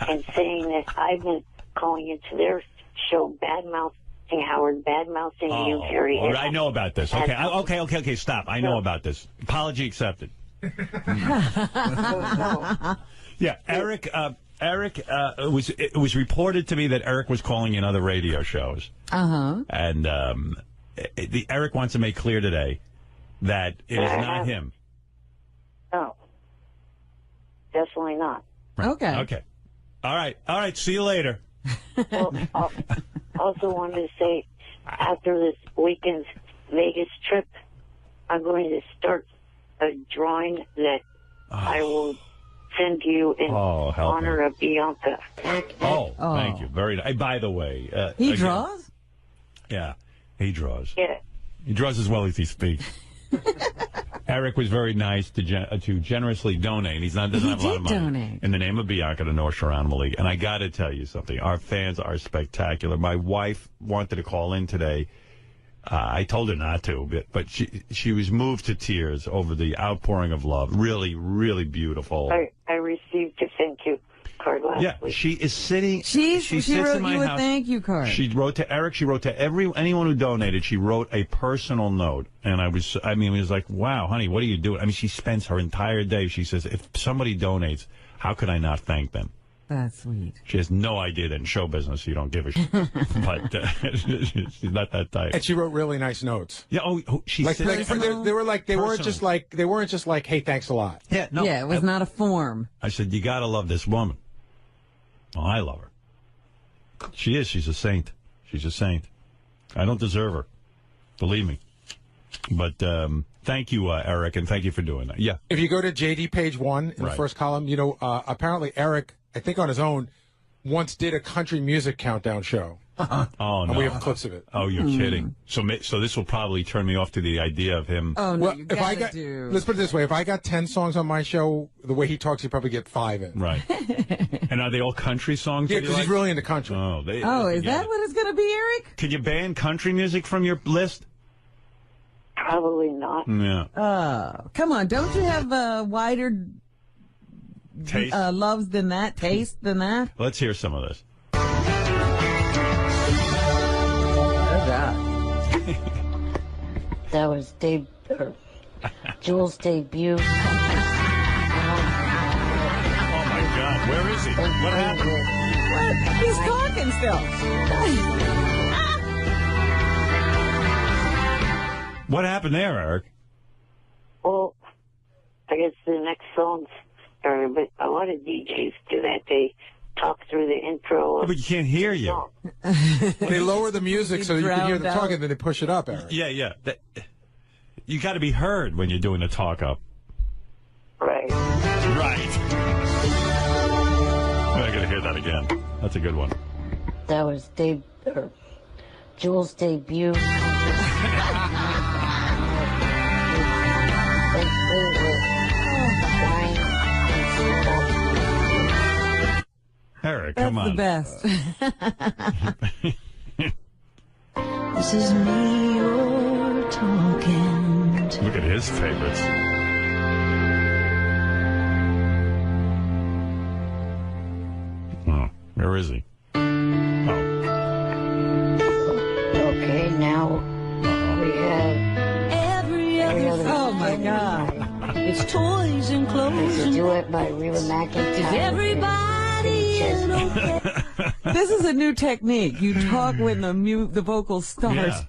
and saying that I've been calling into their show bad-mouthing Howard, bad-mouthing you, Gary. All right, I know about this. Okay, stop. I know about this. Apology accepted. Yeah, Eric. It was reported to me that Eric was calling in other radio shows. And Eric wants to make clear today that it is not him. No, definitely not. Right. Okay. All right. See you later. Well, also wanted to say, after this weekend's Vegas trip, I'm going to start a drawing that I will send you in honor of Bianca. Oh, thank you. Very nice. By the way, he draws? Yeah, he draws. Yeah. He draws as well as he speaks. Eric was very nice to generously donate. He doesn't have a lot of money. Donate. In the name of Bianca, the North Shore Animal League. And I got to tell you something. Our fans are spectacular. My wife wanted to call in today. I told her not to, but she was moved to tears over the outpouring of love. Really, really beautiful. I received a thank you card last week. She is sitting. She sits wrote in my you a house. thank you card. She wrote to Eric. She wrote to anyone who donated. She wrote a personal note, and it was like, wow, honey, what are you doing? I mean, she spends her entire day. She says, if somebody donates, how could I not thank them? That's sweet. She has no idea that in show business you don't give a shit. But she's not that type. And she wrote really nice notes. Yeah. She like, said they weren't just like hey, thanks a lot. Yeah. No. Yeah, it was not a form. I said, you gotta love this woman. Oh, I love her. She is. She's a saint. She's a saint. I don't deserve her. Believe me. But thank you, Eric, and thank you for doing that. Yeah. If you go to JD page 1 in the first column, apparently Eric, I think on his own, once did a country music countdown show. Oh, no. And we have clips of it. Oh, you're kidding. So this will probably turn me off to the idea of him. Oh, no, well, let's put it this way. If I got 10 songs on my show, the way he talks, he'd probably get 5 in. Right. And are they all country songs? Yeah, because he's really into country. Oh, is that what it's going to be, Eric? Can you ban country music from your list? Probably not. Yeah. Come on. Don't you have wider taste loves than that? Taste than that? Let's hear some of this. That was Jules' debut. Oh my God, where is he? What happened? He's talking still. What happened there, Eric? Well, I guess the next song's, but a lot of DJs do that. They talk through the intro. Yeah, but you can't hear you. They lower the music so you can hear them talking, then they push it up, Eric. Yeah. You got to be heard when you're doing the talk up. Right. Right. I got to hear that again. That's a good one. That was Jules' debut. Eric, come on. That's the best. This is me you're talking to. Look at his favorites. Oh, where is he? Okay, now we have every other. Oh my God! It's toys and clothes. It's a duet by Reba McEntire. Is everybody okay? This is a new technique. You talk when the vocals start.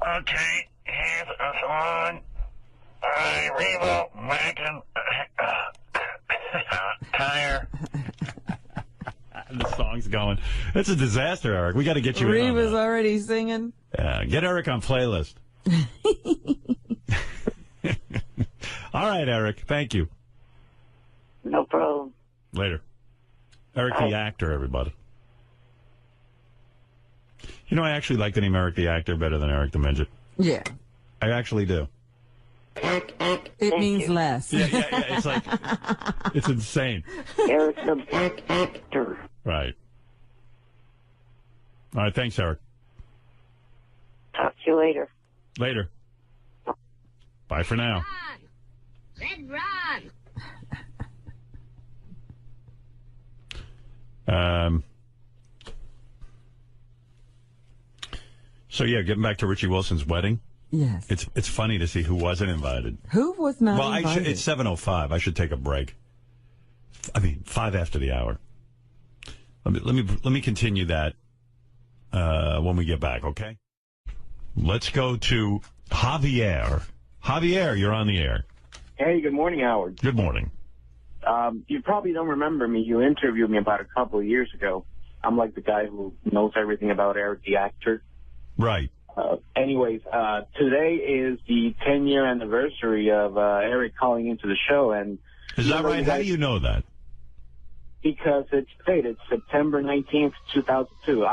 Okay, here's a song by Reba McEntire. The song's going. It's a disaster, Eric. We got to get you in on Reba's that. already singing. Get Eric on playlist. All right, Eric. Thank you. No problem. Later. Eric the actor, everybody. You know, I actually like the name Eric the actor better than Eric the Midget. Yeah. I actually do. It means less. Yeah. It's like, it's insane. Eric the Black Actor. Right. All right. Thanks, Eric. Talk to you later. Later. Bye for now. Red Ron. So yeah, getting back to Richie Wilson's wedding. Yes. It's funny to see who wasn't invited. Who was not Well, invited? it's 7:05. I should take a break. I mean, 5 after the hour. Let me continue that when we get back. Okay. Let's go to Javier. Javier, you're on the air. Hey, good morning, Howard. Good morning. You probably don't remember me. You interviewed me about a couple of years ago. I'm like the guy who knows everything about Eric the actor. Right. Anyways, today is the 10-year anniversary of Eric calling into the show. And Is that right? How do you know that? Because it's dated September 19th, 2002.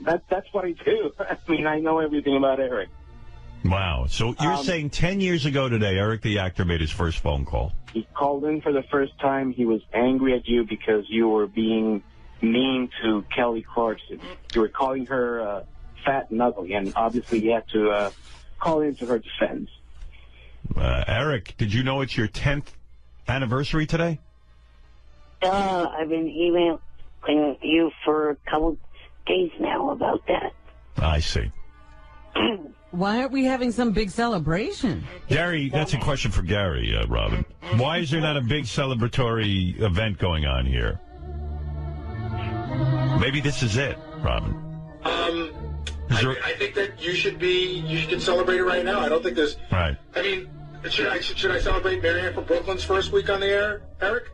That's what I do. I mean, I know everything about Eric. Wow. So you're saying 10 years ago today, Eric the actor made his first phone call. He called in for the first time. He was angry at you because you were being mean to Kelly Clarkson. You were calling her fat and ugly, and obviously you had to call into her defense. Eric, did you know it's your 10th anniversary today? I've been emailing you for a couple days now about that. I see. Why aren't we having some big celebration? Gary, that's a question for Gary, Robin. Why is there not a big celebratory event going on here? Maybe this is it, Robin. I think that you should celebrate it right now. I don't think there's. Right. I mean, should I celebrate Marianne from Brooklyn's first week on the air, Eric?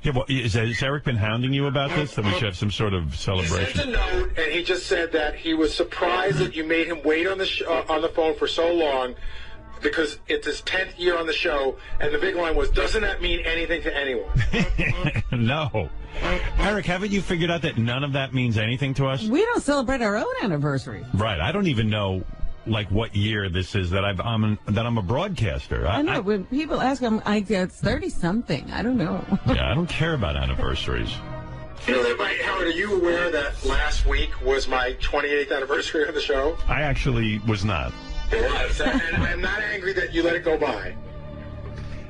Yeah, well, has Eric been hounding you about this? That we should have some sort of celebration? He sent a note, and he just said that he was surprised that you made him wait on the phone for so long, because it's his 10th year on the show, and the big line was, doesn't that mean anything to anyone? No. Eric, haven't you figured out that none of that means anything to us? We don't celebrate our own anniversary. Right. I don't even know, like, what year this is that I'm a broadcaster. I know. When people ask, I get 30-something. I don't know. Yeah, I don't care about anniversaries. You know, Howard, are you aware that last week was my 28th anniversary of the show? I actually was not. It was, and I'm not angry that you let it go by.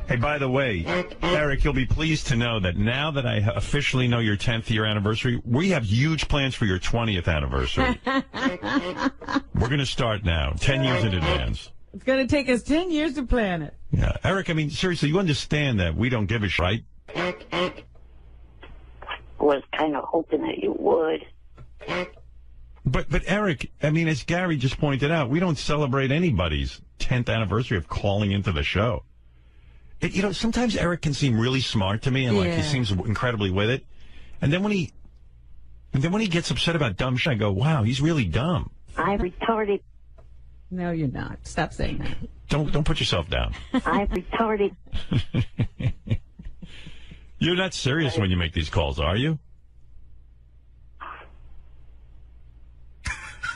Hey, by the way, Eric, you'll be pleased to know that now that I officially know your 10th year anniversary, we have huge plans for your 20th anniversary. We're going to start now, 10 years in advance. It's going to take us 10 years to plan it. Yeah. Eric, I mean, seriously, you understand that we don't give a shit, right? Was kind of hoping that you would. But Eric, I mean, as Gary just pointed out, we don't celebrate anybody's 10th anniversary of calling into the show. You know, sometimes Eric can seem really smart to me, and like he seems incredibly with it. And then when he gets upset about dumb shit, I go, "Wow, he's really dumb." I'm retarded. No, you're not. Stop saying that. Don't put yourself down. I'm retarded. You're not serious when you make these calls, are you?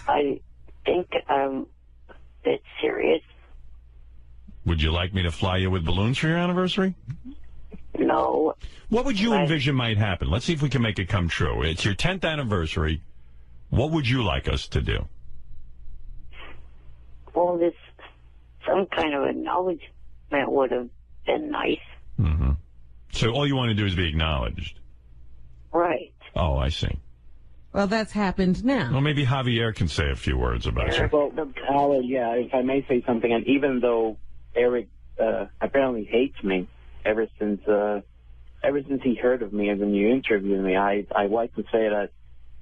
I think I'm a bit serious. Would you like me to fly you with balloons for your anniversary? No. What would you envision might happen? Let's see if we can make it come true. It's your 10th anniversary. What would you like us to do? Well, some kind of acknowledgement would have been nice. Mm-hmm. So all you want to do is be acknowledged? Right. Oh, I see. Well, that's happened now. Well, maybe Javier can say a few words about it. Well, Howard, yeah, if I may say something, and even though Eric apparently hates me ever since he heard of me and when you interviewed me, I like to say that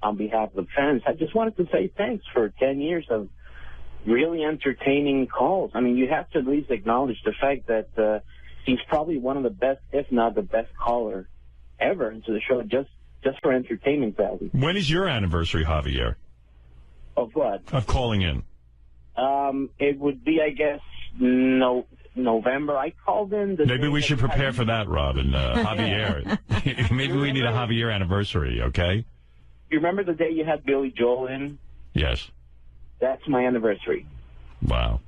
on behalf of the fans, I just wanted to say thanks for 10 years of really entertaining calls. I mean, you have to at least acknowledge the fact that he's probably one of the best, if not the best caller ever into the show, just for entertainment value. When is your anniversary, Javier? Of what? Of calling in. It would be, I guess, November. I called in. Maybe we should prepare for that, Robin. Javier. Maybe we need a Javier anniversary, okay? You remember the day you had Billy Joel in? Yes. That's my anniversary. Wow.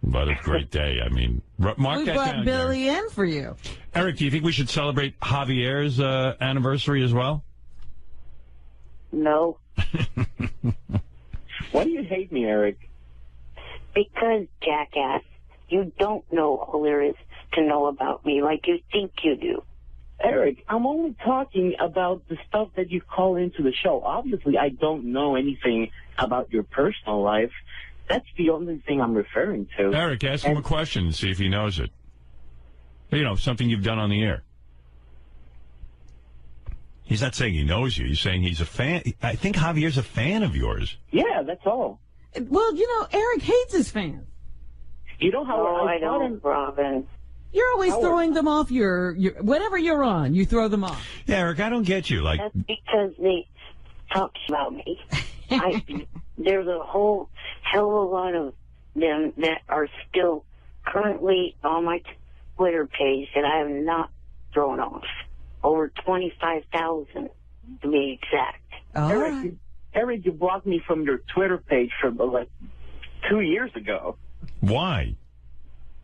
What a great day. I mean, mark we that brought down, Billy in for you. Eric, do you think we should celebrate Javier's anniversary as well? No. Why do you hate me, Eric? Because, jackass, you don't know all there is to know about me like you think you do. Eric, I'm only talking about the stuff that you call into the show. Obviously, I don't know anything about your personal life. That's the only thing I'm referring to. Eric, ask him a question and see if he knows it. You know, something you've done on the air. He's not saying he knows you. He's saying he's a fan. I think Javier's a fan of yours. Yeah, that's all. Well, you know, Eric hates his fans. You know how I don't, Robin. You're always throwing them off your whatever you're on, you throw them off. Yeah, Eric, I don't get you. That's because they talk about me. There's a whole hell of a lot of them that are still currently on my Twitter page that I have not thrown off. Over 25,000 to be exact. Eric, you blocked me from your Twitter page for like 2 years ago. Why?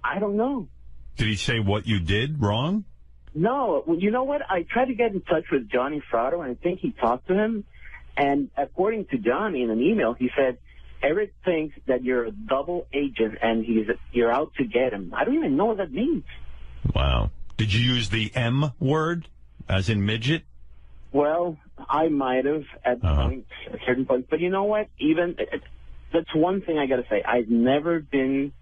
I don't know. Did he say what you did wrong? No. Well, you know what? I tried to get in touch with Johnny Frado, and I think he talked to him. And according to Johnny in an email, he said, Eric thinks that you're a double agent and you're out to get him. I don't even know what that means. Wow. Did you use the M word, as in midget? Well, I might have at a certain point. But you know what? That's one thing I got to say. I've never been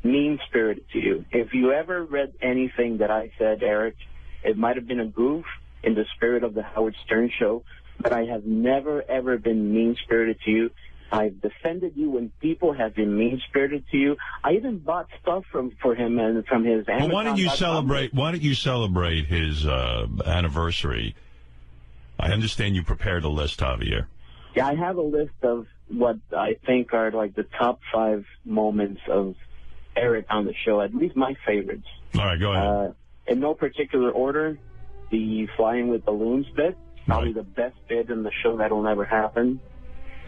mean-spirited to you. If you ever read anything that I said, Eric, it might have been a goof in the spirit of the Howard Stern show, but I have never, ever been mean-spirited to you. I've defended you when people have been mean-spirited to you. I even bought stuff for him and from his Amazon. Well, why don't you celebrate his anniversary? I understand you prepared a list, Javier. Yeah, I have a list of what I think are like the top 5 moments of Eric on the show, at least my favorites. All right, go ahead. In no particular order, the flying with balloons bit, probably the best bit in the show that'll never happen.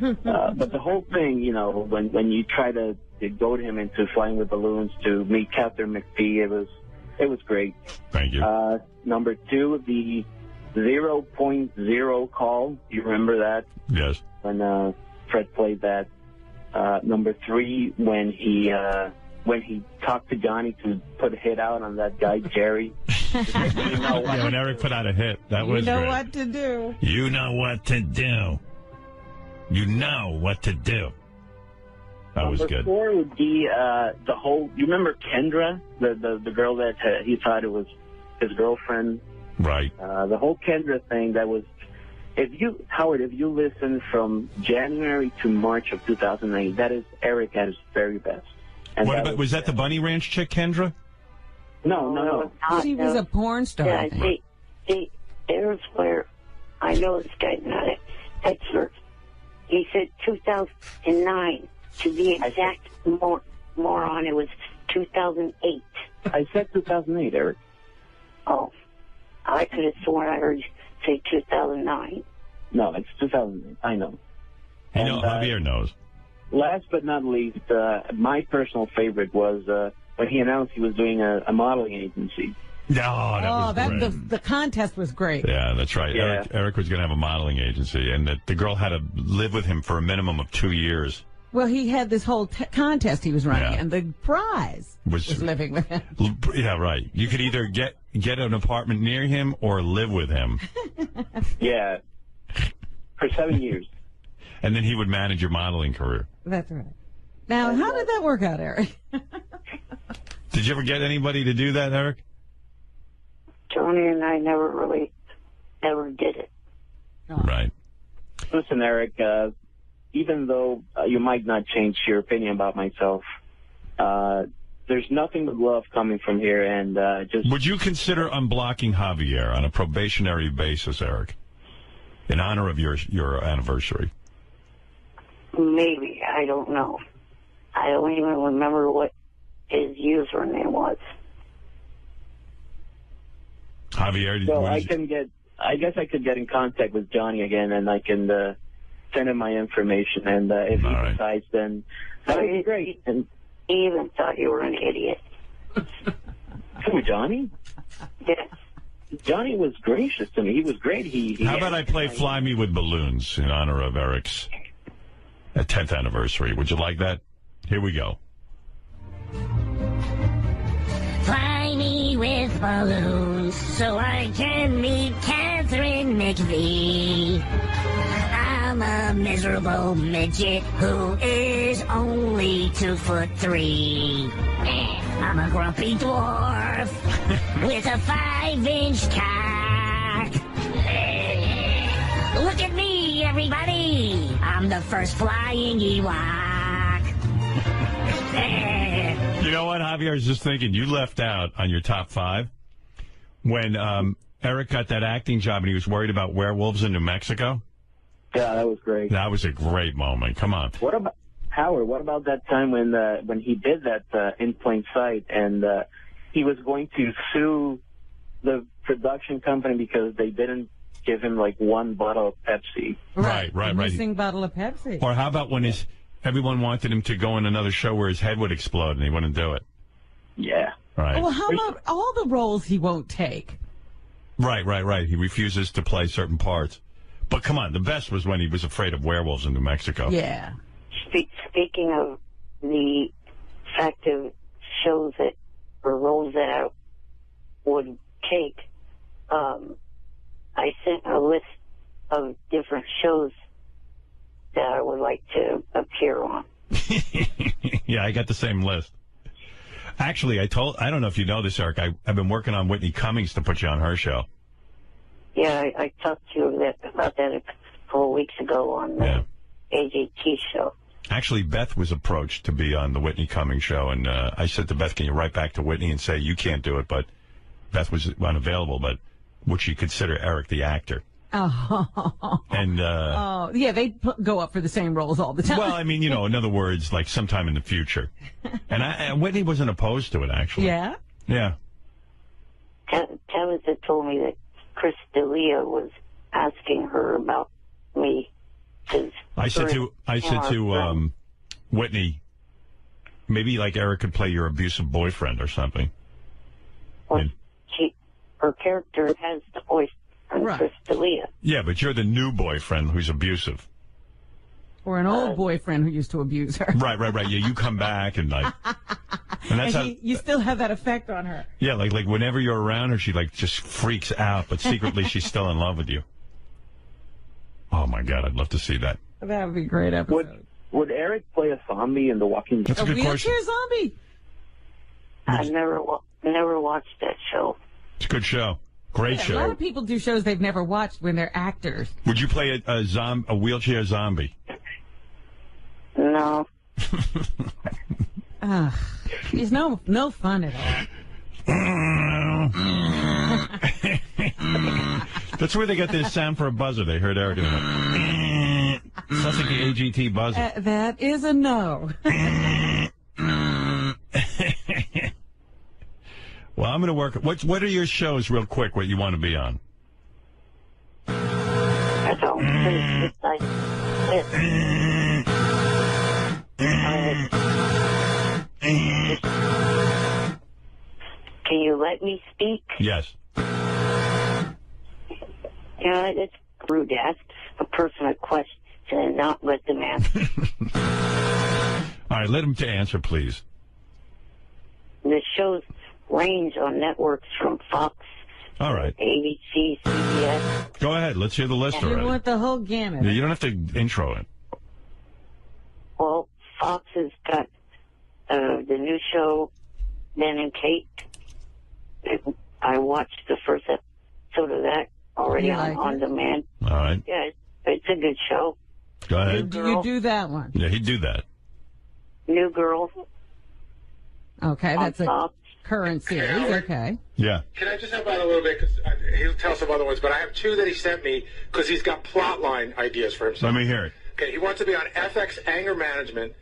But the whole thing, you know, when you try to goad him into flying with balloons to meet Catherine McPhee, it was great. Thank you. Number 2, the 0.0 call. You remember that? Yes. When Fred played that. Number 3, when he when he talked to Johnny to put a hit out on that guy, Jerry. Yeah, when Eric put out a hit, that was You know great. what to do. You know what to do. You know what to do. That was Number good. 4 would be the whole. You remember Kendra, the girl that he thought it was his girlfriend. Right. The whole Kendra thing. That was. Howard, if you listen from January to March of 2008, that is Eric at his very best. And What about, was that the Bunny Ranch chick, Kendra? No. She was a porn star. Yeah, see, there's where I know this guy's not an expert. He said 2009. To be exact, moron, it was 2008. I said 2008, Eric. Oh, I could have sworn I heard you say 2009. No, it's 2008. I know. You know, Javier knows. Last but not least, my personal favorite was when he announced he was doing a modeling agency. No, that was great. The contest was great. Yeah, that's right. Yeah. Eric was going to have a modeling agency, and the girl had to live with him for a minimum of 2 years. Well, he had this whole contest he was running, Yeah. and the prize was living with him. Yeah, right. You could either get an apartment near him or live with him. Yeah, for 7 years. And then he would manage your modeling career. That's right. Now, how did that work out, Eric? Did you ever get anybody to do that, Eric? Tony and I never did it. Right. Listen, Eric, even though you might not change your opinion about myself, there's nothing but love coming from here, and just... Would you consider unblocking Javier on a probationary basis, Eric, in honor of your anniversary? Maybe. I don't know. I don't even remember what his username was. Javier, So I guess I could get in contact with Johnny again, and I can send him my information, and if he decides, then that would be great. And he even thought you were an idiot. Who, Johnny? Yes. Johnny was gracious to me. He was great. How about I play Fly Me with Balloons in honor of Eric's 10th anniversary? Would you like that? Here we go. Fly me with balloons so I can meet Catherine McVie. I'm a miserable midget who is only 2'3". I'm a grumpy dwarf with a 5-inch cock. Look at me, everybody. I'm the first flying Ewok. You know what, Javier? I was just thinking, you left out on your top 5 when Eric got that acting job and he was worried about werewolves in New Mexico. Yeah, that was great. That was a great moment. Come on. What about Howard? What about that time when he did that in plain sight, and he was going to sue the production company because they didn't give him like one bottle of Pepsi? Right. Missing bottle of Pepsi. Or how about when everyone wanted him to go in another show where his head would explode and he wouldn't do it? Yeah. Right. Well, how about all the roles he won't take? Right. He refuses to play certain parts. But come on, the best was when he was afraid of werewolves in New Mexico. Yeah. Speaking of the fact of shows that or roles that I would take, I sent a list of different shows that I would like to appear on. Yeah, I got the same list. Actually, I don't know if you know this, Eric, I've been working on Whitney Cummings to put you on her show. Yeah, I talked to you about that a couple of weeks ago on the AJT show. Actually, Beth was approached to be on the Whitney Cummings show, and I said to Beth, can you write back to Whitney and say you can't do it, but Beth was unavailable, but would she consider Eric the actor? Oh. And yeah, they go up for the same roles all the time. Well, I mean, in other words, like sometime in the future. And Whitney wasn't opposed to it, actually. Yeah? Yeah. Tabitha told me that Chris D'Elia was asking her about me. I said to Whitney, maybe like Eric could play your abusive boyfriend or something. Well, her character has the voice of Chris D'Elia. Yeah, but you're the new boyfriend who's abusive. Or an old boyfriend who used to abuse her. Right. Yeah, you come back and like, and that's And you still have that effect on her. yeah, like whenever you're around her, she like just freaks out, but secretly she's still in love with you. Oh my God, I'd love to see that. That would be a great episode. Would Eric play a zombie in The Walking Dead? That's a good question. Wheelchair zombie. I never watched that show. It's a good show. Great A show. lot of people do shows they've never watched when they're actors. Would you play a wheelchair zombie? No. It's no fun at all. That's where they get this sound for a buzzer. They heard Eric in it. Sounds like the AGT buzzer. That is a no. Well, I'm going to work. What are your shows, real quick, what you want to be on? I don't think it's like Can you let me speak? Yes. You know, it's rude to ask a person a question and not let them answer. All right, let him to answer, please. The shows range on networks from Fox, All right. ABC, CBS. Go ahead. Let's hear the list You already. want the whole gamut. Yeah, you don't have to intro it. Well, Fox has got the new show, Ben and Kate. I watched the first episode of that already on demand. All right. Yeah, it's a good show. Go ahead. You do that one. Yeah, he'd do that. New Girl. Okay, that's a Fox. current series. Okay. Yeah. Can I just help out a little bit? Because he'll tell some other ones, but I have two that he sent me because he's got plot line ideas for himself. Let me hear it. Okay, he wants to be on FX Anger Management.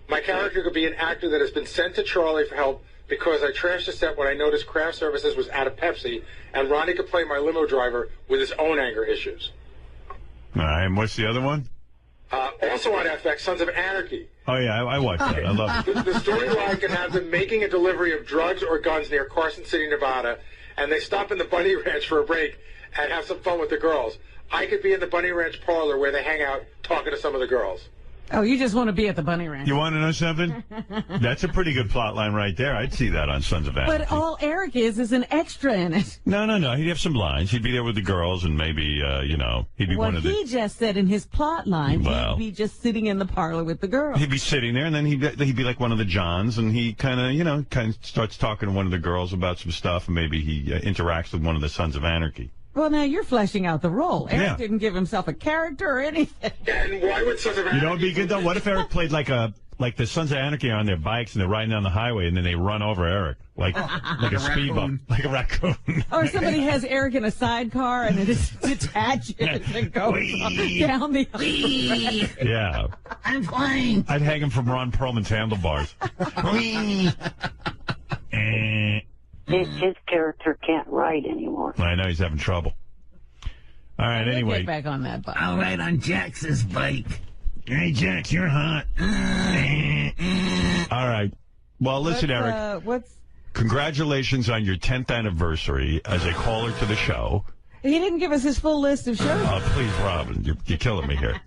My character could be an actor that has been sent to Charlie for help because I trashed the set when I noticed craft services was out of Pepsi, and Ronnie could play my limo driver with his own anger issues. All right, and what's the other one? Also on FX, Sons of Anarchy. Oh, yeah, I watched that. I love it. The storyline can have them making a delivery of drugs or guns near Carson City, Nevada, and they stop in the Bunny Ranch for a break and have some fun with the girls. I could be in the Bunny Ranch parlor where they hang out talking to some of the girls. Oh, you just want to be at the Bunny Ranch. You want to know something? That's a pretty good plot line right there. I'd see that on Sons of Anarchy. But all Eric is an extra in it. No. He'd have some lines. He'd be there with the girls, and maybe, he'd be one of the... What he just said in his plot line, Well. he'd be just sitting in the parlor with the girls. He'd be sitting there, and then he'd be like one of the Johns, and he kind of starts talking to one of the girls about some stuff, and maybe he interacts with one of the Sons of Anarchy. Well, now you're fleshing out the role. Eric Yeah. didn't give himself a character or anything. And why would Sons of Anarchy... You know what would be good, though? What if Eric played like the Sons of Anarchy are on their bikes, and they're riding down the highway, and then they run over Eric, like a speed bump, like a raccoon. Or somebody has Eric in a sidecar and it just detaches and goes down the highway. Yeah. I'm flying. I'd hang him from Ron Perlman's handlebars. His character can't ride anymore. I know he's having trouble. All right, anyway. Get back on that bike. I'll ride on Jax's bike. Hey, Jax, you're hot. All right. Well, listen, Eric. Congratulations on your 10th anniversary as a caller to the show. He didn't give us his full list of shows. Oh, please, Robin. You're killing me here.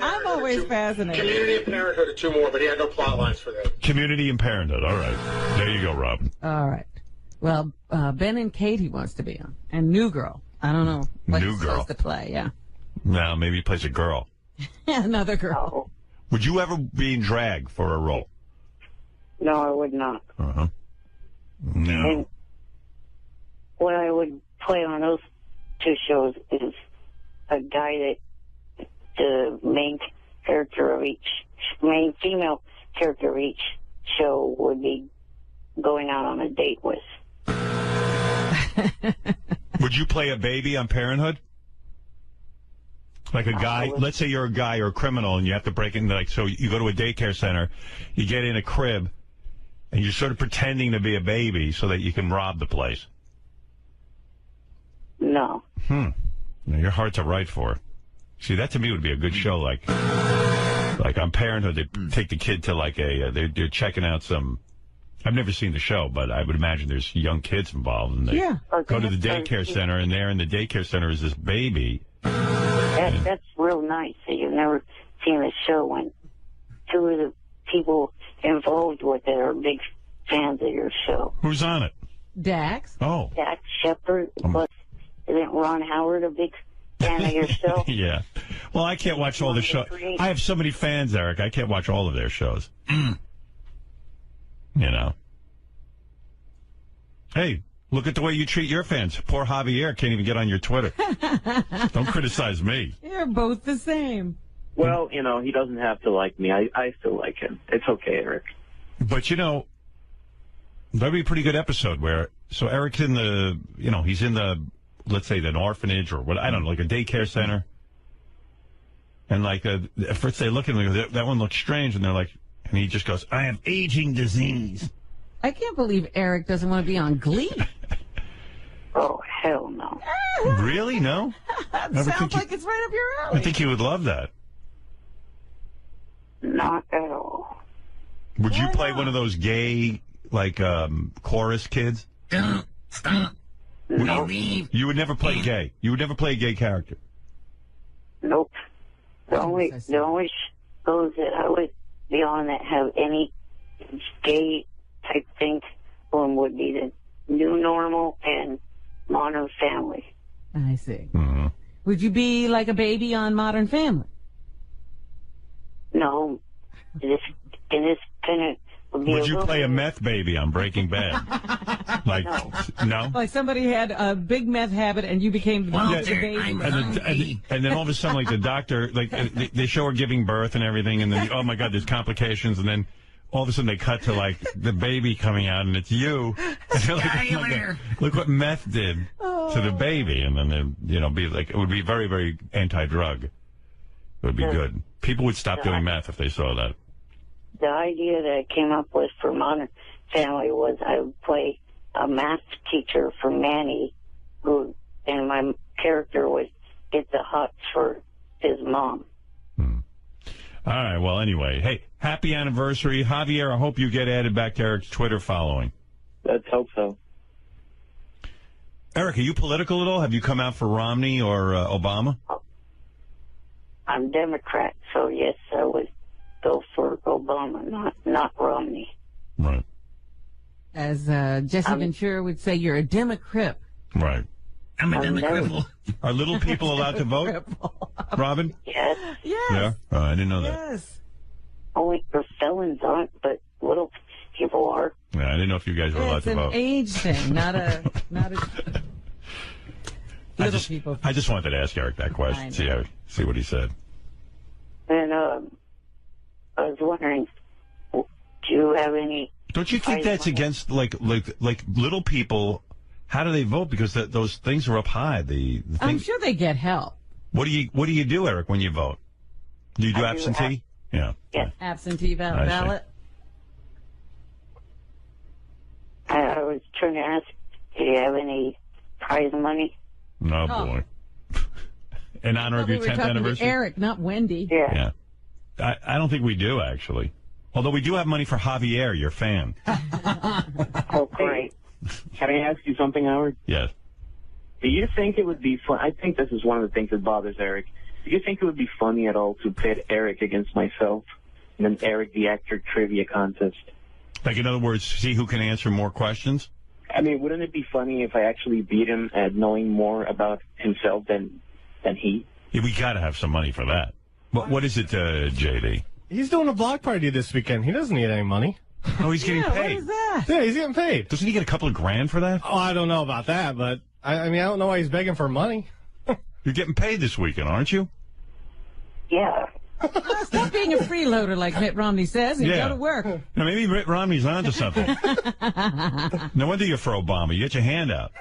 I'm always fascinated. Community and Parenthood are two more, but he had no plot lines for them. Community and Parenthood. All right. There you go, Robin. All right. Well, Ben and Kate he wants to be on. And New Girl. I don't know what New he's Girl. supposed to play, yeah. No, maybe he plays a girl. Another girl. Would you ever be in drag for a role? No, I would not. Uh-huh. No. And what I would play on those two shows is a guy that the main female character of each show would be going out on a date with. Would you play a baby on Parenthood? Like a guy, let's say you're a guy or a criminal and you have to break in, so you go to a daycare center, you get in a crib, and you're sort of pretending to be a baby so that you can rob the place. No. No, you're hard to write for. See, that to me would be a good show, like on Parenthood, they take the kid to they're checking out some, I've never seen the show, but I would imagine there's young kids involved, and they go to the daycare center, and there in the daycare center is this baby. That's real nice that you've never seen a show when two of the people involved with it are big fans of your show. Who's on it? Dax. Oh. Dax Shepard, plus isn't Ron Howard a big fan of your show? Yeah. Well, I can't watch all the shows. I have so many fans, Eric. I can't watch all of their shows. You know. Hey, look at the way you treat your fans. Poor Javier can't even get on your Twitter. Don't criticize me. You're both the same. Well, you know, he doesn't have to like me. I still like him. It's okay, Eric. But, you know, that'd be a pretty good episode where, so Eric's in the, you know, he's in the, let's say, an orphanage or what, I don't know, like a daycare center. And like, at first they look at him, that one looks strange, and they're like, and he just goes, I have aging disease. I can't believe Eric doesn't want to be on Glee. Oh, hell no. Really? No? Sounds like it's right up your alley. I think you would love that. Not at all. Would you play one of those gay, like, chorus kids? Stop. No. You would never play gay. You would never play a gay character. Nope. The only shows that I would be on that have any gay type thing one would be the New Normal and Modern Family. I see. Mm-hmm. Would you be like a baby on Modern Family? No. In this kind of would you play a meth baby on Breaking Bad? Like, no? Like somebody had a big meth habit and you became the baby. And then all of a sudden, like the doctor, like they show her giving birth and everything, and then, oh my God, there's complications, and then all of a sudden they cut to like the baby coming out and it's you. And they're like, oh my God, look what meth did to the baby. And then they, you know, be like, it would be very, very anti-drug. It would be good. People would stop doing meth if they saw that. The idea that I came up with for Modern Family was I would play a math teacher for Manny, and my character would get the hots for his mom. All right, well, anyway, hey, happy anniversary. Javier, I hope you get added back to Eric's Twitter following. Let's hope so. Eric, are you political at all? Have you come out for Romney or Obama? I'm Democrat, so yes, I would go for Obama, not Romney. Right. As Jesse Ventura would say, you're a Democrat. Right. I'm a Democrat. Are little people allowed to vote, Robin? Yes. Yes. Yeah? Oh, I didn't know that. Yes. Only for felons aren't, but little people are. Yeah, I didn't know if you guys were allowed to vote. It's an age thing, not a little people. I just wanted to ask Eric that question, see what he said. And I was wondering, do you have any? Don't you think that's against like little people? How do they vote? Because those things are up high. I'm sure they get help. What do you do, Eric, when you vote? Do you do absentee? Yeah. Yes. Absentee ballot. I was trying to ask, do you have any prize money? No, boy. In honor of your 10th anniversary? Eric, not Wendy. Yeah. I don't think we do, actually. Although we do have money for Javier, your fan. Oh, great. Can I ask you something, Howard? Yes. Do you think it would be fun? I think this is one of the things that bothers Eric. Do you think it would be funny at all to pit Eric against myself in an Eric the Actor trivia contest? Like, in other words, see who can answer more questions? I mean, wouldn't it be funny if I actually beat him at knowing more about himself than he? Yeah, we got to have some money for that. What is it, JD? He's doing a block party this weekend. He doesn't need any money. Oh, he's getting paid. What is that? Yeah, he's getting paid. Doesn't he get a couple of grand for that? Oh, I don't know about that, but I mean, I don't know why he's begging for money. You're getting paid this weekend, aren't you? Yeah. Stop being a freeloader like Mitt Romney says and go to work. Now, maybe Mitt Romney's onto something. No wonder you're for Obama. You get your hand out.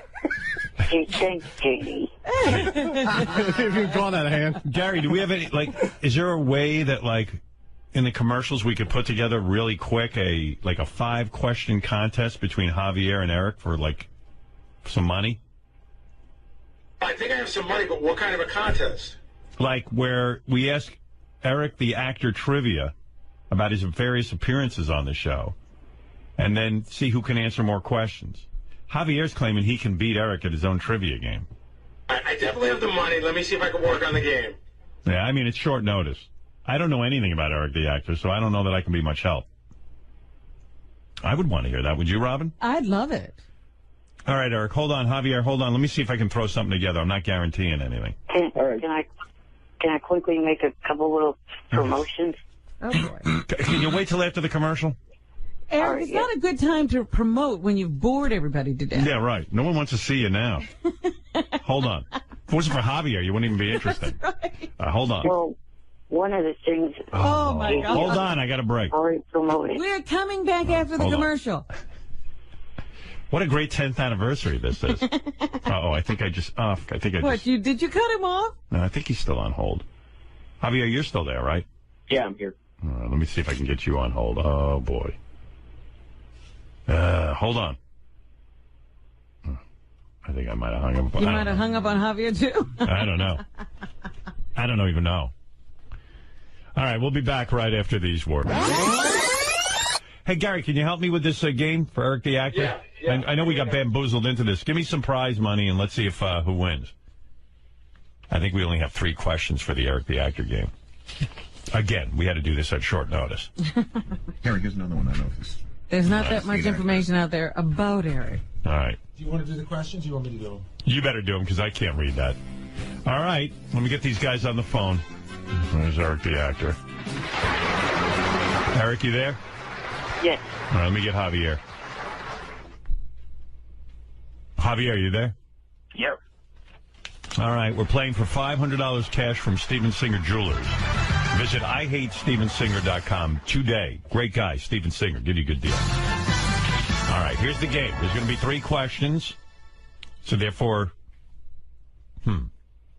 Hey, thanks, JD. If you can call that a hand. Gary, do we have any, is there a way that, in the commercials we could put together really quick a 5-question contest between Javier and Eric for, some money? I think I have some money, but what kind of a contest? Like where we ask Eric the Actor trivia about his various appearances on the show, and then see who can answer more questions. Javier's claiming he can beat Eric at his own trivia game. I definitely have the money. Let me see if I can work on the game. Yeah, I mean, it's short notice. I don't know anything about Eric the actor, so I don't know that I can be much help. I would want to hear that. Would you, Robin? I'd love it. All right, Eric, hold on. Javier, hold on. Let me see if I can throw something together. I'm not guaranteeing anything. Can I quickly make a couple little promotions? Oh, boy. Can you wait till after the commercial? Eric, it's not a good time to promote when you've bored everybody to death. Yeah, right. No one wants to see you now. Hold on. If it wasn't for Javier, you wouldn't even be interested. Right. Hold on. Well, one of the things... Oh, my God. Hold on. I got a break. Already promoted. We're coming back after the hold on. commercial. What a great 10th anniversary this is. I think I just... What, did you cut him off? No, I think he's still on hold. Javier, you're still there, right? Yeah, I'm here. All right, let me see if I can get you on hold. Oh, boy. Hold on. I think I might have hung up. You might have hung up on Javier, too? I don't know. I don't even know. All right, we'll be back right after these words. Hey, Gary, can you help me with this game for Eric the actor? Yeah. I know we got bamboozled into this. Give me some prize money, and let's see if who wins. I think we only have 3 questions for the Eric the actor game. Again, we had to do this at short notice. Harry, here's another one I noticed. There's not that much information out there about Eric. All right. Do you want to do the questions or you want me to do them? You better do them because I can't read that. All right. Let me get these guys on the phone. There's Eric the actor. Eric, you there? Yes. All right, let me get Javier. Javier, you there? Yep. All right, we're playing for $500 cash from Steven Singer Jewelers. Visit IHateStevenSinger.com today. Great guy, Steven Singer. Give you a good deal. All right, here's the game. There's going to be 3 questions. So therefore,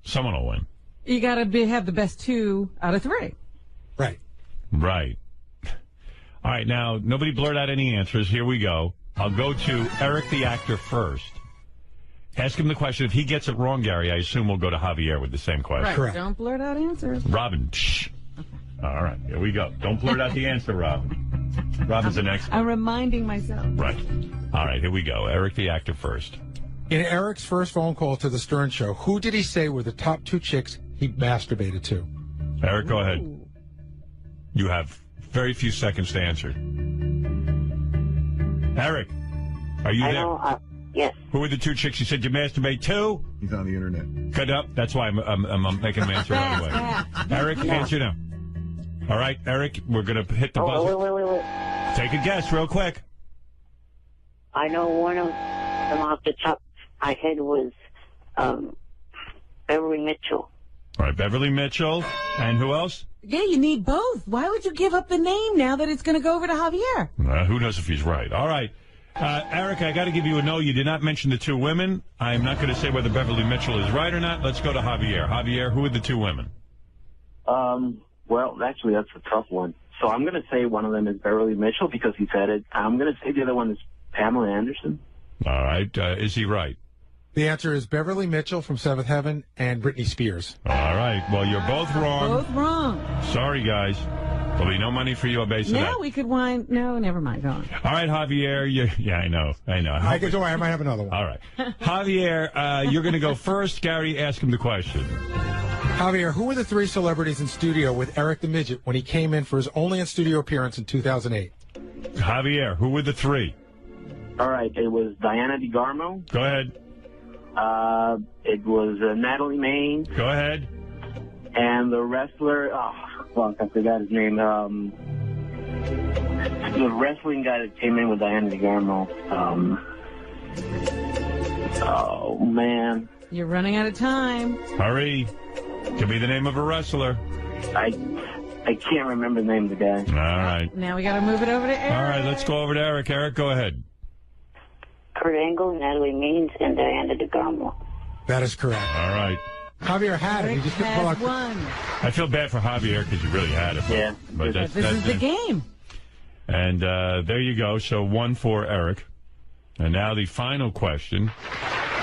someone will win. You got to have the best 2 out of 3. Right. Right. All right, now, nobody blurt out any answers. Here we go. I'll go to Eric the actor first. Ask him the question. If he gets it wrong, Gary, I assume we'll go to Javier with the same question. Right. Correct. Don't blurt out answers. Robin, shh. All right, here we go. Don't blurt out the answer, Robin. Robin's the next one. I'm reminding myself. Right. All right, here we go. Eric the actor first. In Eric's first phone call to the Stern Show, who did he say were the top 2 chicks he masturbated to? Eric, go ahead. You have very few seconds to answer. Eric, are you there? Yes. Who were the 2 chicks you said you masturbate to? He's on the internet. Cut up. That's why I'm making him answer right away. Eric, answer now. All right, Eric, we're going to hit the buzzer. Wait. Take a guess real quick. I know one of them off the top of my head was Beverly Mitchell. All right, Beverly Mitchell. And who else? Yeah, you need both. Why would you give up the name now that it's going to go over to Javier? Who knows if he's right. All right. Eric, I got to give you a no. You did not mention the 2 women. I'm not going to say whether Beverly Mitchell is right or not. Let's go to Javier. Javier, who are the 2 women? Well, actually, that's a tough one. So I'm going to say one of them is Beverly Mitchell because he said it. I'm going to say the other one is Pamela Anderson. All right. Is he right? The answer is Beverly Mitchell from Seventh Heaven and Britney Spears. All right. Well, you're both wrong. Both wrong. Sorry, guys. There'll be no money for you. I'll base it Now up. we could wind... No, never mind. Go on. All right, Javier. Yeah, I know. I can do it. I might have another one. All right. Javier, you're going to go first. Gary, ask him the question. Javier, who were the 3 celebrities in studio with Eric the Midget when he came in for his only in-studio appearance in 2008? Javier, who were the 3? All right, it was Diana DeGarmo. Go ahead. It was Natalie Maine. Go ahead. And the wrestler, I forgot his name. The wrestling guy that came in with Diana DeGarmo. Oh, man. You're running out of time. Hurry. Could be the name of a wrestler. I can't remember the name of the guy. All right. Now we got to move it over to Eric. All right, let's go over to Eric. Eric, go ahead. Kurt Angle, Natalie Maines, and Diana DeGarmo. That is correct. All right. Javier had it. He just couldn't pull out. One. I feel bad for Javier because you really had it. Yeah. But this is the game. And there you go. So 1 for Eric. And now the final question.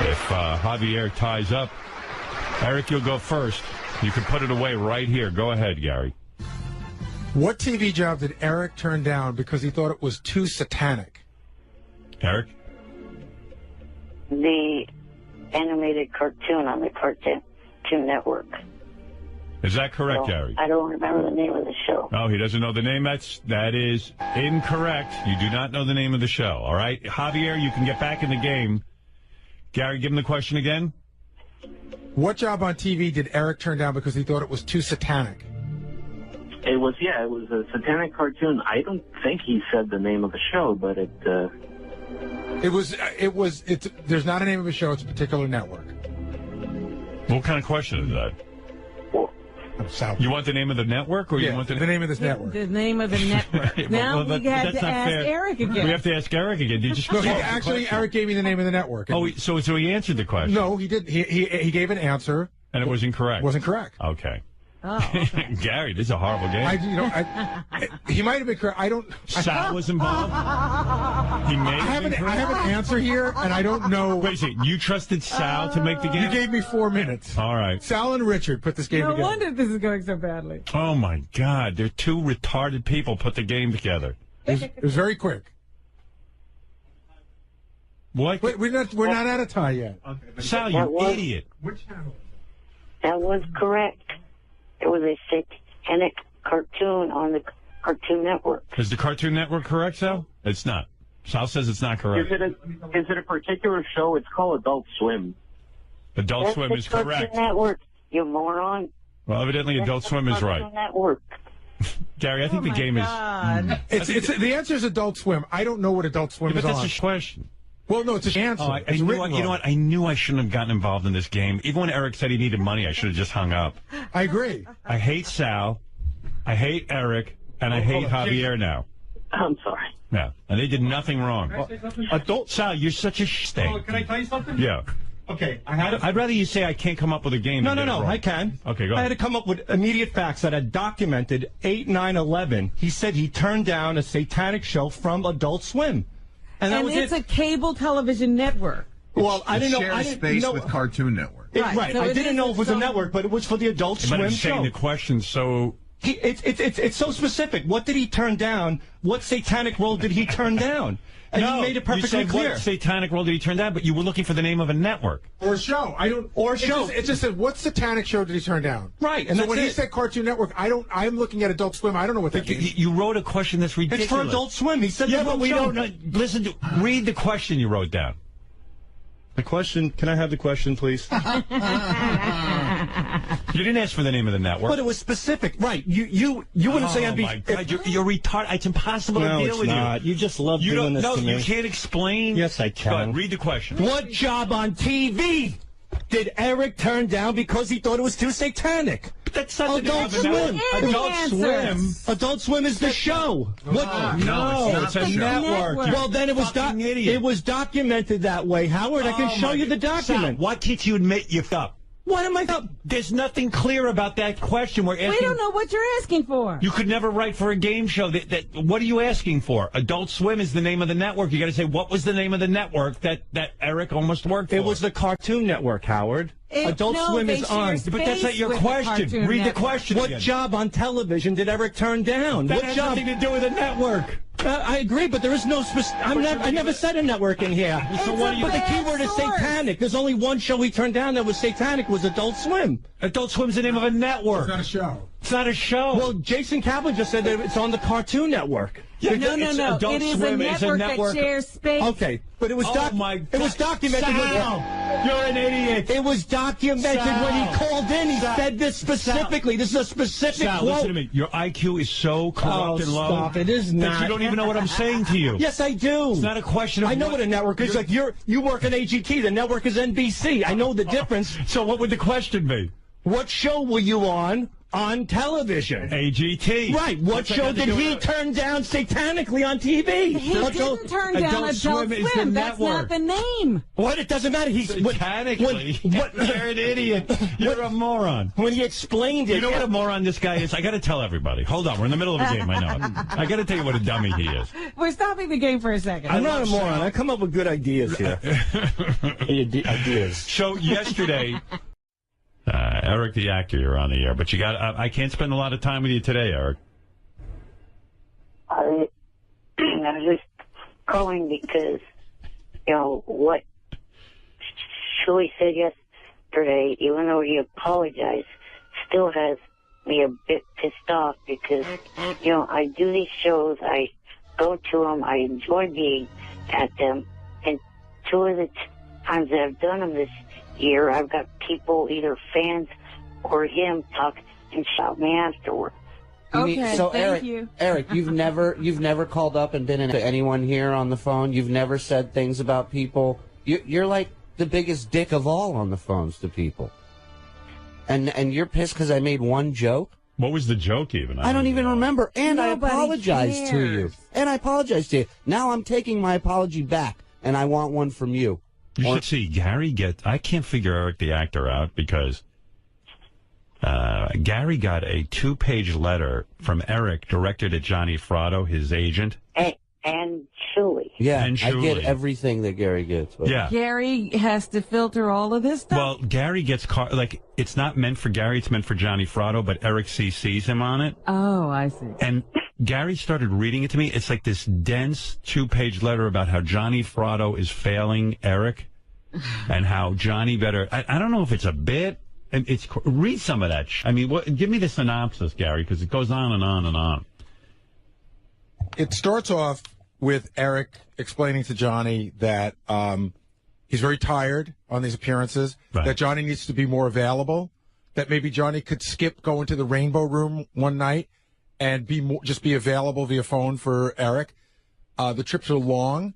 If Javier ties up, Eric, you'll go first. You can put it away right here. Go ahead, Gary. What TV job did Eric turn down because he thought it was too satanic? Eric? The animated cartoon on the Cartoon Network. Is that correct, So, Gary? I don't remember the name of the show. Oh, he doesn't know the name. That is incorrect. You do not know the name of the show. All right, Javier, you can get back in the game. Gary, give him the question again. What job on TV did Eric turn down because he thought it was too satanic? It was a satanic cartoon. I don't think he said the name of the show, but there's not a name of a show, it's a particular network. What kind of question is that? You want the name of the network, or you want the name of this network? The name of the network. Now we had to ask Eric again. We have to ask Eric again. Did you just actually, Eric gave me the name of the network. Oh, so he answered the question? No, he didn't. He gave an answer. And it was incorrect? Wasn't correct. Okay. Oh, okay. Gary, this is a horrible game. He might have been correct. I don't. Sal was involved. He made. I have an answer here, and I don't know. Wait a second. You trusted Sal to make the game? You gave me 4 minutes. All right. Sal and Richard put this game together. No wonder this is going so badly. Oh my God! They're two retarded people put the game together. It was very quick. What? Wait, we're not out of tie yet. Okay, Sal, you idiot. Which channel? That was correct. It was a satanic cartoon on the Cartoon Network. Is the Cartoon Network correct, Sal? It's not. Sal says it's not correct. is it a particular show? It's called Adult Swim. Adult That's Swim the is Cartoon correct. Network, you moron. Well, evidently Adult Swim is right. Cartoon Network. Gary, I think the game is... It's the answer is Adult Swim. I don't know what Adult Swim but is that's on. a question. Well, no, it's a answer. Oh, you know what? I knew I shouldn't have gotten involved in this game. Even when Eric said he needed money, I should have just hung up. I agree. I hate Sal. I hate Eric. And I hate Javier now. I'm sorry. Yeah. And they did nothing wrong. Adult Sal, you're such a stink. Oh, can I tell you something? Yeah. Okay, I'd rather you say I can't come up with a game. No, than get it wrong. I can. Okay, go I ahead. had to come up with immediate facts that I documented 8/9/11. He said he turned down a satanic show from Adult Swim. And that was it's it. a cable television network. Well, I didn't know. Shares I didn't space know with Cartoon Network. Right, so I it didn't is know it was a its own- network, but it was for the Adult But Swim I'm saying show. the question so... It's so specific. What did he turn down? What satanic role did he turn down? And no, you made it perfectly you said clear. What satanic role did he turn down? But you were looking for the name of a network. Or a show. It just said, what satanic show did he turn down? Right, and so that's when he it. said Cartoon Network, I'm looking at Adult Swim. I don't know what that means. You wrote a question that's ridiculous. It's for Adult Swim. He said Yeah, the but whole we show. don't know. Listen to... Read the question you wrote down. The question, can I have the question, please? You didn't ask for the name of the network. But it was specific. Right. You wouldn't say I'd be... Oh, my God. You're retarded. It's impossible to deal with you. You just love you. doing this to me. You can't explain. Yes, I can. Go ahead, read the question. What job on TV did Eric turn down because he thought it was too satanic? That's not Adult the name of the network. Swim. Adult Swim. Adult Swim is the show. No, it's a network. Well, then it was documented that way, Howard. I can show you the document. Sal, why can't you admit you fucked up? What am I up? There's nothing clear about that question. We're asking. We don't know what you're asking for. You could never write for a game show. What are you asking for? Adult Swim is the name of the network. You got to say what was the name of the network that Eric almost worked for. It was the Cartoon Network, Howard. Adult Swim is on. But that's not your question. Read the question. What again. job on television did Eric turn down? That what has job? nothing to do with a network. I agree, but there is no I never said a network in here. But the keyword is satanic. There's only one show he turned down that was satanic, was Adult Swim. Adult Swim's the name of a network. It's not a show. It's not a show. Well, Jason Kaplan just said that it's on the Cartoon Network. Yeah, No. Adult It is Swim a network that shares space. Okay, but it was it was documented. Sal, you're an idiot. It was documented Sal, when he called in. He said this specifically. This is a specific Sal, quote. listen to me. Your IQ is so corrupt and low. Stop. It is that not. you don't even know what I'm saying to you. Yes, I do. It's not a question of I know what a network is. Like you work at AGT. The network is NBC. I know the difference. So what would the question be? What show were you on television? AGT. Right. What show did he turn down satanically on TV? He didn't turn down Adult Swim. That's not the name. What? It doesn't matter. He's Satanically. You're an idiot. You're a moron. When he explained it. You know what a moron this guy is? I got to tell everybody. Hold on. We're in the middle of a game. I know. I got to tell you what a dummy he is. We're stopping the game for a second. I'm not a moron. I come up with good ideas here. Ideas. So yesterday, Eric the actor, you're on the air, but you got. I can't spend a lot of time with you today, Eric. I was just calling because, what Shuey said yesterday, even though he apologized, still has me a bit pissed off because, you know, I do these shows, I go to them, I enjoy being at them, and 2 of the times that I've done them this year, I've got people, either fans or him, talk and shout me afterward. So Eric, you've never called up and been into anyone here on the phone. You've never said things about people. You're like the biggest dick of all on the phones to people. And you're pissed because I made one joke? What was the joke even? I don't even remember. And Nobody I apologized to you. And I apologized to you. Now I'm taking my apology back, and I want one from you. You should see Gary I can't figure Eric the actor out because Gary got a 2-page letter from Eric directed at Johnny Fratto, his agent. And Julie. Yeah, And I Julie. get everything that Gary gets. But. Yeah. Gary has to filter all of this stuff? Well, Gary gets caught, like, it's not meant for Gary, it's meant for Johnny Fratto, but Eric CC's him on it. Oh, I see. And Gary started reading it to me. It's like this dense 2-page letter about how Johnny Fratto is failing Eric and how Johnny better. I don't know if it's a bit. Read some of that. I mean, give me the synopsis, Gary, because it goes on and on and on. It starts off with Eric explaining to Johnny that he's very tired on these appearances, that Johnny needs to be more available, that maybe Johnny could skip going to the Rainbow Room one night and just be available via phone for Eric. The trips are long.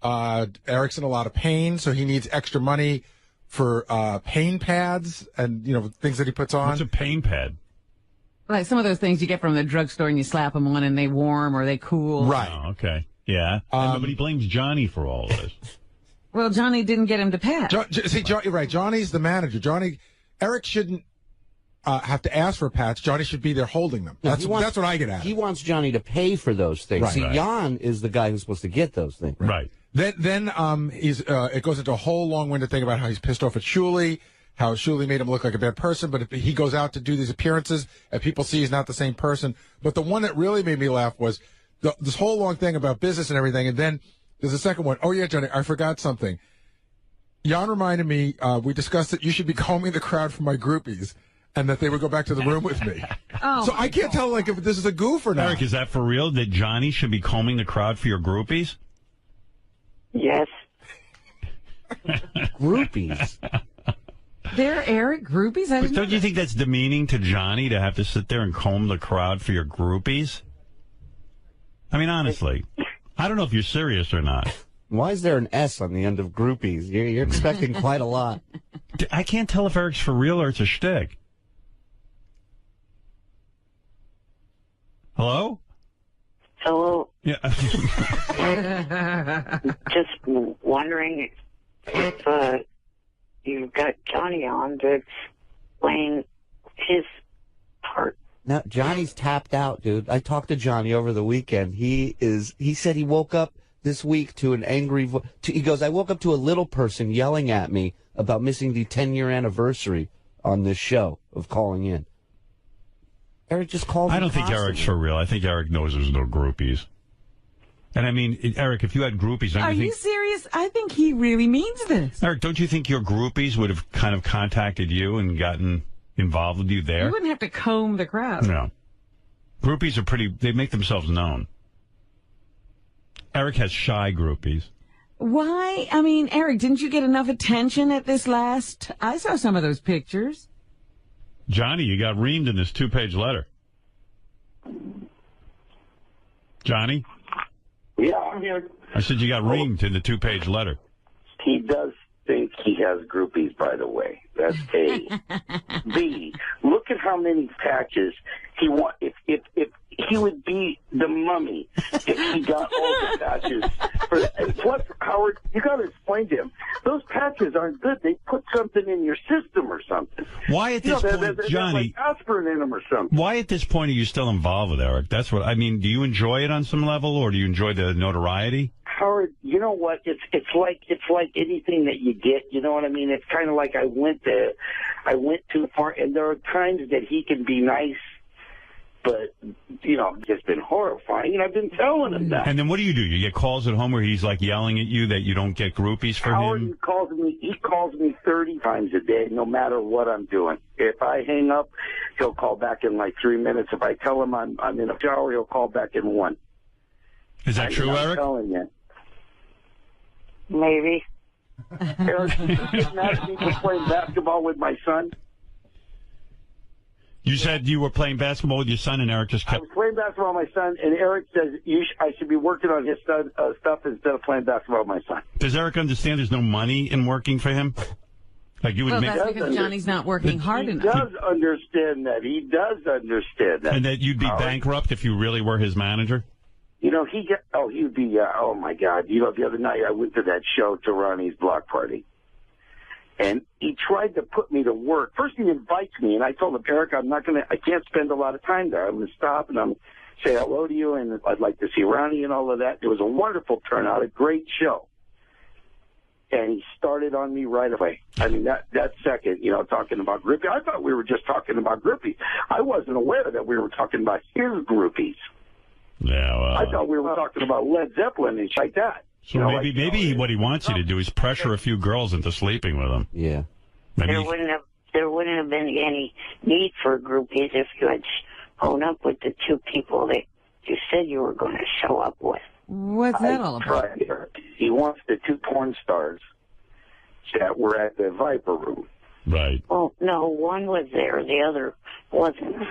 Eric's in a lot of pain, so he needs extra money for pain pads and, you know, things that he puts on. What's a pain pad? Like some of those things you get from the drugstore and you slap them on and they warm or they cool. Right. Oh, okay. Yeah. But he blames Johnny for all of this. Well, Johnny didn't get him to pass. You're right. Johnny's the manager. Eric shouldn't have to ask for pats. Johnny should be there holding them. That's what I get at. He wants Johnny to pay for those things. Right. See, Right. Jan is the guy who's supposed to get those things. Right. Then it goes into a whole long-winded thing about how he's pissed off at Shuli, how Shuli made him look like a bad person, but if he goes out to do these appearances and people see he's not the same person. But the one that really made me laugh was this whole long thing about business and everything, and then there's a second one. Oh, yeah, Johnny, I forgot something. Jan reminded me, we discussed that you should be combing the crowd for my groupies, and that they would go back to the room with me. So I can't tell, like, if this is a goof or not. Eric, is that for real, that Johnny should be combing the crowd for your groupies? Yes. Groupies? They're Eric groupies? But don't you think that's demeaning to Johnny to have to sit there and comb the crowd for your groupies? I mean, honestly, I don't know if you're serious or not. Why is there an S on the end of groupies? You're expecting quite a lot. I can't tell if Eric's for real or it's a shtick. Hello? Hello. Yeah. Just wondering if you've got Johnny on to explain his part. No, Johnny's tapped out, dude. I talked to Johnny over the weekend. He said he woke up this week to an angry he goes, I woke up to a little person yelling at me about missing the 10-year anniversary on this show of calling in. Eric just called I don't think Eric's for real. I think Eric knows there's no groupies. And I mean, Eric, if you had groupies, don't Are you you think... serious? I think he really means this. Eric, don't you think your groupies would have kind of contacted you and gotten involved with you there? You wouldn't have to comb the crowd. No. Groupies are they make themselves known. Eric has shy groupies. Why? I mean, Eric, didn't you get enough attention at this last? I saw some of those pictures. Johnny, you got reamed in this 2-page letter. Johnny? Yeah, I'm here. I said you got reamed in the 2-page letter. He does think he has groupies, by the way. That's A. B, look at how many patches he want. If he would be the Mummy if he got all the patches. Plus, Howard, you got to explain to him. Those patches aren't good. They put something in your system or something. Why at this point, they're Johnny? like aspirin in them or something. Why at this point are you still involved with Eric? That's what I mean. Do you enjoy it on some level, or do you enjoy the notoriety? Howard, you know what? It's like anything that you get. You know what I mean? It's kind of like I went too far, and there are times that he can be nice, But, it's been horrifying, and I've been telling him that. And then what do? You get calls at home where he's like yelling at you that you don't get groupies for Howard, him? he calls me 30 times a day, no matter what I'm doing. If I hang up, he'll call back in like 3 minutes. If I tell him I'm in a shower, he'll call back in 1. Is that true, I'm Eric? telling you. Maybe. Eric, you get mad at me for playing basketball with my son? You said you were playing basketball with your son, and Eric just I kept... was playing basketball with my son, and Eric says I should be working on his stuff instead of playing basketball with my son. Does Eric understand there's no money in working for him? Like you would make... that's because Johnny's not working hard enough. He does understand that. He does understand that. And that you'd be bankrupt if you really were his manager? He'd be, oh my God. The other night I went to that show, to Ronnie's block party. And he tried to put me to work. First he invites me, and I told him, Eric, I can't spend a lot of time there. I'm going to stop and I'm say hello to you, and I'd like to see Ronnie and all of that. It was a wonderful turnout, a great show. And he started on me right away. I mean, that second, talking about groupies. I thought we were just talking about groupies. I wasn't aware that we were talking about his groupies. Yeah, well... I thought we were talking about Led Zeppelin and shit like that. So maybe what he wants you to do is pressure a few girls into sleeping with him. Yeah. There wouldn't have been any need for groupies if you had shown up with the 2 people that you said you were going to show up with. What's that all about? He wants the 2 porn stars that were at the Viper Room. Right. Well, no, one was there, the other wasn't.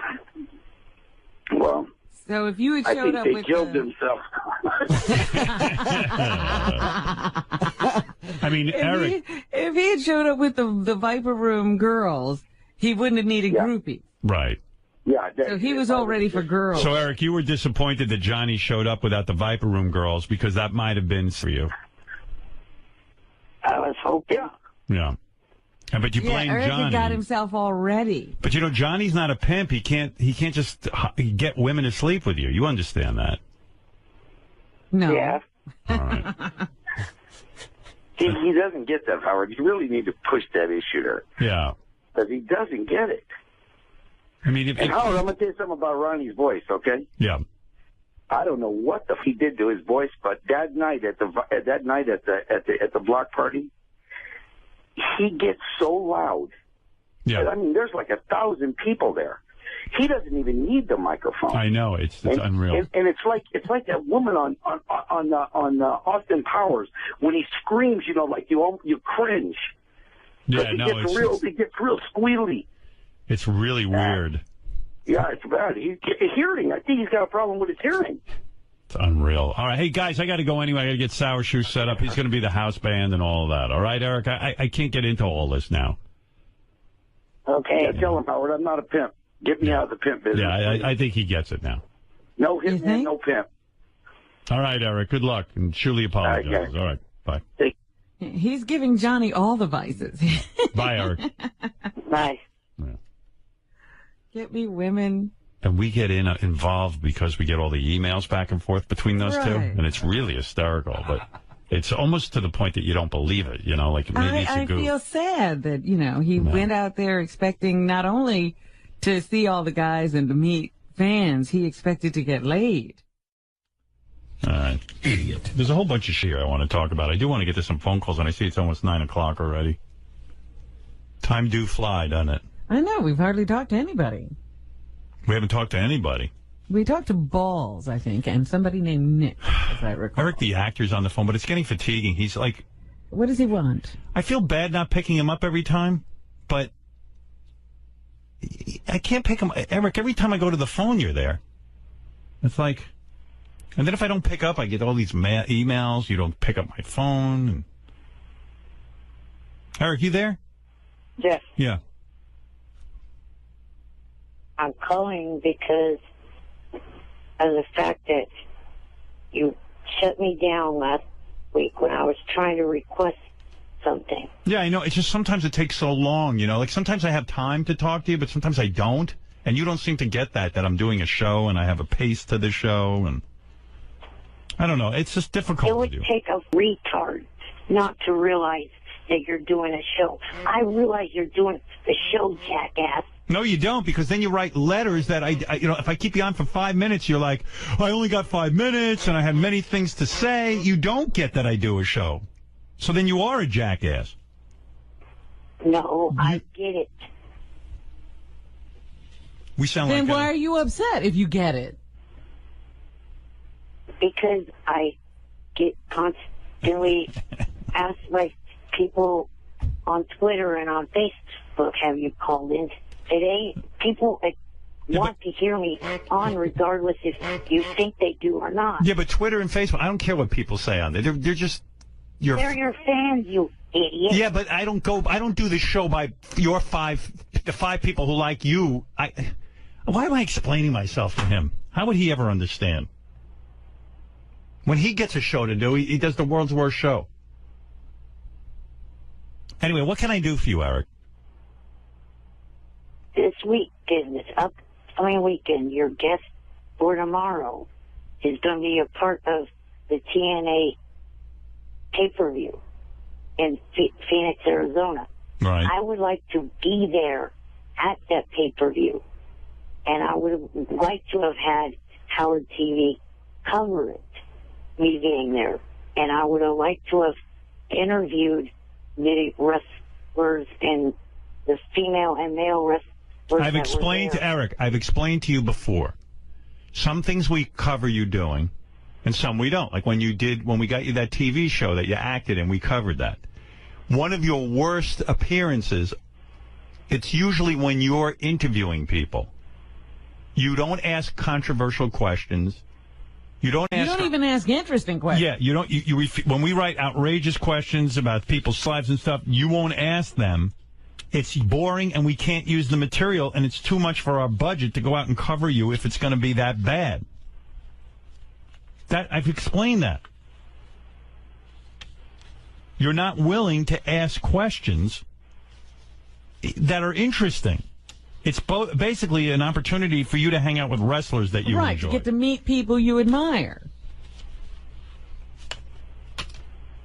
Well... So if you had showed up with... I think they killed themselves. I mean, Eric... If he had showed up with the Viper Room girls, he wouldn't have needed groupies. Right. Yeah. So he was all ready for girls. So, Eric, you were disappointed that Johnny showed up without the Viper Room girls because that might have been for you. I was hoping. Yeah. But you blame Eric Johnny. had got himself all ready. But Johnny's not a pimp. He can't just get women to sleep with you. You understand that? No. Yeah. All right. He doesn't get that, Howard. You really need to push that issue there. Yeah. Because he doesn't get it. I mean, and Howard, I'm going to tell you something about Ronnie's voice, okay? Yeah. I don't know what he did to his voice, but that night at the block party, he gets so loud. Yeah. I mean, there's like 1,000 people there. He doesn't even need the microphone. I know it's unreal. And it's like that woman on Austin Powers when he screams. Like you cringe. Yeah, it gets real squealy. It's really weird. Yeah, it's bad. Hearing. I think he's got a problem with his hearing. It's unreal. All right, hey guys, I got to go anyway. I got to get Sour Shoe set up. He's going to be the house band and all of that. All right, Eric. I can't get into all this now. Okay, tell him, Howard, I'm not a pimp. Get me out of the pimp business. Yeah, I think he gets it now. No hitman, no pimp. All right, Eric. Good luck, and truly apologize. All right, bye. He's giving Johnny all the vices. Bye, Eric. Bye. Yeah. Get me women. And we get involved because we get all the emails back and forth between those two, and it's really hysterical. But it's almost to the point that you don't believe it. Like maybe it's a goof. I feel sad that he went out there expecting not only to see all the guys and to meet fans, he expected to get laid. All right. Idiot. There's a whole bunch of shit here I want to talk about. I do want to get to some phone calls, and I see it's almost 9 o'clock already. Time do fly, doesn't it? I know. We've hardly talked to anybody. We haven't talked to anybody. We talked to Balls, I think, and somebody named Nick, as I recall. Eric, the actor's on the phone, but it's getting fatiguing. He's like... What does he want? I feel bad not picking him up every time, but I can't pick him. Eric, every time I go to the phone, you're there. It's like... And then if I don't pick up, I get all these emails. You don't pick up my phone. And... Eric, you there? Yes. Yeah. I'm calling because of the fact that you shut me down last week when I was trying to request something. Yeah, I know. It's just sometimes it takes so long, Like sometimes I have time to talk to you, but sometimes I don't. And you don't seem to get that I'm doing a show and I have a pace to the show. And I don't know. It's just difficult to do. It would take a retard not to realize that you're doing a show. I realize you're doing the show, jackass. No, you don't, because then you write letters that if I keep you on for 5 minutes, you're like, I only got 5 minutes and I have many things to say. You don't get that I do a show. So then you are a jackass. No, I get it. We sound then like why are you upset if you get it? Because I get constantly asked by people on Twitter and on Facebook, have you called in today? People want to hear me on regardless if you think they do or not. Yeah, but Twitter and Facebook, I don't care what people say on there. They're just... They're your fans, you idiot. Yeah, but I don't do the show by the 5 people who like you. Why am I explaining myself to him? How would he ever understand? When he gets a show to do, he does the world's worst show. Anyway, what can I do for you, Eric? This weekend, this upcoming weekend, your guest for tomorrow is going to be a part of the TNA pay-per-view in Phoenix, Arizona. Right. I would like to be there at that pay-per-view, and I would like to have had Howard TV cover it, me being there, and I would have liked to have interviewed the wrestlers and the female and male wrestlers. I've explained to Eric, I've explained to you before, some things we cover you doing, and some we don't. Like when we got you that TV show that you acted in, we covered that. One of your worst appearances, it's usually when you're interviewing people. You don't ask controversial questions. You don't even ask interesting questions. Yeah, you don't. When we write outrageous questions about people's lives and stuff, you won't ask them. It's boring, and we can't use the material, and it's too much for our budget to go out and cover you if it's going to be that bad. I've explained that. You're not willing to ask questions that are interesting. It's basically an opportunity for you to hang out with wrestlers that you enjoy. Right, get to meet people you admire.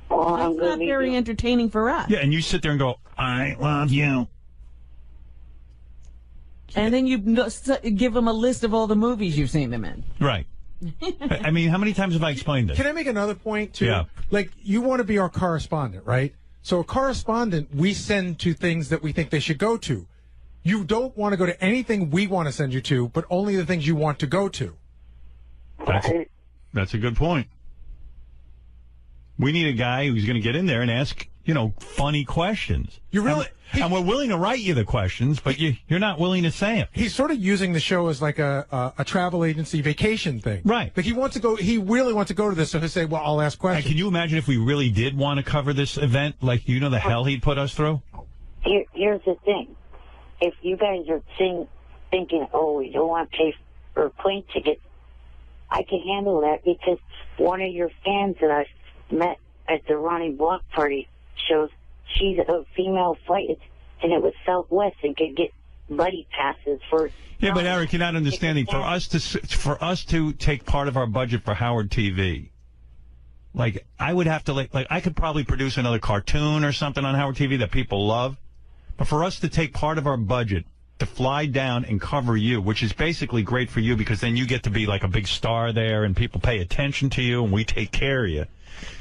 Well, that's not very entertaining for us. Yeah, and you sit there and go, I love you. And then you give them a list of all the movies you've seen them in. Right. I mean, how many times have I explained this? Can I make another point, too? Yeah. Like, you want to be our correspondent, right? So a correspondent we send to things that we think they should go to. You don't want to go to anything we want to send you to, but only the things you want to go to. That's a good point. We need a guy who's going to get in there and ask, funny questions. You really... And we're willing to write you the questions, but you're not willing to say them. He's sort of using the show as like a travel agency vacation thing. Right. Like he really wants to go to this, so he'll say, well, I'll ask questions. And can you imagine if we really did want to cover this event? Like, the hell he'd put us through? Here's the thing. If you guys are thinking, we don't want to pay for a plane ticket, I can handle that because one of your fans that I met at the Ronnie Block Party shows, she's a female flight, and it was Southwest and could get buddy passes for. Yeah, but Eric, you're not understanding. For us to take part of our budget for Howard TV, like I would have to like I could probably produce another cartoon or something on Howard TV that people love, but for us to take part of our budget to fly down and cover you, which is basically great for you because then you get to be like a big star there and people pay attention to you and we take care of you.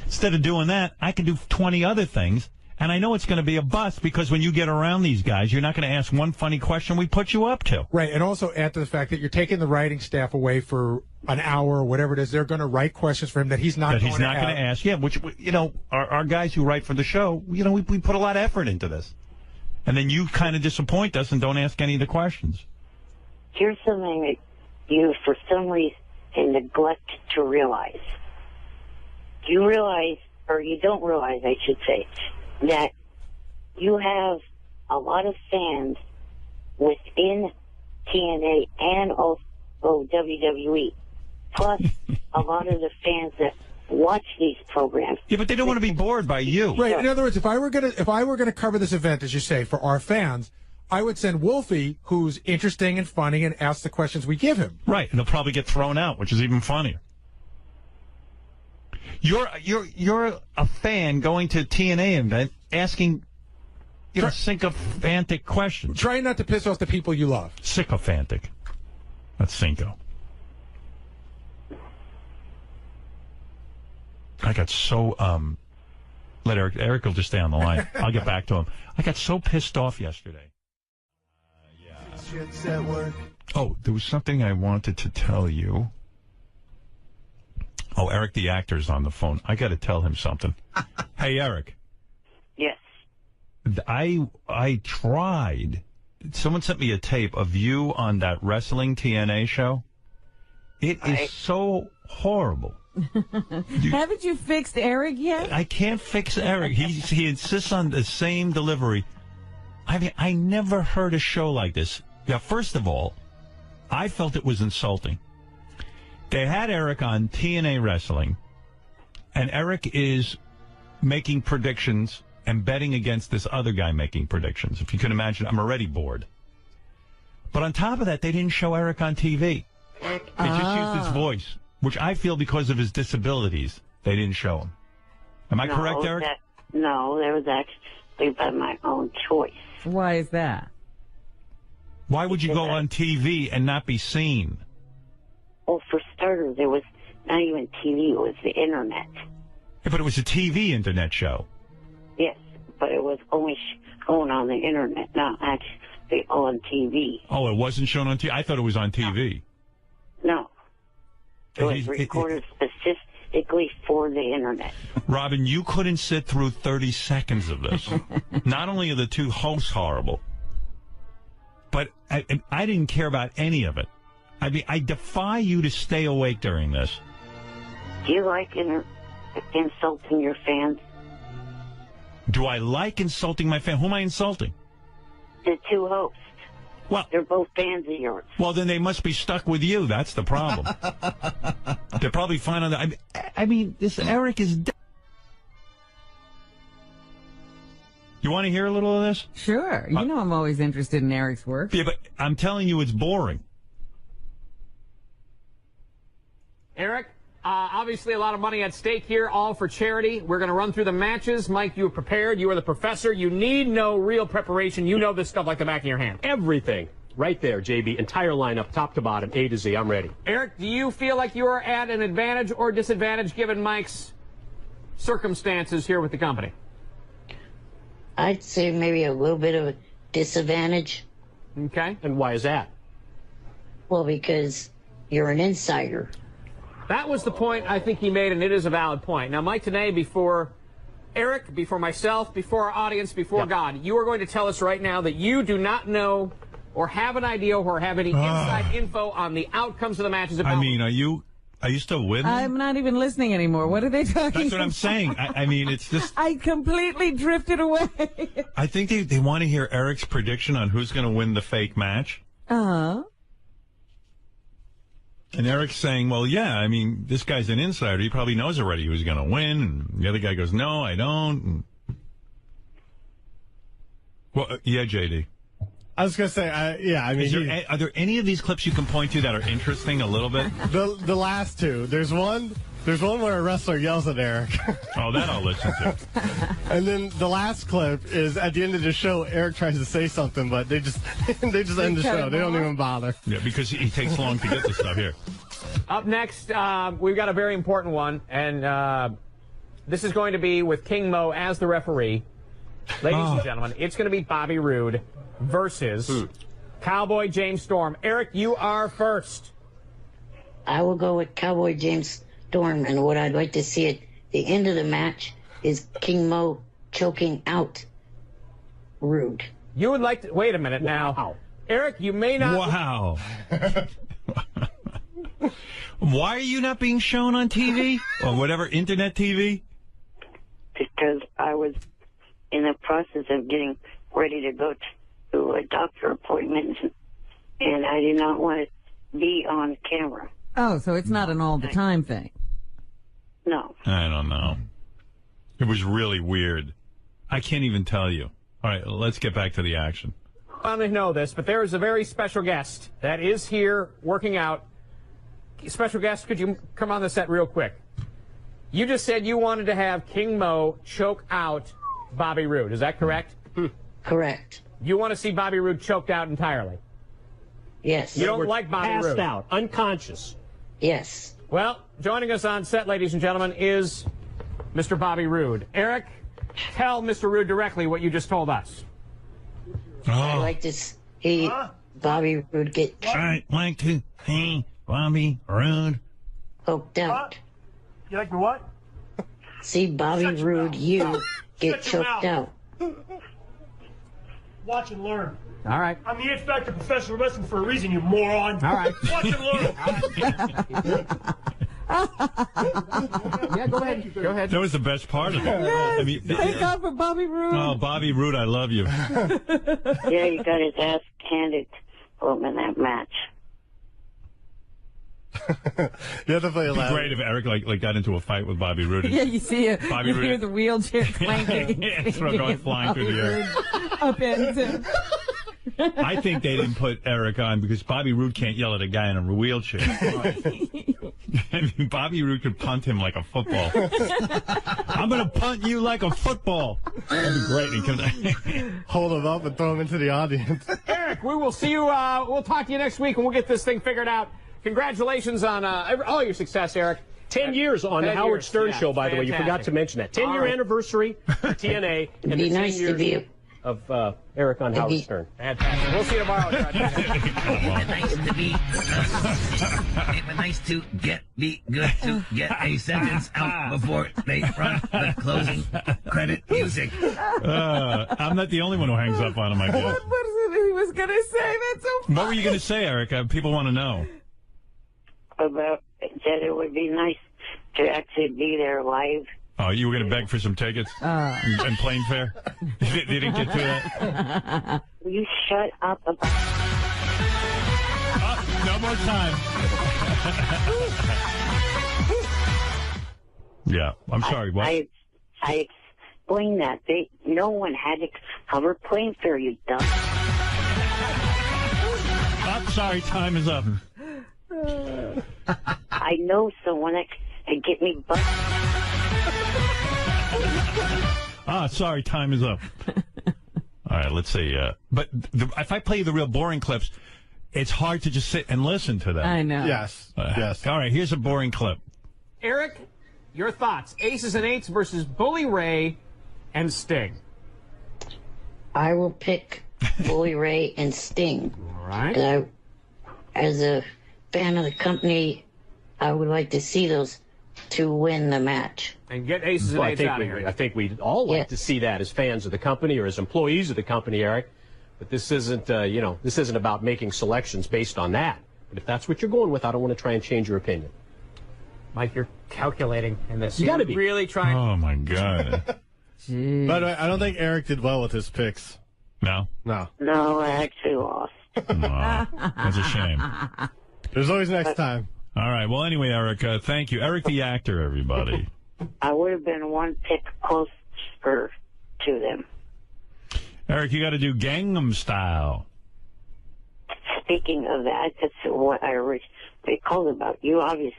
Instead of doing that, I can do 20 other things. And I know it's going to be a bust because when you get around these guys, you're not going to ask one funny question we put you up to. Right, and also add to the fact that you're taking the writing staff away for an hour or whatever it is. They're going to write questions for him that he's not going to ask. Yeah, which, our guys who write for the show, we put a lot of effort into this. And then you kind of disappoint us and don't ask any of the questions. Here's something that you, for some reason, neglect to realize. You realize, or you don't realize, I should say, that you have a lot of fans within TNA and also WWE, plus a lot of the fans that watch these programs. Yeah, but they don't want to be bored by you. Right. In other words, if I were gonna cover this event, as you say, for our fans, I would send Wolfie, who's interesting and funny, and ask the questions we give him. Right, and they'll probably get thrown out, which is even funnier. You're a fan going to a TNA event asking sycophantic questions. Try not to piss off the people you love. Sycophantic. That's Cinco. I got so, let Eric will just stay on the line. I'll get back to him. I got so pissed off yesterday. Oh, there was something I wanted to tell you. Oh, Eric the actor's on the phone. I got to tell him something. Hey, Eric. Yes. I tried. Someone sent me a tape of you on that wrestling TNA show. It is so horrible. Haven't you fixed Eric yet? I can't fix Eric. He insists on the same delivery. I mean, I never heard a show like this. Yeah, first of all, I felt it was insulting. They had Eric on TNA Wrestling, and Eric is making predictions and betting against this other guy making predictions. If you can imagine, I'm already bored. But on top of that, they didn't show Eric on TV. They just used his voice, which I feel because of his disabilities, they didn't show him. Am I correct, Eric? No, that was actually by my own choice. Why is that? Why would you go on TV and not be seen? Well, for starters, there was not even TV, it was the internet. Yeah, but it was a TV internet show. Yes, but it was only shown on the internet, not actually on TV. Oh, it wasn't shown on TV? I thought it was on TV. No. It was recorded specifically for the internet. Robin, you couldn't sit through 30 seconds of this. Not only are the two hosts horrible, but I didn't care about any of it. I mean, I defy you to stay awake during this. Do you like insulting your fans? Do I like insulting my fans? Who am I insulting? The two hosts. Well, they're both fans of yours. Well, then they must be stuck with you. That's the problem. They're probably fine on that. I mean, this Eric is dead. You want to hear a little of this? Sure. You know I'm always interested in Eric's work. Yeah, but I'm telling you it's boring. Eric, obviously a lot of money at stake here, all for charity. We're going to run through the matches. Mike, you were prepared. You are the professor. You need no real preparation. You know this stuff like the back of your hand. Everything. Right there, JB. Entire lineup, top to bottom, A to Z. I'm ready. Eric, do you feel like you are at an advantage or disadvantage given Mike's circumstances here with the company? I'd say maybe a little bit of a disadvantage. Okay. And why is that? Well, because you're an insider. That was the point I think he made, and it is a valid point. Now, Mike, today, before Eric, before myself, before our audience, before God, you are going to tell us right now that you do not know or have an idea or have any inside info on the outcomes of the matches. I mean, are you still with me? I'm not even listening anymore. What are they talking about? That's what I'm saying. I mean, it's just... I completely drifted away. I think they want to hear Eric's prediction on who's going to win the fake match. Uh-huh. And Eric's saying, well, yeah, I mean, this guy's an insider. He probably knows already who's going to win. And the other guy goes, no, I don't. And... Well, yeah, JD. I was going to say, yeah, I mean... Are there any of these clips you can point to that are interesting a little bit? The last two. There's one where a wrestler yells at Eric. Oh, that I'll listen to. And then the last clip is at the end of the show, Eric tries to say something, but they just end the show. They don't even bother. Yeah, because he takes long to get the stuff here. Up next, we've got a very important one, and this is going to be with King Mo as the referee. Ladies and gentlemen, it's going to be Bobby Roode versus Cowboy James Storm. Eric, you are first. I will go with Cowboy James Storm, and what I'd like to see at the end of the match is King Mo choking out Roode. You would like to... Wait a minute now. Eric, you may not... Wow. Why are you not being shown on TV? Or whatever, internet TV? Because I was in the process of getting ready to go to a doctor appointment, and I did not want to be on camera. Oh, so it's not an all-the-time thing. No. I don't know. It was really weird. I can't even tell you. All right, let's get back to the action. I don't know this, but there is a very special guest that is here working out. Special guest, could you come on the set real quick? You just said you wanted to have King Mo choke out Bobby Roode. Is that correct? Correct. You want to see Bobby Roode choked out entirely? Yes. You don't like Bobby Roode? Passed out, unconscious. Yes. Well, joining us on set, ladies and gentlemen, is Mr. Bobby Roode. Eric, tell Mr. Roode directly what you just told us. I'd like to see Bobby Roode get I'd like to see Bobby Roode choked out. You like me what? See Bobby Roode, you get Shut your choked mouth. out. Watch and learn. All right. I'm the It Factor professional wrestling for a reason, you moron. All right. Watch and learn. Yeah, go ahead. Go ahead. That was the best part of it. Yes. I mean, Thank God for Bobby Roode. oh, Bobby Roode, I love you. Yeah, you got his ass handed to him in that match. You have to play It'd be loud. great if Eric like got into a fight with Bobby Roode. Yeah, you see it. Bobby You Roode. hear the wheelchair clanking. Yeah, throw going flying through the air. Upends. I think they didn't put Eric on because Bobby Roode can't yell at a guy in a wheelchair. I mean, Bobby Roode could punt him like a football. I'm going to punt you like a football. That'd be great. He comes, Hold him up and throw him into the audience. Eric, we will see you. We'll talk to you next week, and we'll get this thing figured out. Congratulations on all your success, Eric. 10 years on the 10 Howard years. Stern Yeah, show, by the way. You fantastic. forgot to mention that. 10-year All right. anniversary for TNA. It'd and be the 10 nice to years be of Eric on Howard Stern. Fantastic. We'll see you tomorrow. Nice to be. It was nice to be good to get a sentence out before they run the closing credit music. I'm not the only one who hangs up on him, I guess. What is it he was going to say? That's so funny. What were you going to say, Eric? People want to know. About that it would be nice to actually be there live. Oh, you were going to beg for some tickets and plane fare? You didn't get to that? Will you shut up about... No more time. Yeah, I'm sorry. What? I explained that. No one had to cover plane fare, you dumb. I'm sorry, time is up. I know someone that can get me butt. Sorry, time is up. All right, let's see. But if I play you the real boring clips, it's hard to just sit and listen to them. I know. Yes. Yes. All right, here's a boring clip. Eric, your thoughts. Aces and Eights versus Bully Ray and Sting. I will pick Bully Ray and Sting. All right. As a fan of the company, I would like to see those two win the match. And get Aces and Eights out of here. I think we'd all like to see that as fans of the company or as employees of the company, Eric. But this isn't, this isn't about making selections based on that. But if that's what you're going with, I don't want to try and change your opinion. Mike, you're calculating in this. You got to be. Really trying. Oh, my God. By the way, I don't think Eric did well with his picks. No? No. No, I actually lost. Oh, that's a shame. There's always next time. All right. Well, anyway, Eric, thank you. Eric the actor, everybody. I would have been one pick closer to them. Eric, you got to do Gangnam Style. Speaking of that, that's what I called about. You obviously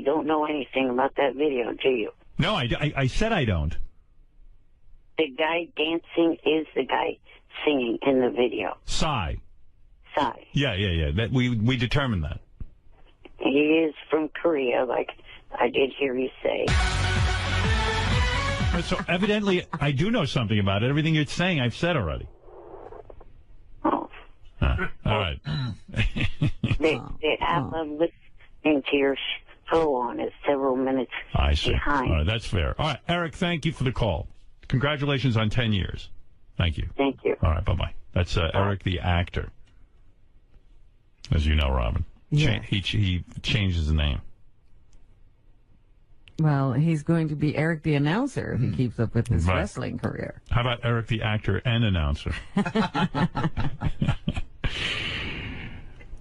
don't know anything about that video, do you? No, I said I don't. The guy dancing is the guy singing in the video. Psy. Psy. Yeah. That we determined that. He is from Korea, like I did hear you say. So evidently, I do know something about it. Everything you're saying, I've said already. Oh. All right. They have them listening to your show on it several minutes I see. behind. All right, that's fair. All right, Eric, thank you for the call. Congratulations on 10 years. Thank you. Thank you. All right, bye-bye. That's Eric the actor. As you know, Robin. Yeah. He changed his name. Well, he's going to be Eric the announcer if he keeps up with his Right. wrestling career. How about Eric the actor and announcer?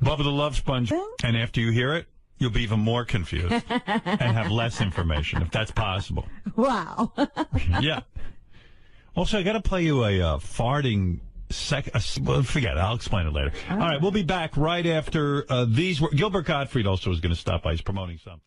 Bubba the Love Sponge. And after you hear it, you'll be even more confused and have less information, if that's possible. Wow. Yeah. Also, I got to play you a farting well, forget it. I'll explain it later. All right, we'll be back right after these. Gilbert Gottfried also is going to stop by. He's promoting something.